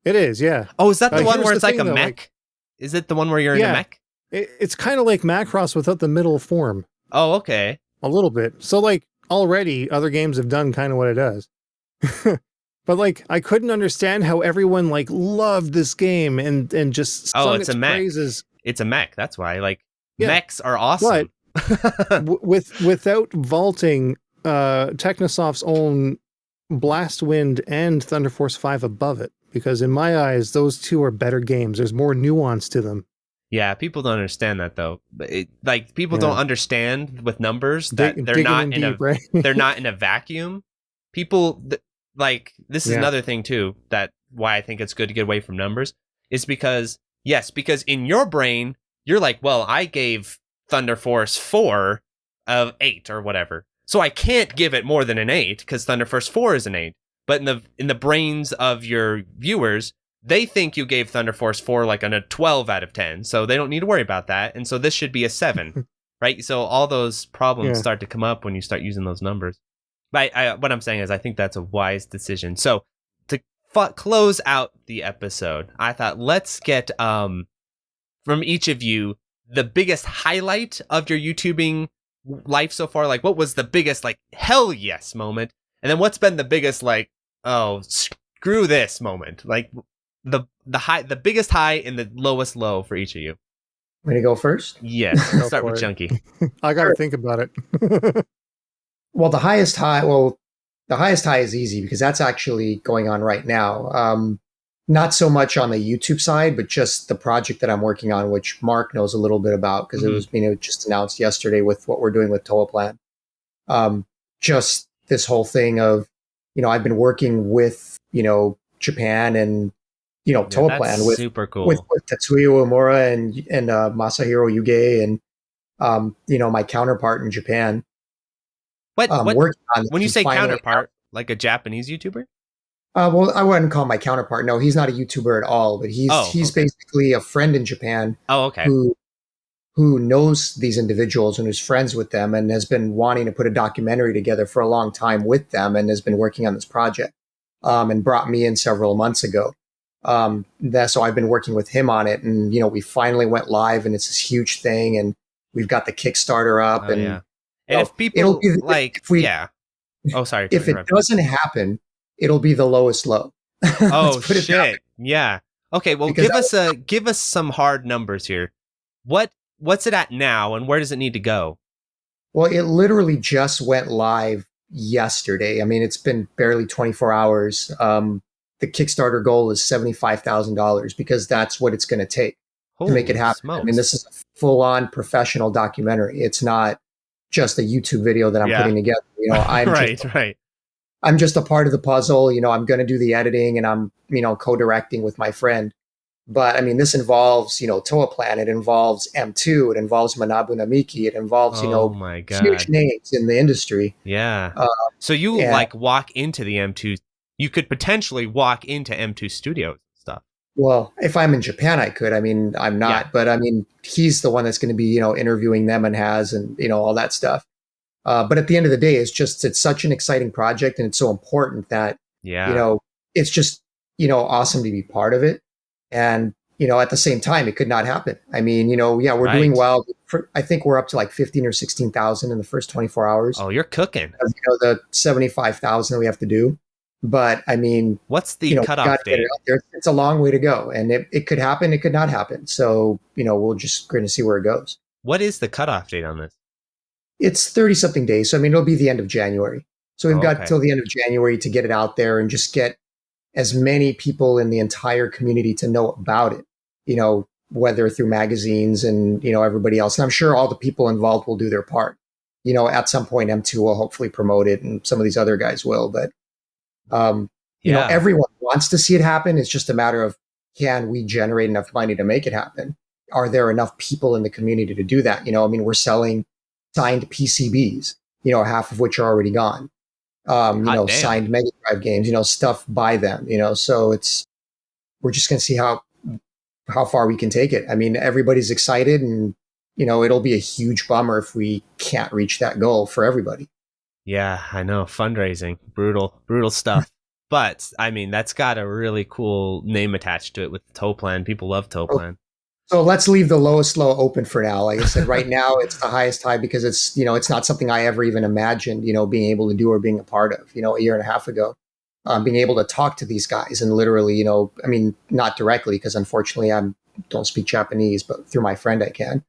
It is, yeah. Oh, is that the one where it's like a mech? Is it the one where you're in a mech? It's kind of like Macross without the middle form. Oh, okay. A little bit. So like already other games have done kind of what it does. But like I couldn't understand how everyone like loved this game and just sung its praises. It's a mech. That's why. Like mechs are awesome. But without vaulting Technosoft's own Blastwind and Thunder Force 5 above it, because in my eyes those two are better games. There's more nuance to them. Yeah, people don't understand that though. People don't understand with numbers that they're not in deep, right? They're not in a vacuum. People this is another thing too, that why I think it's good to get away from numbers, is because in your brain you're like, well, I gave Thunder Force 4 of 8 or whatever, so I can't give it more than an 8 because Thunder Force 4 is an 8. But in the brains of your viewers, they think you gave Thunder Force 4 like a 12 out of 10, so they don't need to worry about that, and so this should be a 7, right? So all those problems start to come up when you start using those numbers. But what I'm saying is I think that's a wise decision. So to close out the episode, I thought let's get from each of you the biggest highlight of your YouTubing life so far. Like, what was the biggest like hell yes moment, and then what's been the biggest like, oh, screw this moment? Like, the biggest high and the lowest low for each of you. I'm gonna go first. Yes, Go start for with it. Junkie. I got to think about it. Well, the highest high. Well, the highest high is easy because that's actually going on right now. Not so much on the YouTube side, but just the project that I'm working on, which Mark knows a little bit about because it was just announced yesterday with what we're doing with Toaplan. Just this whole thing of, I've been working with, Japan and, Toaplan with super cool. with Tetsuya Uemura and Masahiro Yuge and, my counterpart in Japan. What working on when you say finally, counterpart, like a Japanese YouTuber? Well, I wouldn't call him my counterpart. No, he's not a YouTuber at all, but he's basically a friend in Japan. Oh, okay. Who knows these individuals and who's friends with them and has been wanting to put a documentary together for a long time with them and has been working on this project and brought me in several months ago. So I've been working with him on it, and we finally went live, and it's this huge thing, and we've got the Kickstarter up, and if people oh, sorry. If it doesn't happen, it'll be the lowest low. Oh shit! Yeah. Okay. Well, because give us some hard numbers here. What's it at now, and where does it need to go? Well, it literally just went live yesterday. I mean, it's been barely 24 hours. The Kickstarter goal is $75,000 because that's what it's going to take to make it happen. Smokes. I mean, this is a full-on professional documentary. It's not just a YouTube video that I'm putting together. I'm just a part of the puzzle. I'm going to do the editing, and I'm, co-directing with my friend. But I mean, this involves, Toaplan. It involves M2. It involves Manabu Namiki. It involves, huge names in the industry. Yeah. So you walk into the M2. You could potentially walk into M2 Studios and stuff. Well, if I'm in Japan, I could. I mean, I'm not, but I mean, he's the one that's going to be, interviewing them and all that stuff. But at the end of the day, it's such an exciting project, and it's so important that, it's just, awesome to be part of it. And, at the same time, it could not happen. I mean, we're doing well. I think we're up to like 15 or 16,000 in the first 24 hours. Oh, you're cooking. The 75,000 we have to do. But I mean, what's the cutoff date? It's a long way to go, and it could happen. It could not happen. So, we're just going to see where it goes. What is the cutoff date on this? It's 30 something days. So, I mean, it'll be the end of January. So we've got till the end of January to get it out there and just get as many people in the entire community to know about it, whether through magazines and, everybody else. And I'm sure all the people involved will do their part. At some point, M2 will hopefully promote it, and some of these other guys will. But, everyone wants to see it happen. It's just a matter of, can we generate enough money to make it happen? Are there enough people in the community to do that? I mean, we're selling signed PCBs, half of which are already gone. Signed Mega Drive games, stuff by them, so we're just going to see how far we can take it. I mean, everybody's excited, and, it'll be a huge bummer if we can't reach that goal for everybody. Yeah, I know. Fundraising, brutal stuff. But I mean, that's got a really cool name attached to it with Toaplan. People love Toaplan. So let's leave the lowest low open for now. Like I said, right now it's the highest high because it's, it's not something I ever even imagined, being able to do or being a part of, a year and a half ago. Being able to talk to these guys and literally, I mean, not directly because unfortunately I don't speak Japanese, but through my friend I can.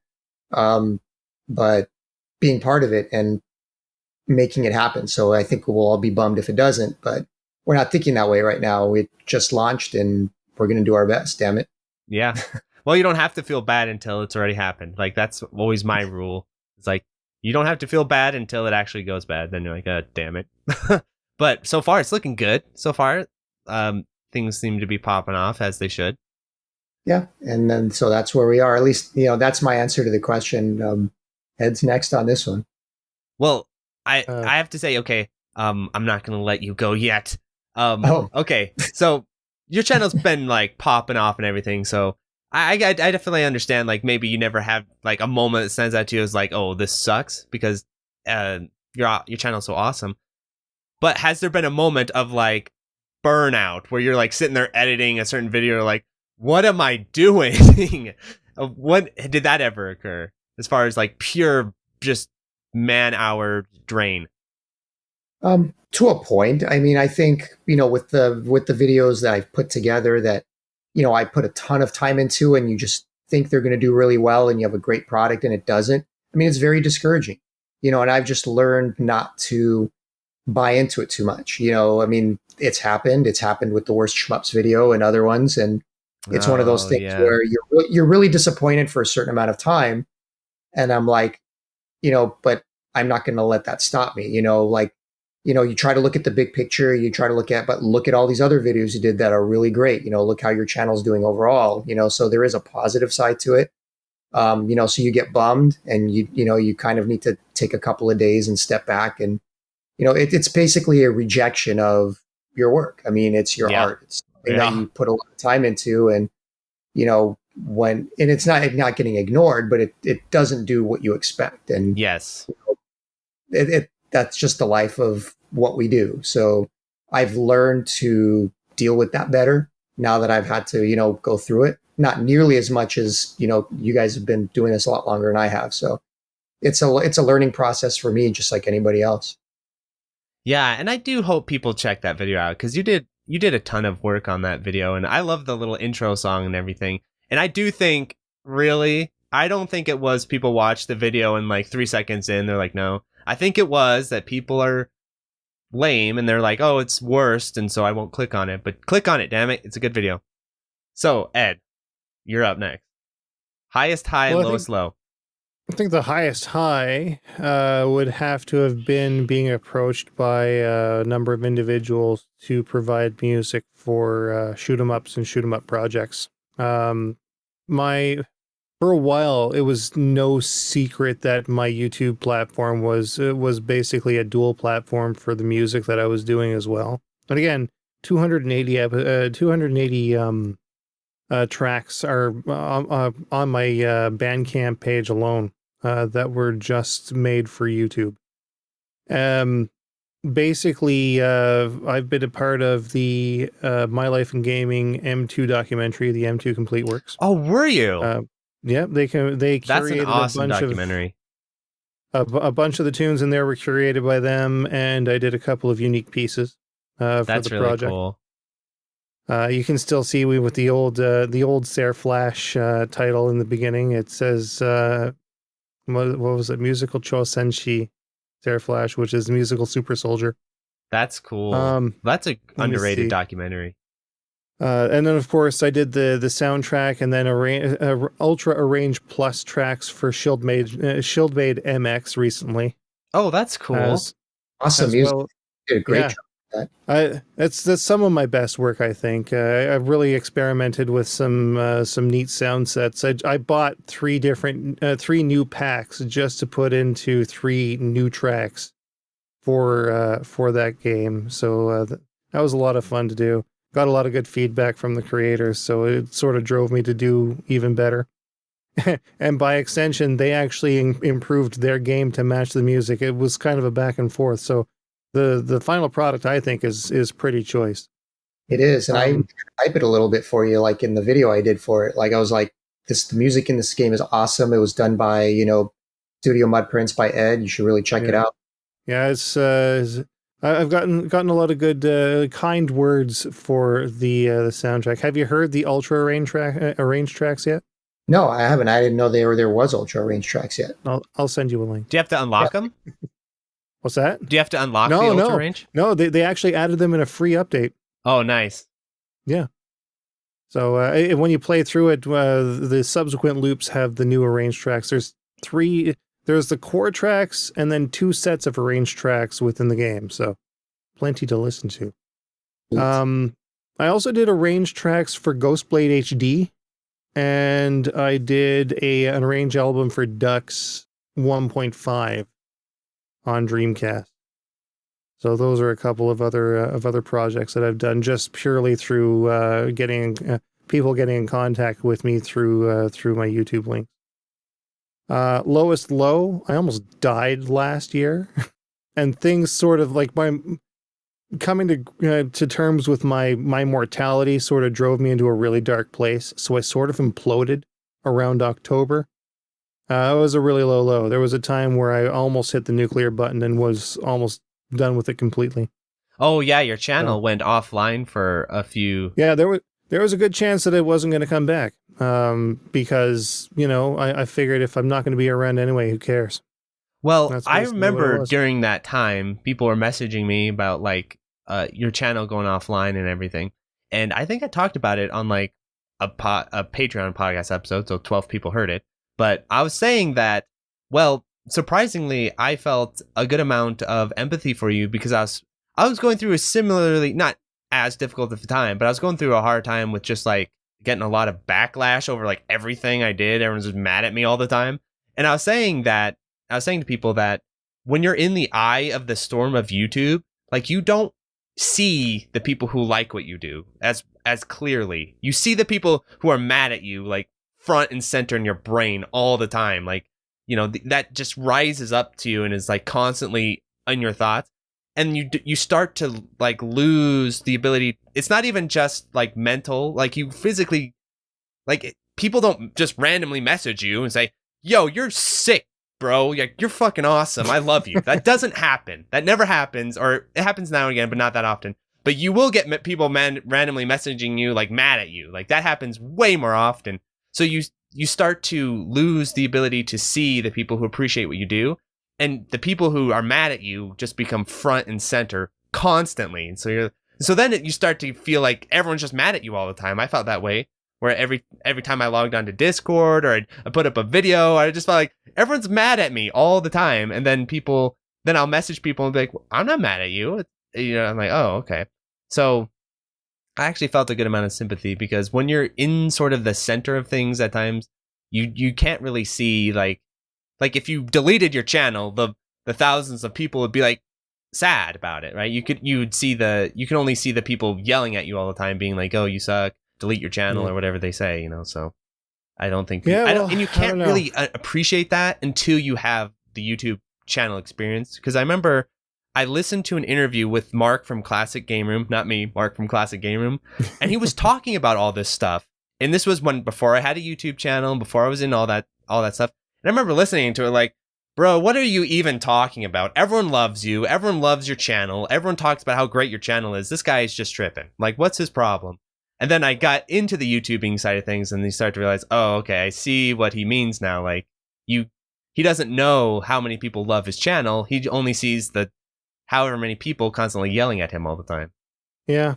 But being part of it and making it happen. So I think we'll all be bummed if it doesn't, but we're not thinking that way right now. We just launched and we're going to do our best, damn it. Yeah. Well, you don't have to feel bad until it's already happened. Like, that's always my rule. It's like, you don't have to feel bad until it actually goes bad. Then you're like, damn it. But so far, it's looking good. So far, things seem to be popping off as they should. Yeah. And then, so that's where we are. At least, that's my answer to the question. Ed's next on this one. Well, I have to say, okay, I'm not going to let you go yet. Okay. So your channel's been like popping off and everything. So I definitely understand, like, maybe you never have like a moment that stands out to you as like, oh, this sucks, because your channel's so awesome. But has there been a moment of like burnout where you're like sitting there editing a certain video, like, what am I doing? What did that ever occur as far as like pure just man hour drain? To a point. I mean, I think, with the videos that I've put together that, I put a ton of time into, and you just think they're going to do really well and you have a great product and it doesn't. I mean, it's very discouraging, and I've just learned not to buy into it too much. I mean, it's happened with the worst Shmups video and other ones. And it's one of those things where you're really disappointed for a certain amount of time. And I'm like, but I'm not going to let that stop me, you try to look at the big picture, but look at all these other videos you did that are really great. Look how your channel's doing overall, so there is a positive side to it. So you get bummed and you kind of need to take a couple of days and step back. And, it's basically a rejection of your work. I mean, it's your art. It's something that you put a lot of time into, and, and it's not getting ignored, but it doesn't do what you expect. And yes, that's just the life of what we do. So I've learned to deal with that better now that I've had to, go through it. Not nearly as much as, you guys have been doing this a lot longer than I have. So it's a learning process for me, just like anybody else. Yeah. And I do hope people check that video out, because you did a ton of work on that video. And I love the little intro song and everything. And I do think, really, I don't think it was people watch the video and like 3 seconds in, they're like, no. I think it was that people are lame and they're like, oh, it's worst, and so I won't click on it. But click on it, damn it. It's a good video. So, Ed, you're up next. Highest high, lowest low. I think the highest high would have to have been being approached by a number of individuals to provide music for shoot 'em ups and shoot 'em up projects. For a while, it was no secret that my YouTube platform was basically a dual platform for the music that I was doing as well. And again, 280 tracks are on my Bandcamp page alone that were just made for YouTube. Basically, I've been a part of the My Life in Gaming M2 documentary, the M2 Complete Works. Oh, were you? Yeah, they curated That's an awesome documentary. A bunch of the tunes in there were curated by them, and I did a couple of unique pieces for the really project. Cool. You can still see with the old Sarah Flash title in the beginning. It says what was it? Musical Chosenshi Sarah Flash, which is musical super soldier. That's cool. That's a underrated documentary. And then, of course, I did the soundtrack and then Ultra Arrange Plus tracks for Shieldmaid MX recently. Oh, that's cool. Awesome music. Well, you did a great job with that. That's some of my best work, I think. I've really experimented with some neat sound sets. I bought 3 new packs just to put into 3 new tracks for that game. So that was a lot of fun to do. Got a lot of good feedback from the creators, so it sort of drove me to do even better. And by extension, they actually improved their game to match the music. It was kind of a back and forth. So the final product, I think, is pretty choice. It is, and I hype it a little bit for you. Like in the video I did for it, like I was like, the music in this game is awesome. It was done by Studio Mudprints by Ed. You should really check it out. Yeah, I've gotten a lot of good kind words for the soundtrack. Have you heard the Ultra arranged tracks yet? No, I haven't. I didn't know there was Ultra arranged tracks yet. I'll send you a link. Do you have to unlock them? What's that? Do you have to unlock the Ultra range? No, they actually added them in a free update. Oh, nice. Yeah. So when you play through it, the subsequent loops have the new arranged tracks. There's the core tracks and then 2 sets of arranged tracks within the game. So plenty to listen to. I also did arranged tracks for Ghostblade HD, and I did an arranged album for Ducks 1.5 on Dreamcast. So those are a couple of other projects that I've done just purely through getting people getting in contact with me through my YouTube links. Lowest low, I almost died last year, and things sort of like my coming to terms with my mortality sort of drove me into a really dark place. So I sort of imploded around October. It was a really low. There was a time where I almost hit the nuclear button and was almost done with it completely. Oh yeah, your channel went offline for a few. Yeah, there there was a good chance that it wasn't going to come back. Because, I figured if I'm not going to be around anyway, who cares? Well, That's I basically what it remember was. during that time, people were messaging me about like your channel going offline and everything. And I think I talked about it on like a Patreon podcast episode, so 12 people heard it. But I was saying that, well, surprisingly, I felt a good amount of empathy for you because I was going through a similarly, not as difficult at the time, but I was going through a hard time with just like getting a lot of backlash over like everything I did. Everyone's just mad at me all the time. And I was saying to people that when you're in the eye of the storm of YouTube, like you don't see the people who like what you do as clearly. You see the people who are mad at you like front and center in your brain all the time. Like, that just rises up to you and is like constantly in your thoughts. And you start to like lose the ability. It's not even just like mental, like you physically, like people don't just randomly message you and say, yo, you're sick, bro. Like, you're fucking awesome. I love you. That doesn't happen. That never happens, or it happens now and again, but not that often. But you will get people randomly messaging you, like mad at you. Like that happens way more often. So you start to lose the ability to see the people who appreciate what you do. And the people who are mad at you just become front and center constantly. And so then you start to feel like everyone's just mad at you all the time. I felt that way, where every time I logged on to Discord or I put up a video, I just felt like everyone's mad at me all the time. And then I'll message people and be like, well, I'm not mad at you. I'm like, oh, okay. So I actually felt a good amount of sympathy because when you're in sort of the center of things at times, you can't really see like if you deleted your channel, the thousands of people would be like sad about it, right? You can only see the people yelling at you all the time, being like, "Oh, you suck, delete your channel," or whatever they say, So I don't think, and you can't really appreciate that until you have the YouTube channel experience. Because I remember I listened to an interview with Mark from Classic Game Room, not me, Mark from Classic Game Room, and he was talking about all this stuff. And this was before I had a YouTube channel, before I was in all that stuff. And I remember listening to it like, bro, what are you even talking about? Everyone loves you. Everyone loves your channel. Everyone talks about how great your channel is. This guy is just tripping. Like, what's his problem? And then I got into the YouTubing side of things and you start to realize, oh, okay, I see what he means now. Like, he doesn't know how many people love his channel. He only sees the however many people constantly yelling at him all the time. Yeah.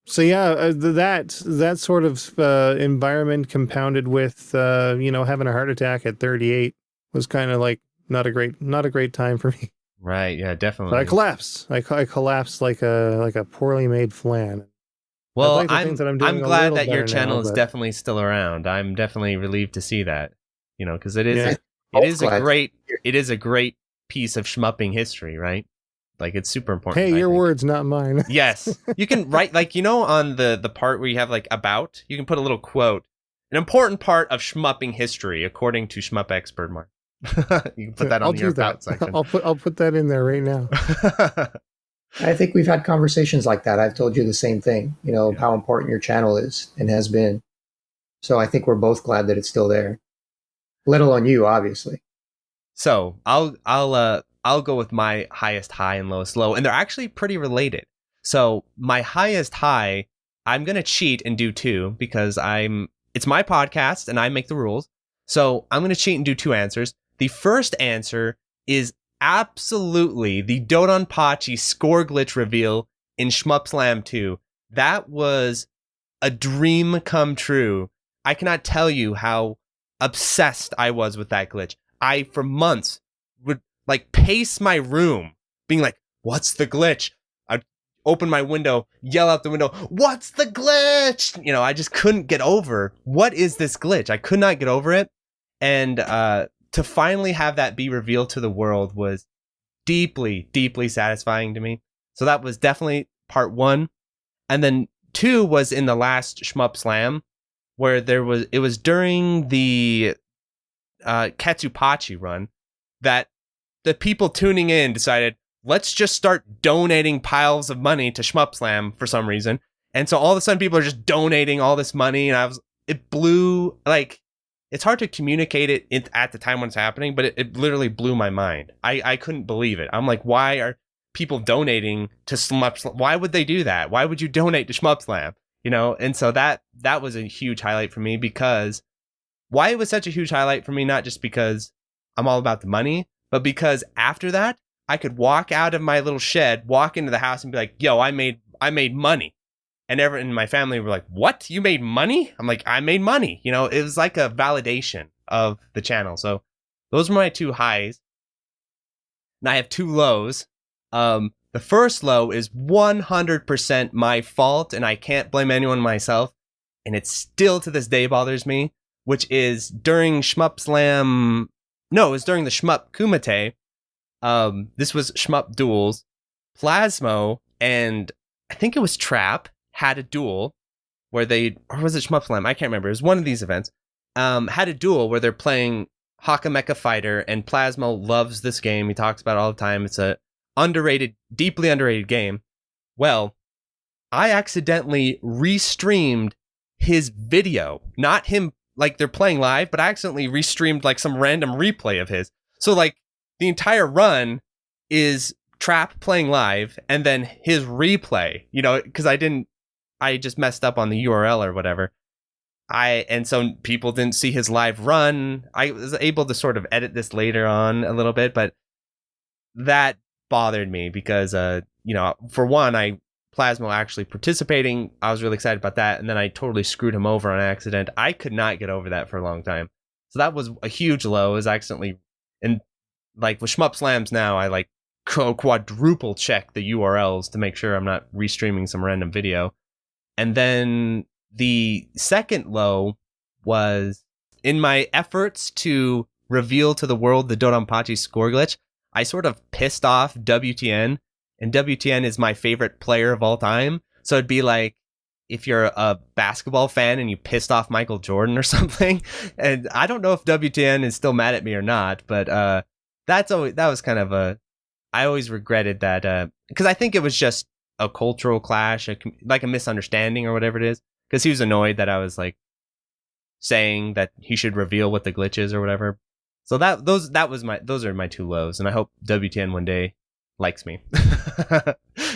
So yeah, that sort of environment compounded with having a heart attack at 38 was kind of like not a great time for me. Right. Yeah. Definitely. So I collapsed. I collapsed like a poorly made flan. Well, like I'm glad that your channel is definitely still around. I'm definitely relieved to see that. Because it is a great piece of shmupping history, right? Like, it's super important. Hey, your words, not mine. Yes. You can write, like, on the part where you have, like, about, you can put a little quote. An important part of shmupping history, according to Shmup Expert Mark. You can put that on your about section. I'll put that in there right now. I think we've had conversations like that. I've told you the same thing, how important your channel is and has been. So I think we're both glad that it's still there. Let alone you, obviously. So I'll go with my highest high and lowest low, and they're actually pretty related. So my highest high, I'm going to cheat and do two because it's my podcast and I make the rules. So I'm going to cheat and do two answers. The first answer is absolutely the Dodonpachi score glitch reveal in Shmup Slam 2. That was a dream come true. I cannot tell you how obsessed I was with that glitch. I, for months, would like pace my room being like, what's the glitch? I'd open my window, yell out the window, what's the glitch? I just couldn't get over, what is this glitch? I could not get over it. And to finally have that be revealed to the world was deeply, deeply satisfying to me. So that was definitely part one. And then two was in the last Shmup Slam, where it was during the Katsupachi run that the people tuning in decided, let's just start donating piles of money to Shmup Slam for some reason. And so all of a sudden people are just donating all this money, and it blew, like, it's hard to communicate it at the time when it's happening, but it literally blew my mind. I couldn't believe it. I'm like, why are people donating to Shmup Slam? Why would they do that? Why would you donate to Shmup Slam? And so that was a huge highlight for me, because why it was such a huge highlight for me, not just because I'm all about the money, but because after that, I could walk out of my little shed, walk into the house and be like, yo, I made money. And everyone in my family were like, what? You made money? I'm like, I made money. It was like a validation of the channel. So those were my 2 highs. And I have 2 lows. The first low is 100% my fault, and I can't blame anyone myself. And it still to this day bothers me, which is during Shmup Slam. No, it was during the Shmup Kumite. This was Shmup Duels. Plasmo and I think it was Trap had a duel where or was it Shmup Slam? I can't remember. It was one of these events. Had a duel where they're playing Haka Mecha Fighter, and Plasmo loves this game. He talks about it all the time. It's a deeply underrated game. Well, I accidentally restreamed his video, not him like they're playing live, but I accidentally restreamed like some random replay of his. So like the entire run is Trap playing live and then his replay, because I just messed up on the URL or whatever. And so people didn't see his live run. I was able to sort of edit this later on a little bit, but that bothered me because, for one, Plasmo actually participating, I was really excited about that, and then I totally screwed him over on accident. I could not get over that for a long time. So that was a huge low. Is accidentally, and like with Shmup Slams now, I like quadruple check the URLs to make sure I'm not restreaming some random video. And then the second low was in my efforts to reveal to the world the Dodonpachi score glitch, I sort of pissed off WTN, and WTN is my favorite player of all time. So it'd be like if you're a basketball fan and you pissed off Michael Jordan or something. And I don't know if WTN is still mad at me or not, but that was kind of I always regretted that because I think it was just a cultural clash, like a misunderstanding or whatever it is, because he was annoyed that I was like saying that he should reveal what the glitch is or whatever. So those are my 2 lows, and I hope WTN one day likes me.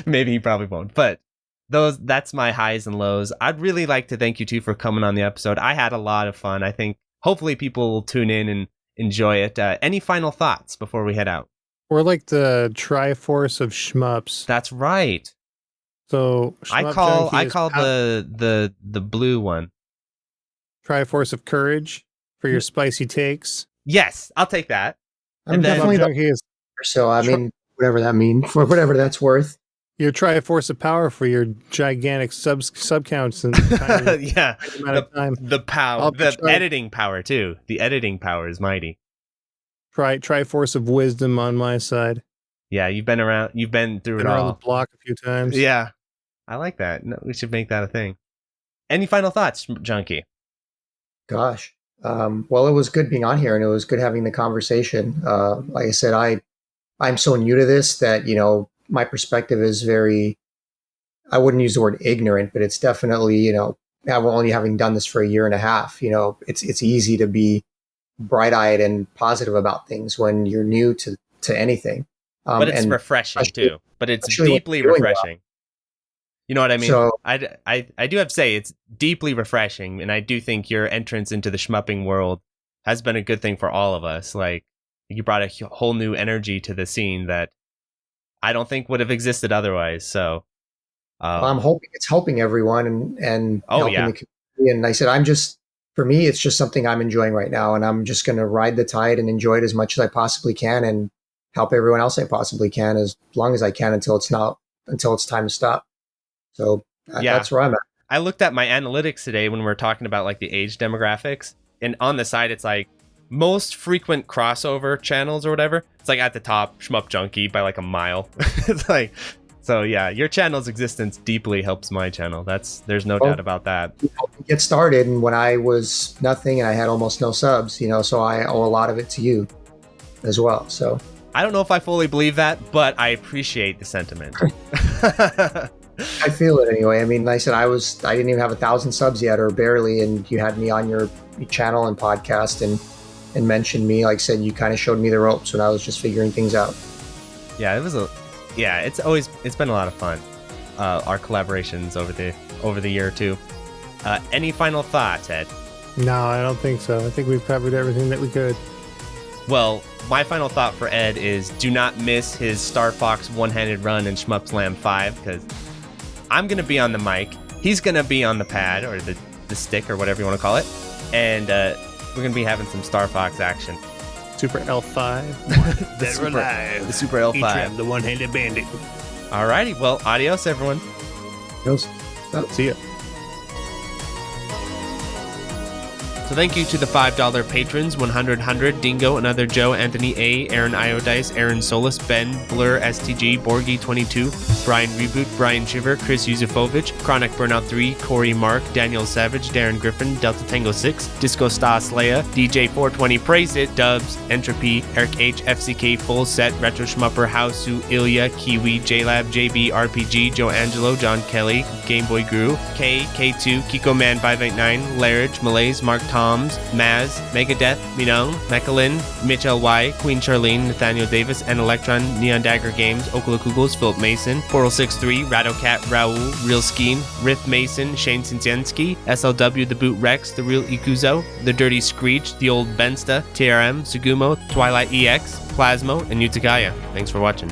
Maybe he probably won't, but that's my highs and lows. I'd really like to thank you two for coming on the episode. I had a lot of fun. I think hopefully people will tune in and enjoy it. Any final thoughts before we head out? We're like the Triforce of Shmups. That's right. So I call the blue one Triforce of Courage for your spicy takes. Yes, I'll take that. I'm definitely Junkie is. So I mean, whatever that means, for whatever that's worth. Your Triforce of Power for your gigantic sub counts and yeah, the power, the editing power too. The editing power is mighty. Triforce of Wisdom on my side. Yeah, you've been around. You've been through it all. Around the block a few times. Yeah, I like that. No, we should make that a thing. Any final thoughts, Junkie? Gosh, well, it was good being on here, and it was good having the conversation. Like I said, I'm so new to this that my perspective is very. I wouldn't use the word ignorant, but it's definitely only having done this for a year and a half. It's easy to be bright-eyed and positive about things when you're new to anything. But it's refreshing too. But it's deeply refreshing. Well. You know what I mean? So, I do have to say it's deeply refreshing, and I do think your entrance into the shmupping world has been a good thing for all of us. Like, you brought a whole new energy to the scene that I don't think would have existed otherwise. So I'm hoping it's helping everyone and helping the community. And I said, for me, it's just something I'm enjoying right now, and I'm just going to ride the tide and enjoy it as much as I possibly can, and help everyone else I possibly can as long as I can until it's time to stop. So that's where I'm at. I looked at my analytics today when we were talking about like the age demographics, and on the side it's like most frequent crossover channels or whatever. It's like at the top, Shmup Junkie by like a mile. It's like, so yeah, your channel's existence deeply helps my channel. There's no doubt about that. Get started, and when I was nothing and I had almost no subs, so I owe a lot of it to you as well. So I don't know if I fully believe that, but I appreciate the sentiment. I feel it anyway. I mean, like I said, I didn't even have 1,000 subs yet, or barely, and you had me on your channel and podcast and mentioned me. Like I said, you kind of showed me the ropes when I was just figuring things out. Yeah, it's been a lot of fun. our collaborations over the year or two. Any final thoughts, Ed? No, I don't think so. I think we've covered everything that we could. Well, my final thought for Ed is do not miss his Star Fox one-handed run in Shmup Slam 5, because I'm going to be on the mic, he's going to be on the pad, or the stick, or whatever you want to call it, and we're going to be having some Star Fox action. Super L5. The Super L5. Etram, the one-handed bandit. Alrighty, well, adios, everyone. See ya. So thank you to the $5 patrons, 100, Dingo, Another Joe, Anthony A, Aaron Iodice, Aaron Solis, Ben, Blur, STG, Borgie22, Brian Reboot, Brian Shiver, Chris Yuzefovich, Chronic Burnout 3, Corey Mark, Daniel Savage, Darren Griffin, Delta Tango 6, Disco Stas Leia, DJ 420, Praise It, Dubs, Entropy, Eric H, FCK, Full Set, Retro Schmupper, Hausu, Ilya, Kiwi, JLab, JB, RPG, Joe Angelo, John Kelly, Gameboy Guru, K, K2, Kiko Man 589, Larridge, Malays, Mark Toms, Maz, Megadeth, Minung, Mechalin, Mitch L.Y., Queen Charlene, Nathaniel Davis, and Electron, Neon Dagger Games, Okula Kugels, Philip Mason, Portal 63, Rattlecat, Raul, Real Skeen, Riff Mason, Shane Sintiensky, SLW, The Boot Rex, The Real Ikuzo, The Dirty Screech, The Old Bensta, TRM, Sugumo, Twilight EX, Plasmo, and Utakaya. Thanks for watching.